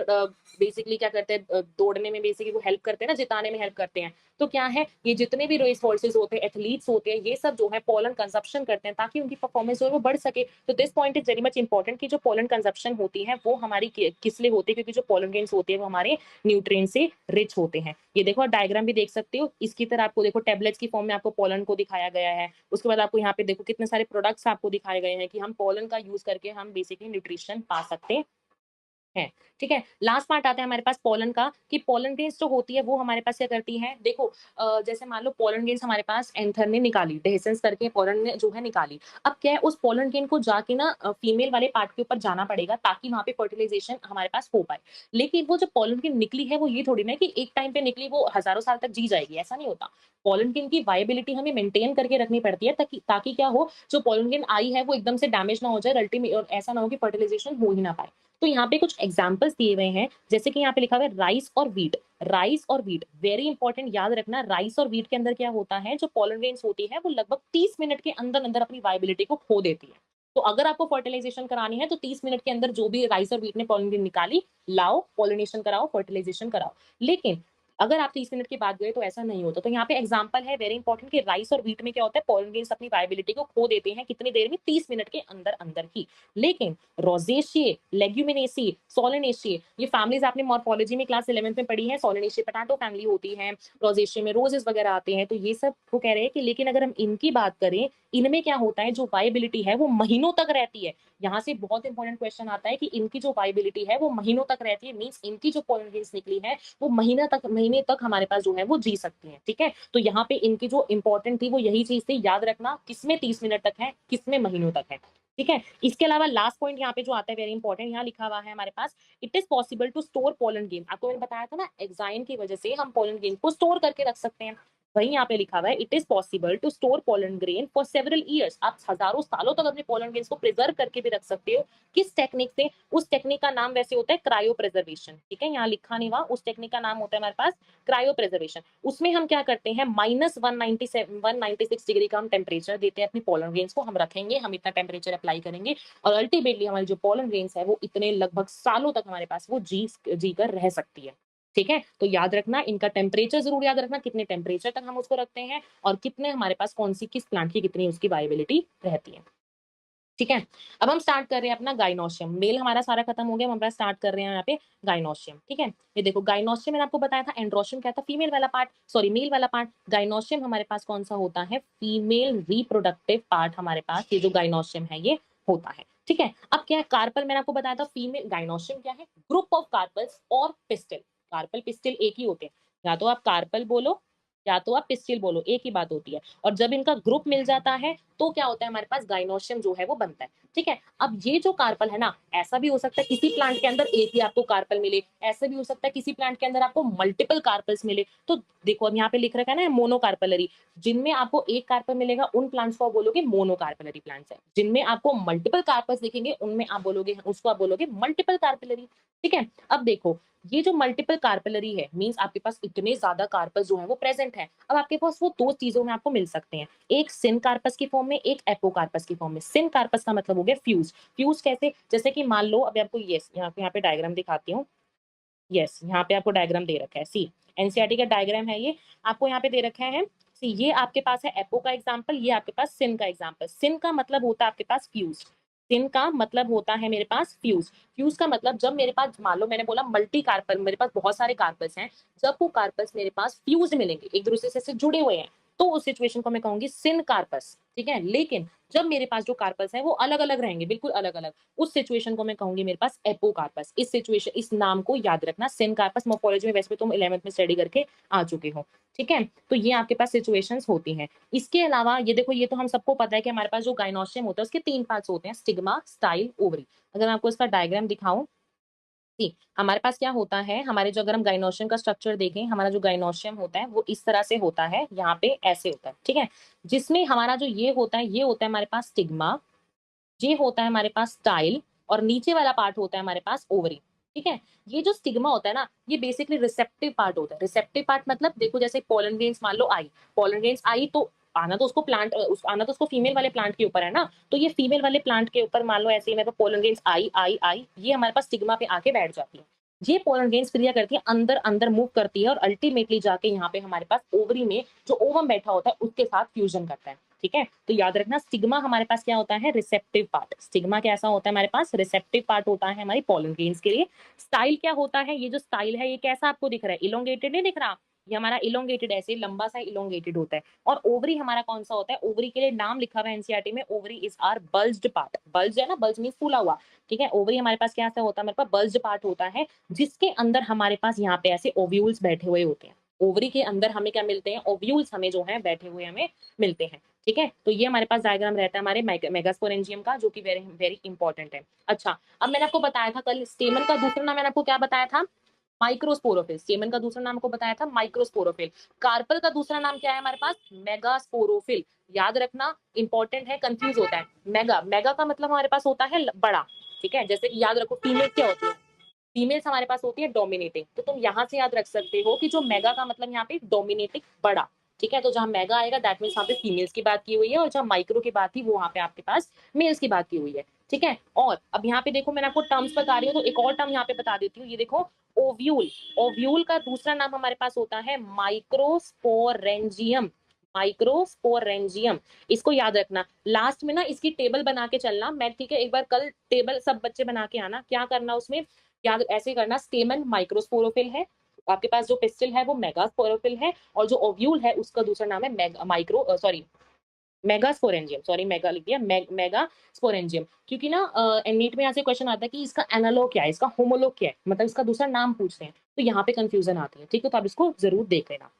बेसिकली क्या करते हैं, दौड़ने में बेसिकली वो हेल्प करते हैं ना, जिताने में हेल्प करते हैं। तो क्या है, ये जितने भी रेस हॉर्सेस होते हैं, एथलीट्स होते हैं, ये सब जो है पोलन कंजप्शन करते हैं ताकि उनकी परफॉर्मेंस जो है वो बढ़ सके। तो this point is very much important कि जो पोलन कंजप्शन होती है वो हमारी किस लिए होती है, क्योंकि जो पोलन ग्रेन्स होती है वो हमारे न्यूट्रिएंट से रिच होते हैं। ये देखो, डायग्राम भी देख सकते हो, इसकी तरह आपको देखो टेबलेट्स की फॉर्म में आपको पोलन को दिखाया गया है। उसके बाद आपको यहाँ पे देखो कितने सारे प्रोडक्ट्स आपको दिखाए गए हैं कि हम पोलन का यूज करके हम बेसिकली न्यूट्रिशन पा सकते है। ठीक है, लास्ट पार्ट आता है हमारे पास पोलन का, कि पोलन ग्रेन्स जो होती है वो हमारे पास क्या करती है। देखो, जैसे मान लो पोलन ग्रेन्स हमारे पास एंथर ने निकाली, डेहिसेंस करके पोलन ने जो है निकाली। अब क्या है, उस पोलन ग्रेन को जाके ना फीमेल वाले पार्ट के ऊपर जाना पड़ेगा ताकि वहां पे फर्टिलाइजेशन हमारे पास हो पाए। लेकिन वो जो पोलन ग्रेन निकली है वो ये थोड़ी ना कि एक टाइम पे निकली वो हजारों साल तक जी जाएगी, ऐसा नहीं होता। पोलन ग्रेन की वायबिलिटी हमें मेंटेन करके रखनी पड़ती है ताकि ताकि क्या हो, जो पोलन ग्रेन आई है वो एकदम से डैमेज ना हो जाए, अल्टीमेट और ऐसा ना हो कि फर्टिलाइजेशन हो ही ना पाए। तो यहाँ पे कुछ एग्जांपल्स दिए हुए हैं, जैसे कि यहाँ पे लिखा हुआ है राइस और व्हीट। राइस और व्हीट वेरी इंपॉर्टेंट, याद रखना। राइस और व्हीट के अंदर क्या होता है, जो पोलन ग्रेन्स होती है वो लगभग 30 मिनट के अंदर अंदर अपनी वायबिलिटी को खो देती है। तो अगर आपको फर्टिलाइजेशन करानी है तो 30 मिनट के अंदर जो भी राइस और व्हीट ने पोलन ग्रेन निकाली, लाओ, पोलिनेशन कराओ, फर्टिलाइजेशन कराओ। लेकिन अगर आप 30 मिनट के बाद गए तो ऐसा नहीं होता। तो यहाँ पे एग्जांपल है वेरी इंपॉर्टेंट कि राइस और व्हीट में क्या होता है, पोलन ग्रेन्स अपनी वायबिलिटी को खो देते हैं कितनी देर में, 30 मिनट के अंदर अंदर ही। लेकिन रोजेशिए, लेग्यूमिनेसी, सोलेनेशिए, ये फैमिलीज आपने मॉर्फोलॉजी में क्लास 11th में पढ़ी है। सोलेनेशिए पोटैटो फैमिली होती है, रोजेशिए में रोजेस वगैरह आते हैं। तो ये सब वो कह रहे हैं कि लेकिन अगर हम इनकी बात करें, इनमें क्या होता है, जो वायबिलिटी है वो महीनों तक रहती है। यहाँ से बहुत इंपॉर्टेंट क्वेश्चन आता है कि इनकी जो वायबिलिटी है वो महीनों तक रहती है, मींस इनकी जो पोलन ग्रेन्स निकली है वो महीने तक हमारे पास जो है वो जी सकती है। ठीक है, तो यहाँ पे इनकी जो इंपॉर्टेंट थी वो यही चीज थी, याद रखना, किसमें 30 मिनट तक है, किसमें महीनों तक है। ठीक है, इसके अलावा लास्ट पॉइंट यहाँ पे जो आता है वेरी इंपॉर्टेंट, यहाँ लिखा हुआ है हमारे पास, it is possible to store pollen grain. आपको मैंने बताया था ना, एग्जाइन की वजह से हम पोलन ग्रेन को स्टोर करके रख सकते हैं। वही यहाँ पे लिखा हुआ है, it is possible to store pollen grain for several years. आप हजारों सालों तक अपने पोलन ग्रेन्स को प्रिजर्व करके भी रख सकते हो। किस टेक्निक से? उस टेक्निक का नाम वैसे होता है क्रायो प्रिजर्वेशन। ठीक है, यहाँ लिखा नहीं हुआ, उस टेक्निक का नाम होता है हमारे पास क्रायो प्रिजर्वेशन। उसमें हम क्या करते हैं, -196 डिग्री का हम टेम्परेचर देते हैं अपनी पोलन ग्रेन्स को, हम रखेंगे, हम इतना टेम्परेचर अप्लाई करेंगे और अल्टीमेटली हमारी जो पोलन ग्रेन्स है वो इतने लगभग सालों तक हमारे पास वो जी कर रह सकती है। ठीक है, तो याद रखना, इनका टेम्परेचर जरूर याद रखना, कितने टेम्परेचर तक हम उसको रखते हैं और कितने हमारे पास कौन सी किस प्लांट की कितनी उसकी वायबिलिटी रहती है। ठीक है, अब हम स्टार्ट कर रहे हैं अपना गाइनोशियम। मेल हमारा सारा खत्म हो गया, हम अपना स्टार्ट कर रहे हैं यहाँ पे गाइनोशियम। ठीक है, ये देखो, गाइनोशियम मैंने आपको बताया था, एंड्रोशियम क्या था, फीमेल वाला पार्ट, सॉरी मेल वाला पार्ट। गाइनोशियम हमारे पास कौन सा होता है, फीमेल रिप्रोडक्टिव पार्ट हमारे पास ये जो गाइनोशियम है ये होता है। ठीक है, अब क्या है, कार्पल मैंने आपको बताया था, फीमेल गाइनोशियम क्या है, ग्रुप ऑफ कार्पल्स और पिस्टिल। कार्पल पिस्टिल एक ही होते हैं, या तो आप कार्पल बोलो या तो आप पिस्टिल बोलो, एक ही बात होती है। और जब इनका ग्रुप मिल जाता है तो क्या होता है, हमारे पास गाइनोशियम जो है वो बनता है। ठीक है, अब ये जो कार्पल है ना, ऐसा भी हो सकता है किसी प्लांट के अंदर एक ही आपको कार्पल मिले, ऐसा भी हो सकता है किसी प्लांट के अंदर आपको मल्टीपल कार्पल्स मिले। तो देखो, अब यहाँ पे लिख रखा है ना मोनोकार्पलरी, जिनमें आपको एक कार्पल मिलेगा उन प्लांट्स को आप बोलोगे मोनोकार्पलरी प्लांट्स है। जिनमें आपको मल्टीपल कार्पल्स दिखेंगे उनमें आप बोलोगे, उसको आप बोलोगे मल्टीपल कार्पलरी। ठीक है, अब देखो, ये जो मल्टीपल कार्पलरी है, मींस आपके पास इतने ज्यादा कार्पस जो है वो प्रेजेंट है। अब आपके पास वो दो चीजों में आपको मिल सकते हैं, एक सिन कार्पस की फॉर्म में, एक एपोकार्पस की फॉर्म में। सिन कार्पस का मतलब हो गया फ्यूज। फ्यूज कैसे, जैसे कि मान लो, अभी आपको यस यहाँ पे डायग्राम दिखाती हूँ। यस, यहाँ पे आपको डायग्राम दे रखा है, सी एनसीईआरटी का डायग्राम है ये, आपको यहाँ पे दे रखा है। सी, ये आपके पास है एपो का एग्जाम्पल, ये आपके पास सिन का एग्जाम्पल। सिन का मतलब होता है आपके पास फ्यूज। सिन का मतलब होता है मेरे पास फ्यूज। फ्यूज का मतलब जब मेरे पास, मान लो मैंने बोला मल्टी कार्पल, मेरे पास बहुत सारे कार्पस हैं, जब वो कार्पस मेरे पास फ्यूज मिलेंगे, एक दूसरे से जुड़े हुए हैं, तो उस सिचुएशन को मैं कहूंगी सिन कार्पस। ठीक है, लेकिन जब मेरे पास जो कार्पस है वो अलग अलग रहेंगे, बिल्कुल अलग अलग, उस सिचुएशन को मैं कहूंगी मेरे पास एपोकार्पस। इस सिचुएशन, इस नाम को याद रखना, सिन कार्पस। मोर्फोलॉजी में वैसे तुम 11th में स्टडी करके आ चुके हो। ठीक है, तो ये आपके पास सिचुएशंस होती हैं। इसके अलावा ये देखो, ये तो हम सबको पता है कि हमारे पास जो गाइनोशियम होता है उसके 3 पार्ट्स होते हैं, स्टिग्मा, स्टाइल, ओवरी। अगर मैं आपको इसका डायग्राम दिखाऊं, जी, हमारे पास क्या होता है, हमारे जो, अगर हम गाइनोशियम का स्ट्रक्चर देखें, हमारा जो गाइनोशियम होता है वो इस तरह से होता है, यहाँ पे ऐसे होता है। ठीक है, जिसमें हमारा जो ये होता है, ये होता है हमारे पास स्टिग्मा, ये होता है हमारे पास स्टाइल, और नीचे वाला पार्ट होता है हमारे पास ओवरी। ठीक है, ये जो स्टिग्मा होता है ना, ये बेसिकली रिसेप्टिव पार्ट होता है। रिसेप्टिव पार्ट मतलब देखो, जैसे पोलन ग्रेन्स मान लो आई, पोलन ग्रेन्स आई तो आना तो उसको प्लांट, आना तो उसको फीमेल वाले प्लांट के ऊपर है ना, तो ये फीमेल वाले प्लांट के ऊपर मान लो ऐसे ही, मेरे पास पोलन ग्रेन्स आई आई आई, ये हमारे पास स्टिग्मा पे आके बैठ जाती है। ये पोलन ग्रेन्स क्रिया करती है, अंदर अंदर मूव करती है, और अल्टीमेटली जाके यहाँ पे हमारे पास ओवरी में जो ओवम बैठा होता है उसके साथ फ्यूजन करता है। ठीक है, तो याद रखना, स्टिग्मा हमारे पास क्या होता है, रिसेप्टिव पार्ट। स्टिग्मा कैसा होता है हमारे पास, रिसेप्टिव पार्ट होता है हमारी पोलन ग्रेन्स के लिए। स्टाइल क्या होता है, ये जो स्टाइल है ये कैसा आपको दिख रहा है, इलोंगेटेड नहीं दिख रहा, ये हमारा इलोंगेटेड, ऐसे लंबा सा इलोंगेटेड होता है। और ओवरी हमारा कौन सा होता है, ओवरी के लिए नाम लिखा हुआ है एनसीईआरटी में, ovary is are bulged part. Bulge है ना, बल्ज मींस फूला हुआ। ठीक है, ओवरी हमारे पास क्या होता है, हमारे पास बल्ज्ड पार्ट होता है, जिसके अंदर हमारे पास यहाँ पे ऐसे ओव्यूल्स बैठे हुए होते हैं। ओवरी के अंदर हमें क्या मिलते हैं, ओव्यूल्स हमें जो है बैठे हुए हमें मिलते हैं। ठीक है, तो ये हमारे पास डायग्राम रहता है हमारे मेगास्पोरेंजियम का, जो कि वेरी वेरी इंपॉर्टेंट है। अच्छा, अब मैंने आपको बताया था कल, स्टेमन का दूसरा नाम मैंने आपको क्या बताया था, माइक्रोस्पोरोफिल। स्टेमन का दूसरा नाम आपको बताया था माइक्रोस्पोरोफिल। कार्पल का दूसरा नाम क्या है हमारे पास, मेगास्पोरोफिल। याद रखना, इंपॉर्टेंट है, कंफ्यूज होता है। मेगा, मेगा का मतलब हमारे पास होता है बड़ा। ठीक है, जैसे कि याद रखो, फीमेल क्या होती है, फीमेल्स हमारे पास होती है डोमिनेटिंग, तो तुम यहाँ से याद रख सकते हो कि जो मेगा का मतलब यहाँ पे डोमिनेटिंग, बड़ा। ठीक है, तो जहां मेगा आएगा दैट मीन्स यहाँ पे फीमेल्स की बात की हुई है, और जहां माइक्रो की बात थी वो वहां पे आपके पास मेल्स की बात की हुई है। ठीक है, और अब यहाँ पे देखो, मैंने आपको टर्म्स बता रही हूँ, तो एक और टर्म यहाँ पे बता देती हूँ, ये देखो, ओव्यूल। ओव्यूल का दूसरा नाम हमारे पास होता है माइक्रोस्पोरेंजियम। माइक्रोस्पोरेंजियम, इसको याद रखना। लास्ट में ना इसकी टेबल बना के चलना, मैं ठीक है, एक बार कल टेबल सब बच्चे बना के आना, क्या करना उसमें, याद ऐसे करना, स्टेमन माइक्रोस्पोरोफिल है, आपके पास जो पिस्टिल है वो मेगास्पोरोफिल है, और जो ओव्यूल है उसका दूसरा नाम है micro sorry megasporangium, sorry mega लिख दिया, मेगास्पोरेंजियम। क्योंकि ना नीट में यहाँ से क्वेश्चन आता है कि इसका एनालॉग क्या है, इसका होमोलॉग क्या है, मतलब इसका दूसरा नाम पूछते हैं, तो यहाँ पे कंफ्यूजन आती है। ठीक है, तो आप इसको जरूर देख लेना।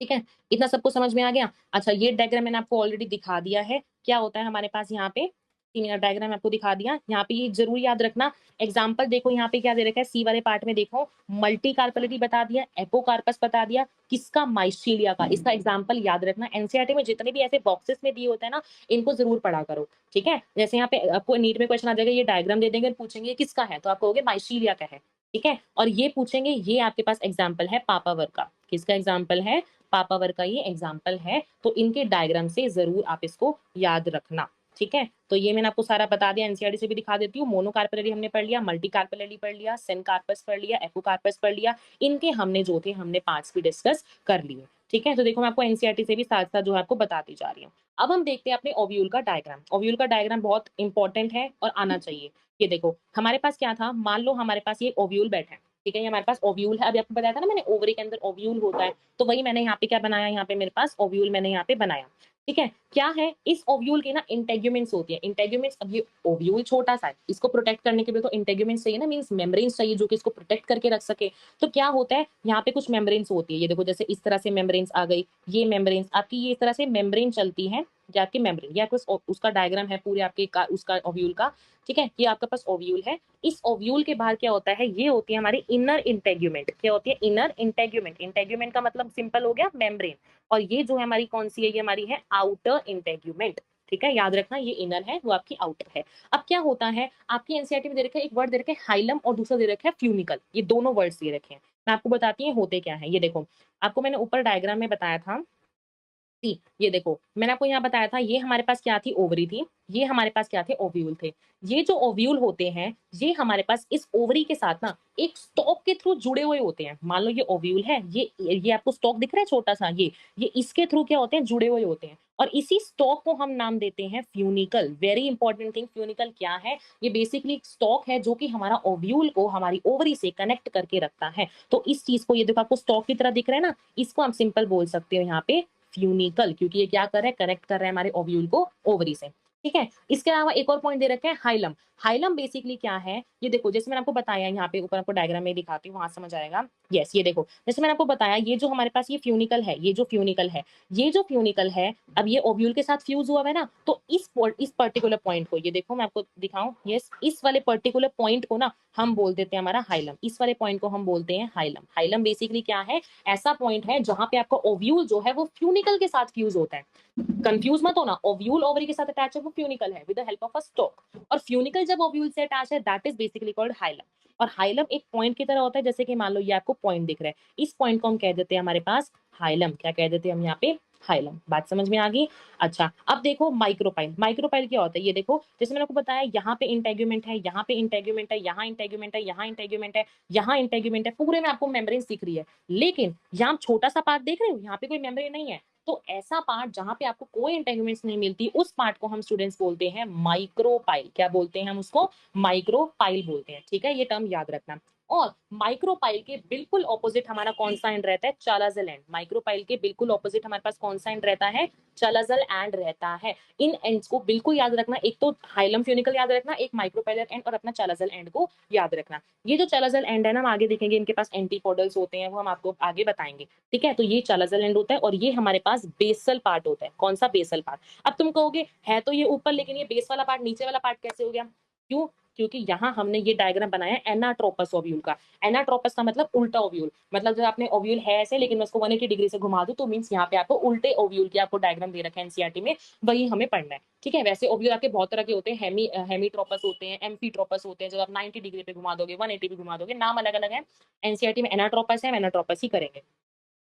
ठीक है, इतना सबको समझ में आ गया। अच्छा, ये डायग्राम मैंने आपको ऑलरेडी दिखा दिया है, क्या होता है हमारे पास यहाँ पे, डायग्राम आपको दिखा दिया। यहाँ पे ये जरूर याद रखना, एग्जाम्पल देखो यहाँ पे क्या दे रखा है, सी वाले पार्ट में देखो, मल्टी कार्पलिटी बता दिया, एपोकार्पस बता दिया, किसका, माइशीलिया का। इसका एग्जाम्पल याद रखना, एनसीईआरटी में जितने भी ऐसे बॉक्सेस में दिए होते हैं ना, इनको जरूर पढ़ा करो। ठीक है, जैसे यहाँ पे आपको नीट में क्वेश्चन आ जाएगा, ये डायग्राम दे देंगे, पूछेंगे किसका है, तो आप कहोगे माइशीलिया का है। ठीक है, और ये पूछेंगे, ये आपके पास एग्जाम्पल है पापावर का, किसका एग्जाम्पल है, पापावर का ये एग्जाम्पल है, तो इनके डायग्राम से जरूर आप इसको याद रखना। ठीक है, तो ये मैंने आपको सारा बता दिया, एनसीईआरटी से भी दिखा देती हूँ। मोनोकार्पेलरी हमने पढ़ लिया, मल्टी कार्पेलरी पढ़ लिया, सिनकार्पस पढ़ लिया, एपोकार्पस पढ़ लिया, इनके हमने जो थे हमने पार्ट्स भी डिस्कस कर लिए। ठीक है, तो देखो मैं आपको एनसीईआरटी से भी साथ साथ जो है आपको बताती जा रही हूँ। अब हम देखते हैं अपने ओव्यूल का डायग्राम। ओव्यूल का डायग्राम बहुत इंपॉर्टेंट है और आना चाहिए। ये देखो हमारे पास क्या था, मान लो हमारे पास ये ओव्यूल बैठा है। ठीक है, ये हमारे पास ओव्यूल है, अभी आपको बताया था ना मैंने, ओवरी के अंदर ओव्यूल होता है, तो वही मैंने यहाँ पे क्या बनाया, यहाँ पे मेरे पास ओव्यूल मैंने यहाँ पे बनाया। ठीक है, क्या है, इस ओव्यूल की ना इंटेग्यूमेंट्स होती है। इंटेग्यूमेंट्स, अब ये ओव्यूल छोटा सा है, इसको प्रोटेक्ट करने के लिए तो इंटेग्यूमेंट्स चाहिए ना, मींस मेम्ब्रेन्स चाहिए जो कि इसको प्रोटेक्ट करके रख सके। तो क्या होता है, यहाँ पे कुछ मेम्ब्रेन्स होती है, ये देखो जैसे इस तरह से मेम्ब्रेन्स आ गई, ये मेम्ब्रेन्स आपकी, ये इस तरह से मेम्ब्रेन चलती है, जो आपकी मेम्ब्रेन, या उसका डायग्राम है पूरे आपके उसका ओव्यूल का। ठीक है, ये आपका पास ओव्यूल है। इस ओव्यूल के बाहर क्या होता है, ये होती है हमारी इनर इंटेग्यूमेंट। क्या होती है, इनर इंटेग्यूमेंट। इंटेग्यूमेंट का मतलब सिंपल हो गया, मेम्ब्रेन। और ये जो है हमारी कौन सी है, ये हमारी है आउटर इंटेग्यूमेंट। ठीक है, याद रखना, ये इनर है, वो आपकी आउटर है। अब क्या होता है, आपकी एनसीईआरटी में दे रखा है एक वर्ड दे रखा है हाइलम, और दूसरा दे रखा है फ्यूनिकल। ये दोनों वर्ड्स दे रखे हैं, मैं आपको बताती हूँ होते क्या है। ये देखो, आपको मैंने ऊपर डायग्राम में बताया था, थी, ये देखो मैंने आपको यहाँ बताया था, ये हमारे पास क्या थी, ओवरी थी, ये हमारे पास क्या थे, ओव्यूल थे। ये जो ओव्यूल होते हैं, ये हमारे पास इस ओवरी के साथ ना एक स्टॉक के थ्रू जुड़े हुए होते हैं। मान लो ये ओव्यूल है, ये आपको स्टॉक दिख रहा है छोटा सा, ये इसके थ्रू क्या होते हैं, जुड़े हुए होते हैं। और इसी स्टॉक को हम नाम देते हैं funicle. Very important thing, funicle क्या है? ये बेसिकली एक स्टॉक है जो कि हमारा ओव्यूल को हमारी ओवरी से कनेक्ट करके रखता है। तो इस चीज को, ये देखो आपको स्टॉक की तरह दिख रहा है ना, इसको हम सिंपल बोल सकते हो यहाँ पे फ्यूनिकल, क्योंकि ये क्या कर रहा है, कनेक्ट कर रहा है हमारे ओव्यूल को ओवरी से। ठीक है, इसके अलावा एक और पॉइंट दे रखे हैं हाइलम। हाइलम बेसिकली क्या है, ये देखो जैसे मैंने आपको बताया, यहाँ पे ऊपर आपको डायग्राम में दिखाती हूँ, वहां समझ आएगा। यस, ये देखो जैसे मैंने आपको बताया, ये जो हमारे पास ये फ्यूनिकल है, ये जो फ्यूनिकल है, ये जो फ्यूनिकल है, अब ये ओव्यूल के साथ फ्यूज हुआ है ना, तो इस पर्टिकुलर पॉइंट को, ये देखो मैं आपको दिखाऊं, यस, इस वाले पर्टिकुलर पॉइंट को ना हम बोल देते हैं हमारा हाइलम। इस वाले पॉइंट को हम बोलते हैं हाइलम। हाइलम बेसिकली क्या है, ऐसा पॉइंट है जहां पे आपका ओव्यूल जो है वो फ्यूनिकल के साथ फ्यूज होता है। कंफ्यूज मत होना, ओव्यूल ओवरी के साथ अटैच है वो फ्यूनिकल है with the help of a stock, और फ्यूनिकल जब ओव्यूल से अटैच है that is basically called hilum. और हाइलम एक पॉइंट की तरह होता है, जैसे कि मान लो ये आपको पॉइंट दिख रहा है, इस पॉइंट को हम कह देते हैं हमारे पास हाइलम। क्या कह देते हैं हम यहाँ पे, हाइलम। बात समझ में आ गई? अच्छा, अब देखो माइक्रोपाइल। माइक्रोपाइल क्या होता है, ये देखो जैसे मैंने आपको बताया, यहाँ पे इंटेग्यूमेंट है, यहाँ पे इंटेग्यूमेंट है, यहाँ इंटेग्यूमेंट है, यहाँ इंटेग्यूमेंट है, यहाँ इंटेग्यूमेंट है, पूरे में आपको मेम्ब्रेन दिख रही है, लेकिन यहाँ छोटा सा पार्ट देख रहे हो, यहाँ पे कोई मेम्ब्रेन नहीं है। तो ऐसा पार्ट जहां पे आपको कोई इंटेग्यूमेंट्स नहीं मिलती, उस पार्ट को हम स्टूडेंट्स बोलते हैं माइक्रोपाइल। क्या बोलते हैं हम उसको, माइक्रोपाइल बोलते हैं। ठीक है, ये टर्म याद रखना। और माइक्रोपाइल के बिल्कुल ऑपोजिट हमारा कौन सा एंड रहता है, चालाजल एंड। माइक्रोपाइल के बिल्कुल ऑपोजिट हमारे पास कौन सा एंड रहता है, चालाजल एंड रहता है। इन एंड्स को बिल्कुल याद रखना, एक तो हाइलम फ्यूनिकल याद रखना, एक माइक्रोपाइलर एंड और अपना चालाजल एंड को याद रखना। ये जो चालाजल एंड है ना, हम आगे देखेंगे, इनके पास एंटीपोडल्स होते हैं, वो हम आपको आगे बताएंगे। ठीक है, तो ये चालाजल एंड होता है, और ये हमारे पास बेसल पार्ट होता है। कौन सा, बेसल पार्ट। अब तुम कहोगे है तो ये ऊपर, लेकिन ये बेस वाला पार्ट, नीचे वाला पार्ट कैसे हो गया? क्यों? क्योंकि यहाँ हमने ये डायग्राम बनाया एनाट्रोपस ओव्यूल का। एनाट्रोपस का मतलब उल्टा ओव्यूल, मतलब जब आपने ओव्यूल है ऐसे, लेकिन मैं उसको 180 डिग्री से घुमा दूं तो मींस यहाँ पे आपको उल्टे ओव्यूल की आपको डायग्राम दे रखा है एनसीईआरटी में, वही हमें पढ़ना है। ठीक है, वैसे ओव्यूल आपके बहुत तरह के होते हैं, हेमीट्रोपस होते हैं, एम्फीट्रोपस होते हैं, जब आप 90 डिग्री पे घुमा दोगे, 180 पे घुमा दोगे, नाम अलग अलग है। एनसीईआरटी में एनाट्रोपस है, एनाट्रोपस ही करेंगे।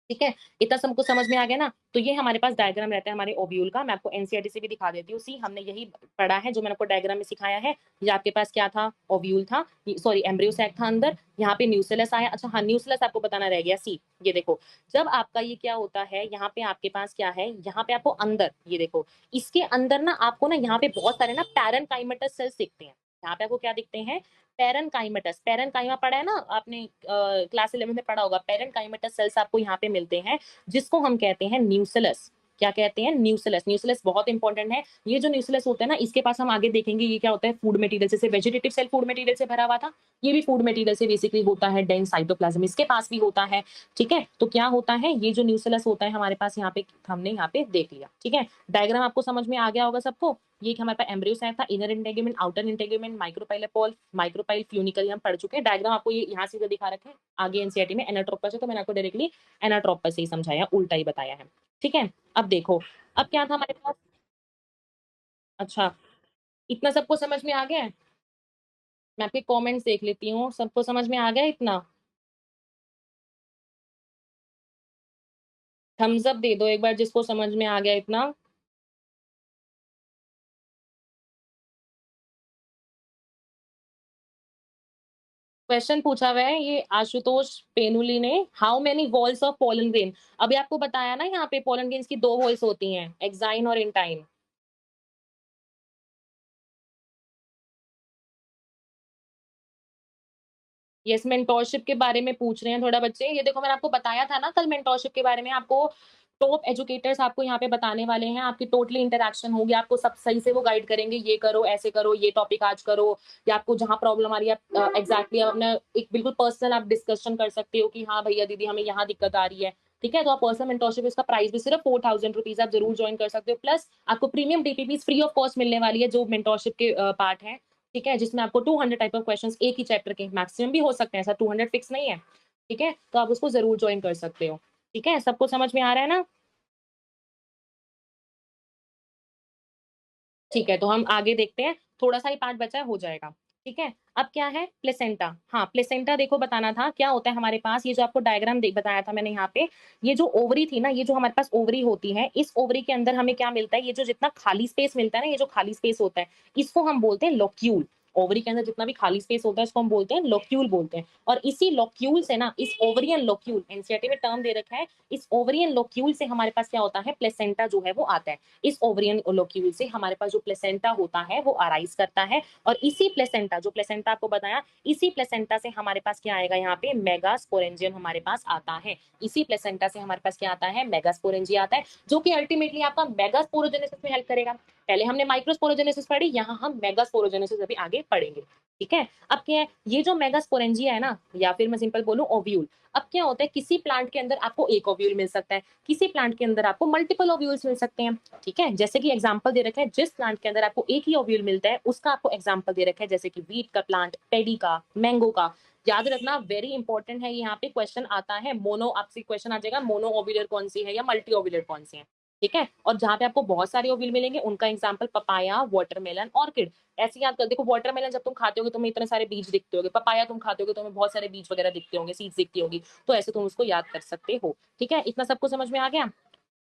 ठीक है, इतना सबको समझ में आ गया ना। तो ये हमारे पास डायग्राम रहता है हमारे ओव्यूल का। मैं आपको एनसीईआरटी से भी दिखा देती हूँ। सी, हमने यही पढ़ा है जो मैंने आपको डायग्राम में सिखाया है। ये आपके पास क्या था, ओव्यूल था, सॉरी एम्ब्रियो सैक था अंदर, यहाँ पे न्यूसेलस आया। अच्छा हाँ, न्यूसेलस आपको बताना रह गया। सी, ये देखो, जब आपका ये क्या होता है, यहाँ पे आपके पास क्या है, यहाँ पे आपको अंदर, ये देखो, इसके अंदर ना आपको ना यहाँ पे बहुत सारे ना पैरेनकाइमेटस सेल्स दिखते हैं। यहाँ पे आपको क्या दिखते हैं, पैरेनकाइमेटस। पैरेनकाइमा पढ़ा है ना आपने, क्लास 11 में पढ़ा होगा। पैरेनकाइमेटस सेल्स आपको यहाँ पे मिलते हैं, जिसको हम कहते हैं न्यूसेलस। क्या कहते हैं, न्यूसेलस। न्यूसेलस बहुत इंपॉर्टेंट है। ये जो न्यूसेलस होता है ना, इसके पास हम आगे देखेंगे ये क्या होता है, फूड मटेरियल। जैसे वेजिटेटिव सेल फूड मटेरियल से भरा हुआ था, ये भी फूड मटेरियल से बेसिकली होता है। डेंस साइटोप्लाज्म इसके पास भी होता है। ठीक है, तो क्या होता है, ये जो न्यूसेलस होता है हमारे पास, यहाँ पे हमने यहाँ पे देख लिया। ठीक है, डायग्राम आपको समझ में आ गया होगा सबको। ये हमारे पास एम्ब्रियो सैक था, inner integument, outer integument, micropyle pole, micropyle funicle हम पढ़ चुके हैं। डायग्राम आपको ये यहाँ से दिखा रखे हैं। आगे एनसीईआरटी में एनाट्रोपस है, तो मैंने आपको डायरेक्टली एनाट्रोपस से ही समझाया, उल्टा ही बताया है। ठीक है, अब देखो, अब क्या था हमारे पास। अच्छा, इतना सबको समझ में आ गया है? मैं आपके कमेंट्स देख लेती हूँ, सबको समझ में आ गया इतना? थम्स अप दे दो एक बार जिसको समझ में आ गया इतना। क्वेश्चन पूछा हुआ है ये आशुतोष पेनुली ने, how many walls of pollen grain. अभी आपको बताया ना, यहाँ पे पोलन ग्रेन्स की दो वॉल्स होती हैं, एक्साइन और इंटाइन। यस, मेंटोरशिप के बारे में पूछ रहे हैं थोड़ा बच्चे। ये देखो मैंने आपको बताया था ना कल मेंटोरशिप के बारे में, आपको टॉप एजुकेटर्स आपको यहाँ पे बताने वाले हैं। आपकी टोटली इंटरेक्शन होगी, आपको सब सही से वो गाइड करेंगे, ये करो, ऐसे करो, ये टॉपिक आज करो, या आपको जहाँ प्रॉब्लम आ रही है आप एग्जैक्टली अपना एक बिल्कुल पर्सनल आप डिस्कशन कर सकते हो कि हाँ भैया दीदी हमें यहाँ दिक्कत आ रही है। ठीक है, तो आप पर्सनल मेंटोरशिप, इसका प्राइस भी सिर्फ 4000 रुपीज, आप जरूर ज्वाइन कर सकते हो। प्लस आपको premium DPP free of cost मिलने वाली है, जो मेंटोरशिप के पार्ट है। ठीक है, जिसमें आपको 200 टाइप ऑफ क्वेश्चंस एक ही चैप्टर के, मैक्सिमम भी हो सकते हैं, ऐसा 200 फिक्स नहीं है। ठीक है, तो आप उसको जरूर ज्वाइन कर सकते हो। ठीक है, सबको समझ में आ रहा है ना? ठीक है, तो हम आगे देखते हैं, थोड़ा सा ही पार्ट बचा है, हो जाएगा। ठीक है, अब क्या है, प्लेसेंटा। हाँ, प्लेसेंटा देखो बताना था क्या होता है हमारे पास। ये जो आपको डायग्राम बताया था मैंने यहाँ पे, ये जो ओवरी थी ना, ये जो हमारे पास ओवरी होती है, इस ओवरी के अंदर हमें क्या मिलता है, ये जो जितना खाली स्पेस मिलता है ना, ये जो खाली स्पेस होता है, इसको हम बोलते हैं लोक्यूल। ओवरी के अंदर जितना भी खाली स्पेस होता है उसको हम बोलते हैं लोक्यूल बोलते हैं। और इसी लोक्यूल से ना, इस ओवरियन लोक्यूल, एनसीईआरटी में टर्म दे रखा है, इस ओवरियन लोक्यूल से हमारे पास क्या होता है, प्लेसेंटा जो है वो आता है। इस ओवरियन लोक्यूल से हमारे पास जो प्लेसेंटा होता है वो अराइज करता है, और इसी प्लेसेंटा, जो प्लेसेंटा आपको बताया, इसी प्लेसेंटा से हमारे पास क्या आएगा, यहाँ पे मेगास्पोरेंजियम हमारे पास आता है। इसी प्लेसेंटा से हमारे पास क्या आता है, मेगास्पोरेंजिया आता है, जो कि अल्टीमेटली आपका मेगास्पोरोजेनेसिस में हेल्प करेगा। पहले हमने माइक्रोस्पोरोजेनेसिस पढ़ी, यहाँ हम मेगास्पोरोजेनेसिस अभी आगे पढ़ेंगे। ठीक है। अब क्या है, ये जो मेगास्पोरेंजिया है ना, या फिर मैं सिंपल बोलूं ओव्यूल, अब क्या होता है, किसी प्लांट के अंदर आपको एक ओव्यूल मिल सकता है, किसी प्लांट के अंदर आपको मल्टीपल ओव्यूल्स मिल सकते हैं। ठीक है। जैसे कि एग्जांपल दे रखा है, जिस प्लांट के अंदर आपको एक ही ओव्यूल मिलता है उसका आपको एग्जांपल दे रखा है, जैसे कि वीट का प्लांट, पेडी का, मैंगो का। याद रखना, वेरी इंपॉर्टेंट है, यहाँ पे क्वेश्चन आता है मोनो, आपसे क्वेश्चन आ जाएगा मोनो ओव्यूलर कौन सी है या मल्टी ओव्यूलर कौन सी है। ठीक है। और जहां पे आपको बहुत सारे ओव्यूल मिलेंगे उनका एग्जांपल पपाया, वाटरमेलन, ऑर्किड। ऐसे याद कर, देखो वाटरमेलन जब तुम खाते होगे तुम्हें इतने सारे बीज दिखते होंगे, पपाया तुम खाते होगे तुम्हें बहुत सारे बीज वगैरह दिखते होंगे, सीड्स दिखती होगी, तो ऐसे तुम उसको याद कर सकते हो। ठीक है। इतना सबको समझ में आ गया।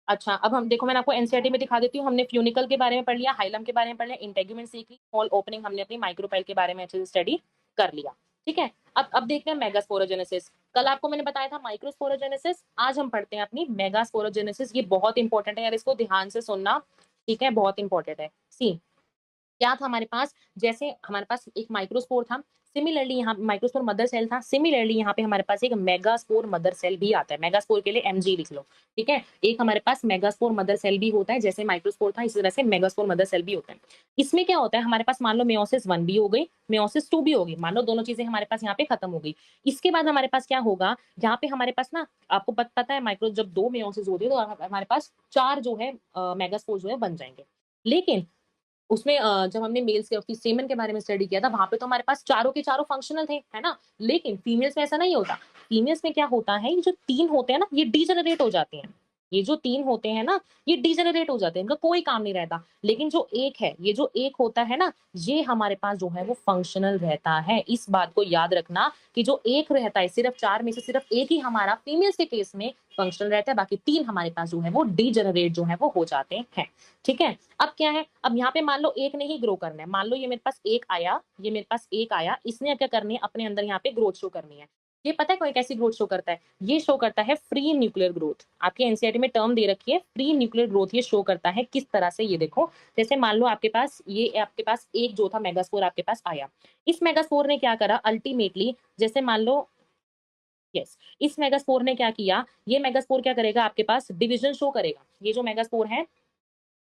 अच्छा, अब हम देखो, मैंने आपको एनसीईआरटी में दिखा देती हूँ, हमने फ्यूनिकल के बारे में पढ़ लिया, हाइलम के बारे में पढ़ लिया, इंटेगुमेंट सीख ली, स्मॉल ओपनिंग हमने अपनी माइक्रोपाइल के बारे में अच्छे से स्टडी कर लिया। ठीक है। अब देखते हैं मेगास्पोरोजेनेसिस। कल आपको मैंने बताया था माइक्रोस्पोरोजेनेसिस, आज हम पढ़ते हैं अपनी मेगास्पोरोजेनेसिस। ये बहुत इंपॉर्टेंट है यार, इसको ध्यान से सुनना। ठीक है, बहुत इंपॉर्टेंट है। सी क्या था हमारे पास, जैसे हमारे पास एक माइक्रोस्पोर था, सिमिलरली यहाँ माइक्रोस्पोर मदर सेल था, सिमिलरली यहाँ पे हमारे पास एक मेगास्पोर मदर सेल भी आता है। मेगास्पोर के लिए एमजी लिख लो। ठीक है। एक हमारे पास मेगास्पोर मदर सेल भी होता है, जैसे माइक्रोस्पोर था इसी तरह से मेगास्पोर मदर सेल भी होता है। इसमें क्या होता है, हमारे पास मान लो मेयोसिस 1 भी हो गई, मेयोसिस 2 भी होगी, मान लो दोनों चीजें हमारे पास यहाँ पे खत्म हो गई। इसके बाद हमारे पास क्या होगा, यहाँ पे हमारे पास ना, आपको पता है माइक्रो जब 2 मेयोसिस होती है तो हमारे पास 4 जो है मेगास्पोर जो है बन जाएंगे। लेकिन उसमें जब हमने मेल्स के सेमन के बारे में स्टडी किया था, वहां पे तो हमारे पास चारों के चारों फंक्शनल थे, है ना। लेकिन फीमेल्स में ऐसा नहीं होता। फीमेल्स में क्या होता है, ये जो 3 होते हैं ना, ये डीजेनरेट हो जाते हैं। ये जो 3 होते हैं ना, ये डीजेनरेट हो जाते हैं, इनका कोई काम नहीं रहता। लेकिन जो एक है, ये जो एक होता है ना, ये हमारे पास जो है वो फंक्शनल रहता है। इस बात को याद रखना कि जो एक रहता है, सिर्फ 4 में से सिर्फ एक ही हमारा फीमेल्स के केस में फंक्शनल रहता है, बाकी 3 हमारे पास जो है वो डीजेनरेट जो है वो हो जाते हैं। ठीक है। अब क्या है, अब यहाँ पे मान लो एक ने ही ग्रो करना है, मान लो ये मेरे पास एक आया, ये मेरे पास एक आया, इसने क्या करनी है, अपने अंदर यहाँ पे ग्रोथ शो करनी है। ये पता है कोई कैसी ग्रोथ शो करता है, ये शो करता है फ्री न्यूक्लियर ग्रोथ। आपके एनसीईआरटी में टर्म दे रखी है फ्री न्यूक्लियर ग्रोथ। ये शो करता है किस तरह से, ये देखो, जैसे मान लो आपके पास ये, आपके पास एक जो था मेगास्पोर आपके पास आया, इस मेगास्पोर ने क्या करा अल्टीमेटली, जैसे मान लो, यस, इस मेगास्पोर ने क्या किया, ये मेगास्पोर क्या करेगा, आपके पास डिविजन शो करेगा। ये जो मेगास्पोर है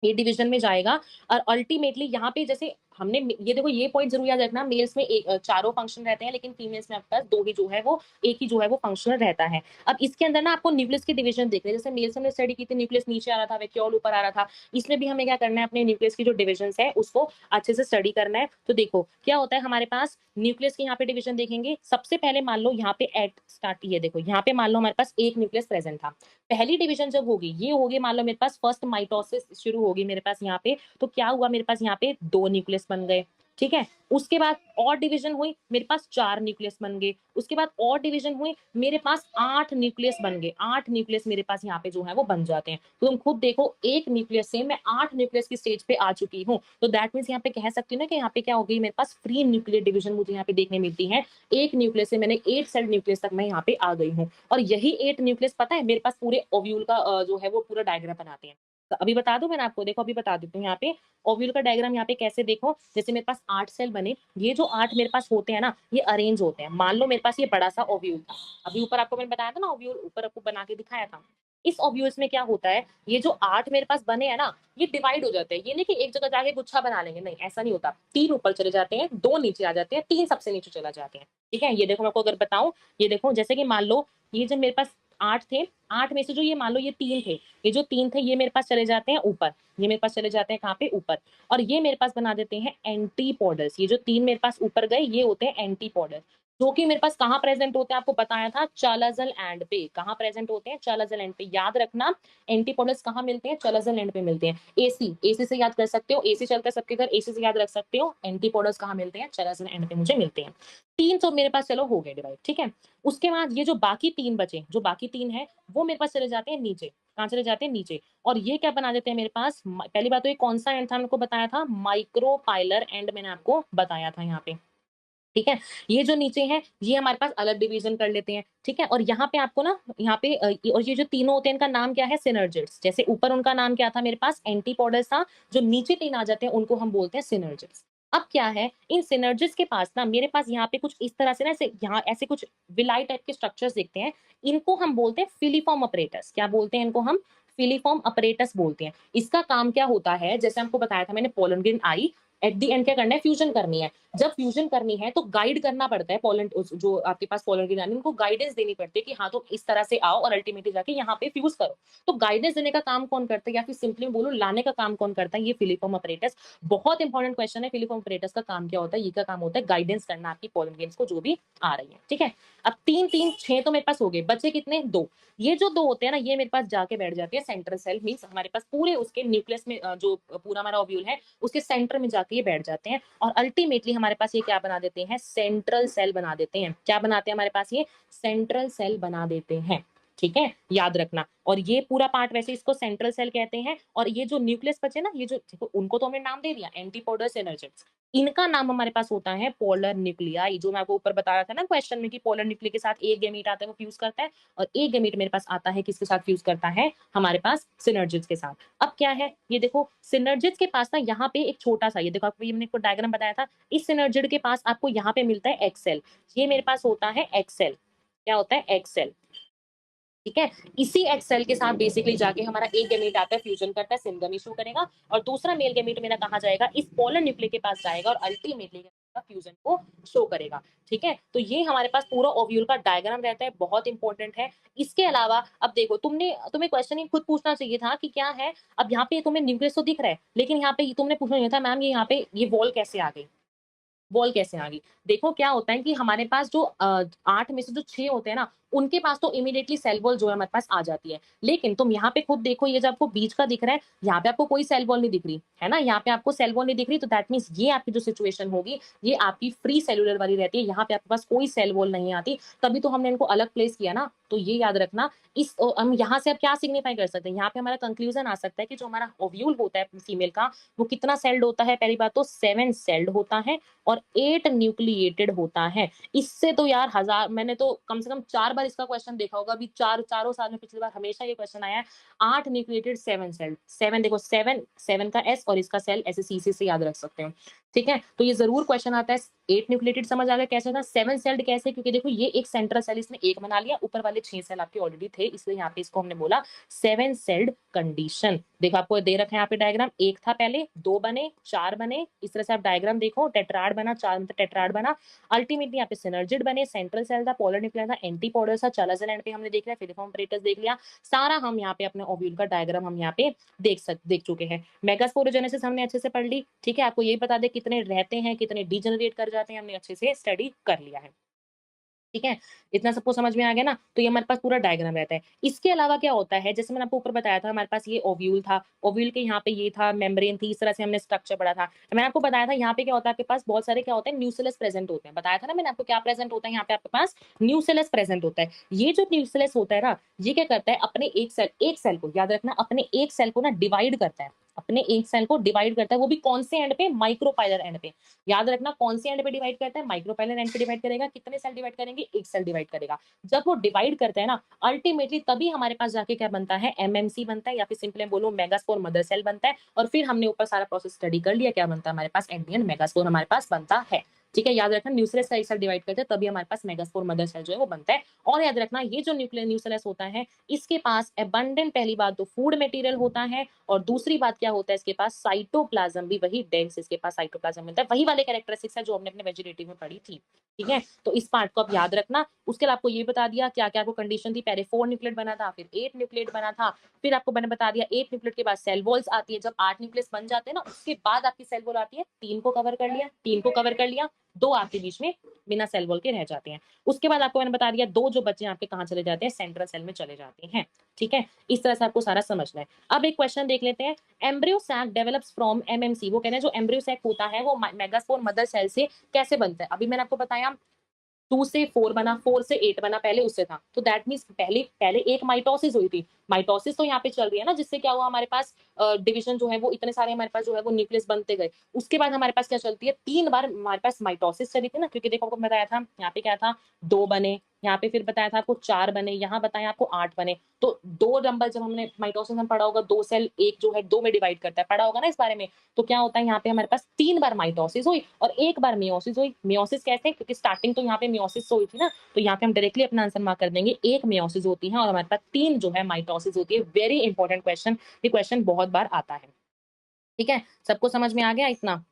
ये डिवीजन में जाएगा, और अल्टीमेटली यहाँ पे जैसे हमने ये देखो, ये पॉइंट जरूर याद रखना, मेल्स में चारों फंक्शन रहते हैं, लेकिन फीमेल्स में आपके पास 2 ही जो है वो, एक ही जो है वो फंक्शनल रहता है। अब इसके अंदर ना आपको न्यूक्लियस के डिवीजन देख रहे हैं, जैसे मेल्स हमने स्टडी की थी, न्यूक्लियस नीचे आ रहा था, वैक्यूल ऊपर आ रहा था। इसमें भी हमें क्या करना है, अपने न्यूक्लियस की जो डिविजन है उसको अच्छे से स्टडी करना है। तो देखो क्या होता है हमारे पास, न्यूक्लियस के यहाँ पे डिवीजन देखेंगे, सबसे पहले मान लो यहाँ पे एट स्टार्ट, ये देखो यहाँ पे मान लो हमारे पास एक न्यूक्लियस प्रेजेंट था। पहली डिवीजन जब होगी, ये होगी, मान लो मेरे पास फर्स्ट माइटोसिस शुरू होगी मेरे पास यहाँ पे, तो क्या हुआ, मेरे पास यहाँ पे 2 न्यूक्लियस बन गए। ठीक है। उसके बाद और डिवीजन हुई, मेरे पास 4 न्यूक्लियस बन गए। उसके बाद और डिवीजन हुई, मेरे पास 8 न्यूक्लियस बन गए। 8 न्यूक्लियस मेरे पास यहाँ पे जो है वो बन जाते हैं। तो तुम खुद देखो, एक न्यूक्लियस से मैं 8 न्यूक्लियस की स्टेज पे आ चुकी हूँ। तो दैट मीन्स यहाँ पे कह सकती हूँ ना कि यहाँ पे क्या हो गई, मेरे पास फ्री न्यूक्लियर डिवीजन मुझे यहाँ पे देखने मिलती है। एक न्यूक्लियस से मैंने 8 सेल न्यूक्लियस तक मैं यहाँ पे आ गई हूँ, और यही 8 न्यूक्लियस पता है मेरे पास पूरे ओव्यूल का जो है वो पूरा डायग्राम बनाते हैं। तो अभी बता दूं मैंने आपको, देखो अभी बता देती हूँ यहाँ पे ओव्यूल का डायग्राम। यहाँ पे कैसे देखो, जैसे मेरे पास 8 सेल बने, ये जो 8 मेरे पास होते हैं ना, ये अरेंज होते हैं। मान लो मेरे पास ये बड़ा सा ओव्यूल था, अभी ऊपर आपको मैंने बताया था ना, ओव्यूल ऊपर आपको बना के दिखाया था। इस ओव्यूल्स में क्या होता है, ये जो 8 मेरे पास बने हैं ना, ये डिवाइड हो जाते हैं। ये नहीं कि एक जगह जाके गुच्छा बना लेंगे, नहीं, ऐसा नहीं होता। 3 ऊपर चले जाते हैं, 2 नीचे आ जाते हैं, 3 सबसे नीचे चला जाते हैं। ठीक है। ये देखो मैं आपको अगर बताऊं, ये देखो जैसे कि मान लो ये जब मेरे पास 8 थे, 8 में से जो ये मान लो ये 3 थे, ये जो 3 थे ये मेरे पास चले जाते हैं ऊपर, ये मेरे पास चले जाते हैं कहाँ पे, ऊपर। और ये मेरे पास बना देते हैं एंटीपोडल्स। ये जो 3 मेरे पास ऊपर गए, ये होते हैं एंटीपोडल। जो कि मेरे पास कहाँ प्रेजेंट होते हैं आपको बताया था, चालाजल एंड पे। कहाँ प्रेजेंट होते हैं? चालाजल एंड पे। याद रखना एंटीपोडस कहाँ मिलते हैं? चालाजल एंड पे मिलते हैं। एसी, एसी से याद कर सकते हो, एसी चलता है सबके घर, एसी से याद रख सकते हो। एंटीपोडस कहाँ मिलते हैं? चालाजल एंड पे मुझे मिलते हैं। 3 तो मेरे पास चलो हो गए डिवाइड, ठीक है। उसके बाद ये जो बाकी 3 बचे, जो बाकी 3 है वो मेरे पास चले जाते हैं नीचे। कहाँ चले जाते हैं? नीचे। और ये क्या बना देते हैं मेरे पास? पहली बात तो ये कौन सा एंड था आपको बताया था? माइक्रोपाइलर एंड मैंने आपको बताया था यहाँ पे, ठीक है। ये जो नीचे है ये हमारे पास अलग डिवीजन कर लेते हैं, ठीक है। और यहाँ पे आपको ना यहाँ पे और ये जो तीनों होते हैं इनका नाम क्या है? सिनर्जिड्स। जैसे ऊपर उनका नाम क्या था मेरे पास? एंटीपोडस था। जो नीचे 3 आ जाते हैं उनको हम बोलते हैं सिनर्जिड्स। अब क्या है, इन सिनर्जिड्स के पास ना मेरे पास यहाँ पे कुछ इस तरह से ना ऐसे यहाँ ऐसे कुछ विलाई टाइप के स्ट्रक्चर्स दिखते हैं। इनको हम बोलते हैं फिलीफॉर्म अपरेटस। क्या बोलते हैं इनको हम? फिलीफॉर्म अपरेटस बोलते हैं। इसका काम क्या होता है? जैसे हमको बताया था मैंने, pollen grain I, eight the and क्या करना है? फ्यूजन करनी है। जब फ्यूजन करनी है तो गाइड करना पड़ता है पोलन, जो आपके पास पोलन ग्रेन उनको गाइडेंस देनी पड़ती है कि हाँ तो इस तरह से आओ और अल्टीमेटली जाके यहाँ पे फ्यूज करो। तो गाइडेंस देने का काम कौन करता है, या फिर सिंपली बोलो लाने का काम कौन करता है? ये फिलीफॉर्म अपरेटस। बहुत इंपॉर्टेंट क्वेश्चन है, फिलीफॉर्म अपरेटस का काम क्या होता है? ये का काम होता है गाइडेंस करना आपकी पोलन ग्रेन्स को जो भी आ रही है, ठीक है। अब 3 3 6 तो मेरे पास हो गए, बचे कितने? 2। ये जो 2 होते हैं ना ये मेरे पास जाके बैठ जाते हैं सेंट्रल सेल, मींस हमारे पास पूरे उसके न्यूक्लियस में जो पूरा हमारा ओव्यूल है उसके सेंटर में जाके ये बैठ जाते हैं। और अल्टीमेटली हमारे पास ये क्या बना देते हैं? सेंट्रल सेल बना देते हैं। क्या बनाते हैं हमारे पास? ये सेंट्रल सेल बना देते हैं, ठीक है, याद रखना। और ये पूरा पार्ट वैसे इसको सेंट्रल सेल कहते हैं। और ये जो न्यूक्लियस बचे ना, ये जो देखो उनको तो हमने नाम दे दिया एंटीपोडर सिनर्जिड्स। इनका नाम हमारे पास होता है पोलर न्यूक्लियाई। जो मैं आपको ऊपर बताया था ना क्वेश्चन में कि पोलर न्यूक्लिया के साथ एक गैमीट आता है वो फ्यूज करता है, और एक गैमीट मेरे पास आता है किसके साथ फ्यूज करता है? हमारे पास सिनर्जिड्स के साथ। अब क्या है, ये देखो सिनर्जिड्स के पास ना यहाँ पे एक छोटा सा, ये देखो आपको ये मैंने आपको डायग्राम बताया था, इस सिनर्जिड के पास आपको यहाँ पे मिलता है एक्सेल। ये मेरे पास होता है एक्सेल। क्या होता है? एक्सेल, ठीक है। इसी एक्सेल के साथ बेसिकली जाके हमारा एक गैमीट आता है, फ्यूजन करता है, सिंगम इशू करेगा, और दूसरा मेल गैमीट मेरा कहाँ जाएगा? इस पोलर न्यूक्लियर के पास जाएगा और अल्टीमेटली फ्यूजन को शो करेगा, ठीक है। तो ये हमारे पास पूरा ओव्यूल का डायग्राम रहता है, बहुत इंपॉर्टेंट है। इसके अलावा अब देखो तुम्हें क्वेश्चन ही खुद पूछना चाहिए था कि क्या है, अब यहाँ पे तुम्हें न्यूक्लियस तो दिख रहा है, लेकिन यहाँ पे तुमने पूछना नहीं था मैम ये यहाँ पे ये वॉल कैसे आ गई? वॉल कैसे आ गई? देखो क्या होता है कि हमारे पास जो 8 में से जो 6 होते हैं ना, उनके पास तो इमीडिएटली सेल वॉल जो है हमारे पास आ जाती है। लेकिन तुम यहाँ पे खुद देखो, ये जो आपको बीच का दिख रहा है, यहाँ पे आपको कोई सेल वॉल नहीं दिख रही, है ना? यहाँ पे आपको सेल वॉल नहीं दिख रही, तो दैट मीन्स ये आपकी जो सिचुएशन होगी, ये आपकी फ्री सेलुलर वाली रहती है। यहाँ पे आपके पास कोई सेल वॉल नहीं आती, तभी तो हमने इनको अलग प्लेस किया ना। तो ये याद रखना। हम यहाँ से अब क्या सिग्निफाई कर सकते हैं? यहाँ पे हमारा कंक्लूजन आ सकता है कि जो हमारा ओव्यूल होता है फीमेल का, वो कितना सेल्ड होता है? पहली बात तो 7 सेल्ड होता है और 8 न्यूक्लिएटेड होता है। इससे तो यार हजार, मैंने तो कम से कम 4 बार इसका क्वेश्चन देखा होगा। अभी चारों साल में पिछली बार हमेशा ये क्वेश्चन आया है। 8 न्यूक्लिएटेड 7 सेल, 7 देखो 7 का एस और इसका सेल ऐसे सी से याद रख सकते हो, ठीक है। तो ये जरूर क्वेश्चन आता है। 8 न्यूक्लिएटेड समझ आ गया कैसे था, 7 सेल्ड कैसे? क्योंकि देखो ये एक सेंट्रल सेल इसने एक बना लिया, ऊपर वाले 6 सेल आपके ऑलरेडी थे, इसलिए यहाँ पे इसको हमने बोला 7 सेल्ड कंडीशन। देखो आपको दे रखा है यहाँ पे डायग्राम, एक था पहले, 2 बने, 4 बने, इस तरह से आप डायग्राम देखो, टेट्राड बना, 4 टेट्राड बना, अल्टीमेटली यहाँ पे सिनर्जिड बने, सेंट्रल सेल था, पोलर न्यूक्लियर था, एंटीपोडर था, चालाजल एंड पे हमने देख लिया, फिलिफॉर्म अपरेटस देख लिया। सारा हम यहाँ पे अपने ओव्यूल का डायग्राम हम यहाँ पे देख चुके हैं। मेगास्पोरोजेनेसिस हमने अच्छे से पढ़ ली, ठीक है। आपको यही बता दे कितने रहते हैं, कितने डीजेनरेट कर जाते हैं, हमने अच्छे से स्टडी कर लिया है, ठीक है। इतना सबको समझ में आ गया ना? तो ये हमारे पास पूरा डायग्राम रहता है। इसके अलावा क्या होता है, जैसे मैंने आपको ऊपर बताया था, हमारे पास ये ओव्यूल था, ओव्यूल के यहाँ पे ये था मेम्ब्रेन थी, इस तरह से हमने स्ट्रक्चर पढ़ा था। मैंने आपको बताया था यहाँ पे क्या होता है, आपके पास बहुत सारे क्या होते हैं, न्यूक्लियस प्रेजेंट होते हैं। बताया था ना मैंने आपको क्या प्रेजेंट होता है, यहाँ पे आपके पास न्यूक्लियस प्रेजेंट होता है। ये जो न्यूक्लियस होता है ना, ये क्या करता है, अपने एक सेल को याद रखना, अपने एक सेल को ना डिवाइड करता है, अपने एक सेल को डिवाइड करता है, वो भी कौन से एंड पे? माइक्रोपाइलर एंड पे। याद रखना कौन से एंड पे डिवाइड करता है? माइक्रोपाइलर एंड पे डिवाइड करेगा। कितने सेल डिवाइड करेंगे? एक सेल डिवाइड करेगा। जब वो डिवाइड करता है ना, अल्टीमेटली तभी हमारे पास जाके क्या बनता है? एमएमसी बनता है, या फिर सिंपली बोलो मेगास्पोर मदर सेल बनता है। और फिर हमने ऊपर सारा प्रोसेस स्टडी कर लिया, क्या बनता है हमारे पास? एंड मेगास्पोर हमारे पास बनता है, ठीक है। याद रखना न्यूक्लियस का एक सेल डिवाइड करते हैं तभी हमारे पास मेगास्पोर मदर सेल जो है वो बनता है। और याद रखना ये जो न्यूक्लियस होता है, इसके पास एबंडेंट, पहली बात तो फूड मटेरियल होता है, और दूसरी बात क्या होता है, इसके पास साइटोप्लाज्म भी वही डेंस, इसके पास साइटोप्लाज्म मिलता है, वही वाले कैरेक्टरिस्टिक्स है जो हमने अपने वेजिटेटिव में पढ़ी थी, ठीक है। तो इस पार्ट को आप याद रखना। उसके बाद आपको ये बता दिया क्या क्या आपको कंडीशन थी, पहले 4 न्यूक्लिएट बना था, फिर 8 न्यूक्लिएट बना था, फिर आपको मैंने बता दिया 8 न्यूक्लिएट के बाद सेल वॉल्स आती है, जब 8 न्यूक्लियस बन जाते हैं ना उसके बाद आपकी सेल वॉल आती है। 3 को कवर कर लिया, 3 को कवर कर लिया। 2 आपके बीच में बिना सेल वॉल के रह जाते हैं। उसके बाद आपको मैंने बता दिया 2 जो बचे आपके कहाँ चले जाते हैं, सेंट्रल सेल में चले जाते हैं, ठीक है? इस तरह से आपको सारा समझना है। अब एक क्वेश्चन देख लेते हैं, embryo sac develops from MMC, वो कह रहे हैं जो एम्ब्रियो सैक होता है वो मेगास्पोर मदर सेल से कैसे बनता है? अभी मैंने आपको बताया 2 से 4 बना, 4 से 8 बना, पहले उससे था। तो दैट मीन्स पहले पहले एक माइटोसिस हुई थी। माइटोसिस तो यहाँ पे चल रही है ना, जिससे क्या हुआ हमारे पास डिवीजन जो है वो इतने सारे हमारे पास जो है वो न्यूक्लियस बनते गए। उसके बाद हमारे पास क्या चलती है, 3 बार हमारे पास माइटोसिस चली थी ना, क्योंकि देखो आपको बताया था, यहाँ पे क्या था 2 बने, यहाँ पे फिर बताया था आपको 4 बने, यहाँ बताया आपको 8 बने। तो 2 नंबर जब हमने माइटोसिस में पढ़ा होगा, 2 सेल एक जो है 2 में डिवाइड करता है, पढ़ा होगा ना इस बारे में। तो क्या होता है यहाँ पे हमारे पास 3 बार माइटोसिस हुई और 1 बार मियोसिस हुई। मियोसिस कैसे? क्योंकि स्टार्टिंग तो यहाँ पे मियोसिस से हुई थी ना, तो यहाँ पे हम डायरेक्टली अपना आंसर मार्क कर देंगे। 1 मियोसिस होती है और हमारे पास 3 जो है माइटोसिस होती है। वेरी इंपॉर्टेंट क्वेश्चन, ये क्वेश्चन बहुत बार आता है। ठीक है? सबको समझ में आ गया इतना?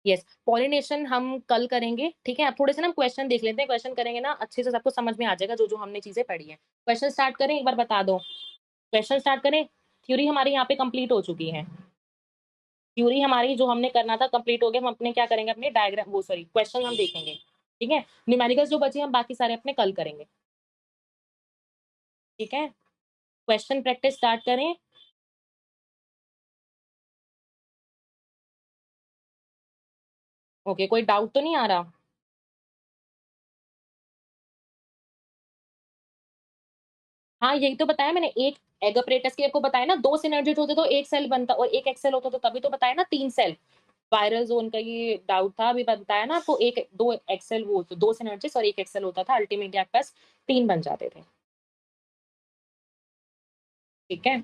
यस, पॉलिनेशन हम कल करेंगे, ठीक है? अब थोड़े से ना हम क्वेश्चन देख लेते हैं, क्वेश्चन करेंगे ना अच्छे से सबको समझ में आ जाएगा जो-जो हमने चीज़ें पढ़ी हैं। क्वेश्चन स्टार्ट करें, एक बार बता दो। क्वेश्चन स्टार्ट करें? थ्योरी हमारी यहाँ पे कंप्लीट हो चुकी है। थ्योरी हमारी जो हमने करना था कंप्लीट हो गया। हम अपने क्या करेंगे, अपने डायग्राम वो सॉरी क्वेश्चन हम देखेंगे, ठीक है? न्यूमेरिकल्स जो बचे हम बाकी सारे अपने कल करेंगे, ठीक है? क्वेश्चन प्रैक्टिस स्टार्ट करें। ओके, कोई डाउट तो नहीं आ रहा? हाँ, यही तो बताया मैंने, एक एग apparatus के आपको बताया ना, 2 सिनर्जिड होते तो 1 सेल बनता और 1 एक्सेल होता तो तभी तो बताया ना 3 सेल। वायरल ज़ोन का ये डाउट था, अभी बताया ना आपको, 1 2 एक्सेल वो 2 सिनर्जिस और 1 एक्सेल होता था, अल्टीमेटली आपके पास 3 बन जाते थे, ठीक है?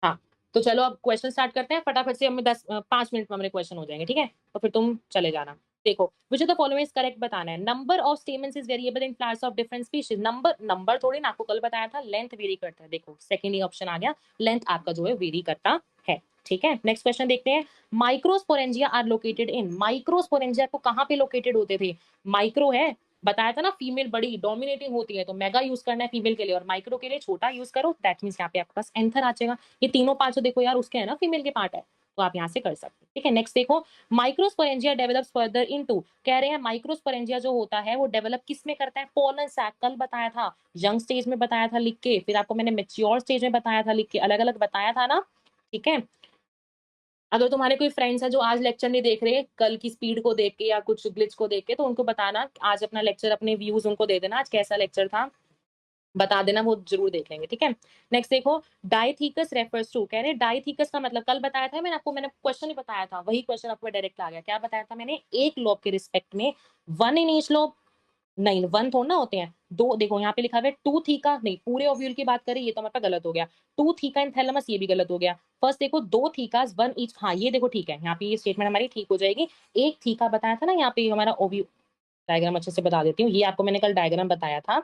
हाँ, तो चलो अब क्वेश्चन स्टार्ट करते हैं फटाफट से, हमें 5 मिनट में हमारे क्वेश्चन हो जाएँगे, ठीक है? तो फिर तुम चले जाना। देखो, which of the following is correct बताना है। Number of stamens is variable in flowers of different species. Number number थोड़ी ना, आपको कल बताया था लेंथ वेरी करता है। देखो, सेकंड ही ऑप्शन आ गया, लेंथ आपका जो है वेरी करता है, ठीक है? नेक्स्ट क्वेश्चन देखते हैं। Microsporangia are located in, microsporangia को कहाँ पे लोकेटेड होते थे? माइक्रो है, बताया था ना फीमेल बड़ी डोमिनेटिंग होती है, तो मेगा यूज़ करना है फीमेल के लिए और माइक्रो के लिए छोटा यूज़ करो, दैट मीन्स यहाँ पे आपके पास एंथर आ जाएगा। ये तीनों पार्ट जो देखो यार उसके है ना, फीमेल के पार्ट है, तो आप यहाँ से कर सकते हैं, ठीक है? नेक्स्ट देखो, माइक्रोस्पोरेंजिया डेवलप्स फर्दर इनटू, कह रहे हैं माइक्रोस्पोरेंजिया जो होता है वो डेवलप किस में करता है? पोलन सैक, कल बताया था, यंग स्टेज में बताया था लिख के, फिर आपको मैंने मैच्योर स्टेज में बताया था लिख के, अलग-अलग बताया था ना, ठीक है? अगर तुम्हारे कोई फ्रेंड्स हैं जो आज लेक्चर नहीं देख रहे, कल की स्पीड को देख के या कुछ ग्लिच को देख के, तो उनको बताना, आज अपना लेक्चर अपने व्यूज़ उनको दे देना, आज कैसा लेक्चर था, बता देना, वो ज़रूर देख लेंगे, ठीक है? नेक्स्ट देखो, डायथीकस रेफर्स टू, कह रहे हैं डायथीकस का मतलब कल बताया था मैंने आपको, मैंने क्वेश्चन ही बताया था, वही क्वेश्चन आपको डायरेक्ट आ गया। क्या बताया था मैंने? एक लोब के रिस्पेक्ट में 1 इन ईच लोब, नहीं 1 थोड़ी ना होते हैं, 2 देखो यहाँ पे लिखा हुआ है 2 थीका, नहीं पूरे ओव्यूल की बात करें, ये तो हमारे पास गलत हो गया। 2 थीका इन थैलेमस, ये भी गलत हो गया। फर्स्ट देखो 2 थीकास 1 ईच, हाँ ये देखो ठीक है, यहाँ पे ये स्टेटमेंट हमारी ठीक हो जाएगी। 1 थीका बताया था ना, यहाँ पे हमारा ओव्यू, डायग्राम अच्छे से बता देती हूँ। ये आपको मैंने कल डायग्राम बताया था,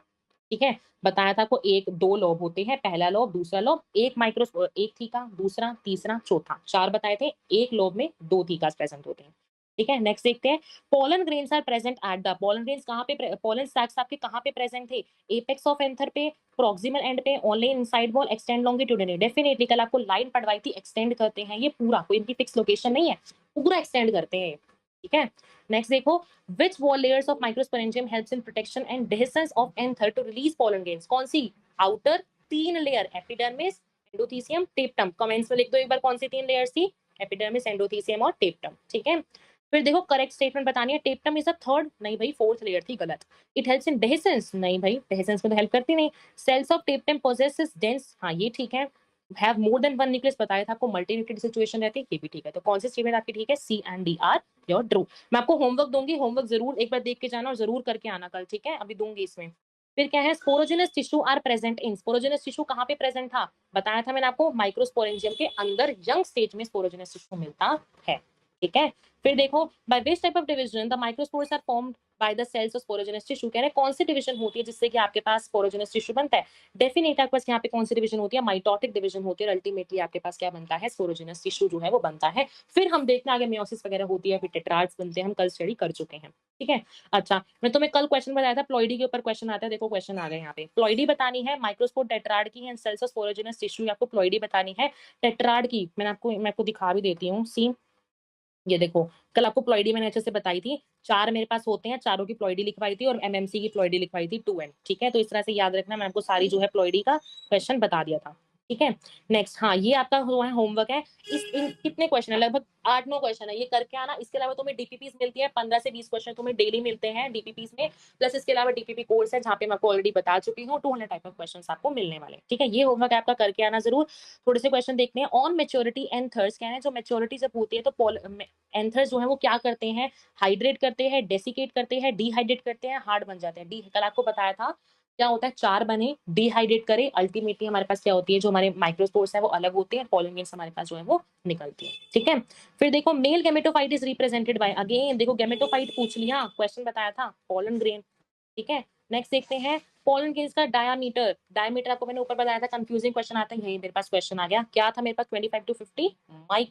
ठीक है? बताया था आपको 1 2 लोब होते हैं, पहला लोब, दूसरा लोब, 1 थीका, दूसरा, तीसरा, चौथा, 4 बताए थे। 1 लोब में 2 थीकास प्रेज़ेंट होते हैं, ठीक है? नेक्स्ट देखते हैं, pollen grains are present at the, pollen grains कहाँ पे पोलन सैक्स आपके कहाँ पे प्रेज़ेंट थे? एपेक्स ऑफ एंथर पे, प्रॉक्सिमल एंड पे, only inside wall, extend longitudinally. Definitely कल आपको लाइन पढ़वाई थी, एक्सटेंड करते हैं ये पूरा, कोई इनकी फिक्स लोकेशन नहीं है, पूरा एक्सटेंड करते हैं ये, ठीक है? नेक्स्ट देखो, which wall layers of microsporangium helps in protection and dehiscence of anther to release pollen grains? कौन सी? outer 3 layer, epidermis, endothecium, टेप्टम। Comments में लिख दो एक बार कौन सी 3 लेयर्स थी? एपिडर्मिस, एंडोथीसियम और टेप्टम, ठीक है? फिर देखो करेक्ट स्टेटमेंट बतानी है, टेप्टम इज अ थर्ड, नहीं भाई फोर्थ लेयर थी, गलत। इट हेल्प्स इन डेहिसेंस, नहीं भाई डेहिसेंस में तो हेल्प करती नहीं। Cells of tapetum possesses dense, हाँ ये ठीक है। Have more than one nucleus, बताया था आपको, मल्टी न्यूक्लियड सिचुएशन रहती है, ये भी ठीक है। तो कौन सी स्टेटमेंट आपकी ठीक है? C and D are your true. मैं आपको होमवर्क दूंगी, होमवर्क जरूर एक बार देख के जाना और जरूर करके आना कल, ठीक है? अभी दूंगी इसमें। फिर क्या है, sporogenous tissue are present in, sporogenous tissue कहाँ पे प्रेजेंट था? बताया था मैंने आपको, माइक्रोस्पोरेंजियम के अंदर यंग स्टेज में स्पोरोजेनस टिश्यू मिलता है, ठीक है? फिर देखो, by which type of division the microspores are formed by the cells of sporogenous tissue, कह रहे हैं कौन सी डिवीजन होती है जिससे कि आपके पास स्पोरोजेनस टिश्यू बनता है? डेफिनेटली आपके पास यहाँ पे कौन सी डिवीजन होती है? माइटोटिक डिवीजन होती है, और अल्टीमेटली आपके पास क्या बनता है? स्पोरोजेनस टिश्यू जो है वो बनता है। फिर हम देखना आगे मेयोसिस वगैरह होती है, फिर टेट्राड्स बनते हैं, हम कल स्टडी कर चुके हैं, ठीक है? अच्छा, मैं तुम्हें कल क्वेश्चन बताया था, प्लॉइडी के ऊपर क्वेश्चन आता है, देखो क्वेश्चन आ गए यहाँ पे। प्लॉइडी बतानी है, माइक्रोस्पोर टेट्राड की है, सेल्स ऑफ स्पोरोजेनस टिश्यू, आपको प्लॉइडी बतानी है टेट्राड की। मैं आपको दिखा भी देती हूँ, सी ये देखो, कल आपको प्लॉइडी मैंने अच्छे से बताई थी, 4 मेरे पास होते हैं, चारों की प्लॉइडी लिखवाई थी और एमएमसी की प्लॉइडी लिखवाई थी 2 एन, ठीक है? तो इस तरह से याद रखना, मैंने आपको सारी जो है प्लॉइडी का क्वेश्चन बता दिया था, ठीक है? नेक्स्ट हाँ, ये आपका हुआ है होमवर्क है। इस इन कितने क्वेश्चन है, लगभग 8-9 क्वेश्चन है, ये करके आना। इसके अलावा तुम्हें डीपीपीज़ मिलती है, 15 से 20 क्वेश्चन तुम्हें डेली मिलते हैं डीपीपीज़ में, प्लस इसके अलावा डीपीपी कोर्स है, जहाँ पे मैं आपको ऑलरेडी बता चुकी हूँ, 200 टाइप ऑफ क्वेश्चंस आपको मिलने वाले हैं, ठीक है? ये होमवर्क आपका करके आना ज़रूर। थोड़े से क्वेश्चन देखते हैं। ऑन मैच्योरिटी एंथर्स क्या है, जो मैच्योरिटी जब होती है तो एंथर्स जो है वो क्या करते हैं, हाइड्रेट करते हैं, डेसिकेट करते हैं, डिहाइड्रेट करते हैं, हार्ड बन जाते हैं। डी कल आपको बताया था क्या होता है, 4 बने, डिहाइड्रेट करे, अल्टीमेटली हमारे पास क्या होती है, जो हमारे माइक्रोस्पोर्स है वो अलग होते हैं, पॉलन ग्रेन्स हमारे पास जो है वो निकलती है, ठीक है? फिर देखो mail gametophyte is represented by, again देखो गेमेटोफाइट पूछ लिया, क्वेश्चन बताया था, पॉलन ग्रेन, ठीक है? नेक्स्ट देखते हैं पॉलन ग्रेन्स का डायामीटर। डायामीटर आपको मैंने ऊपर बताया था, कंफ्यूजिंग क्वेश्चन आता है, यही मेरे पास क्वेश्चन आ गया, क्या था मेरे पास 25 to 50 माइक्रोन।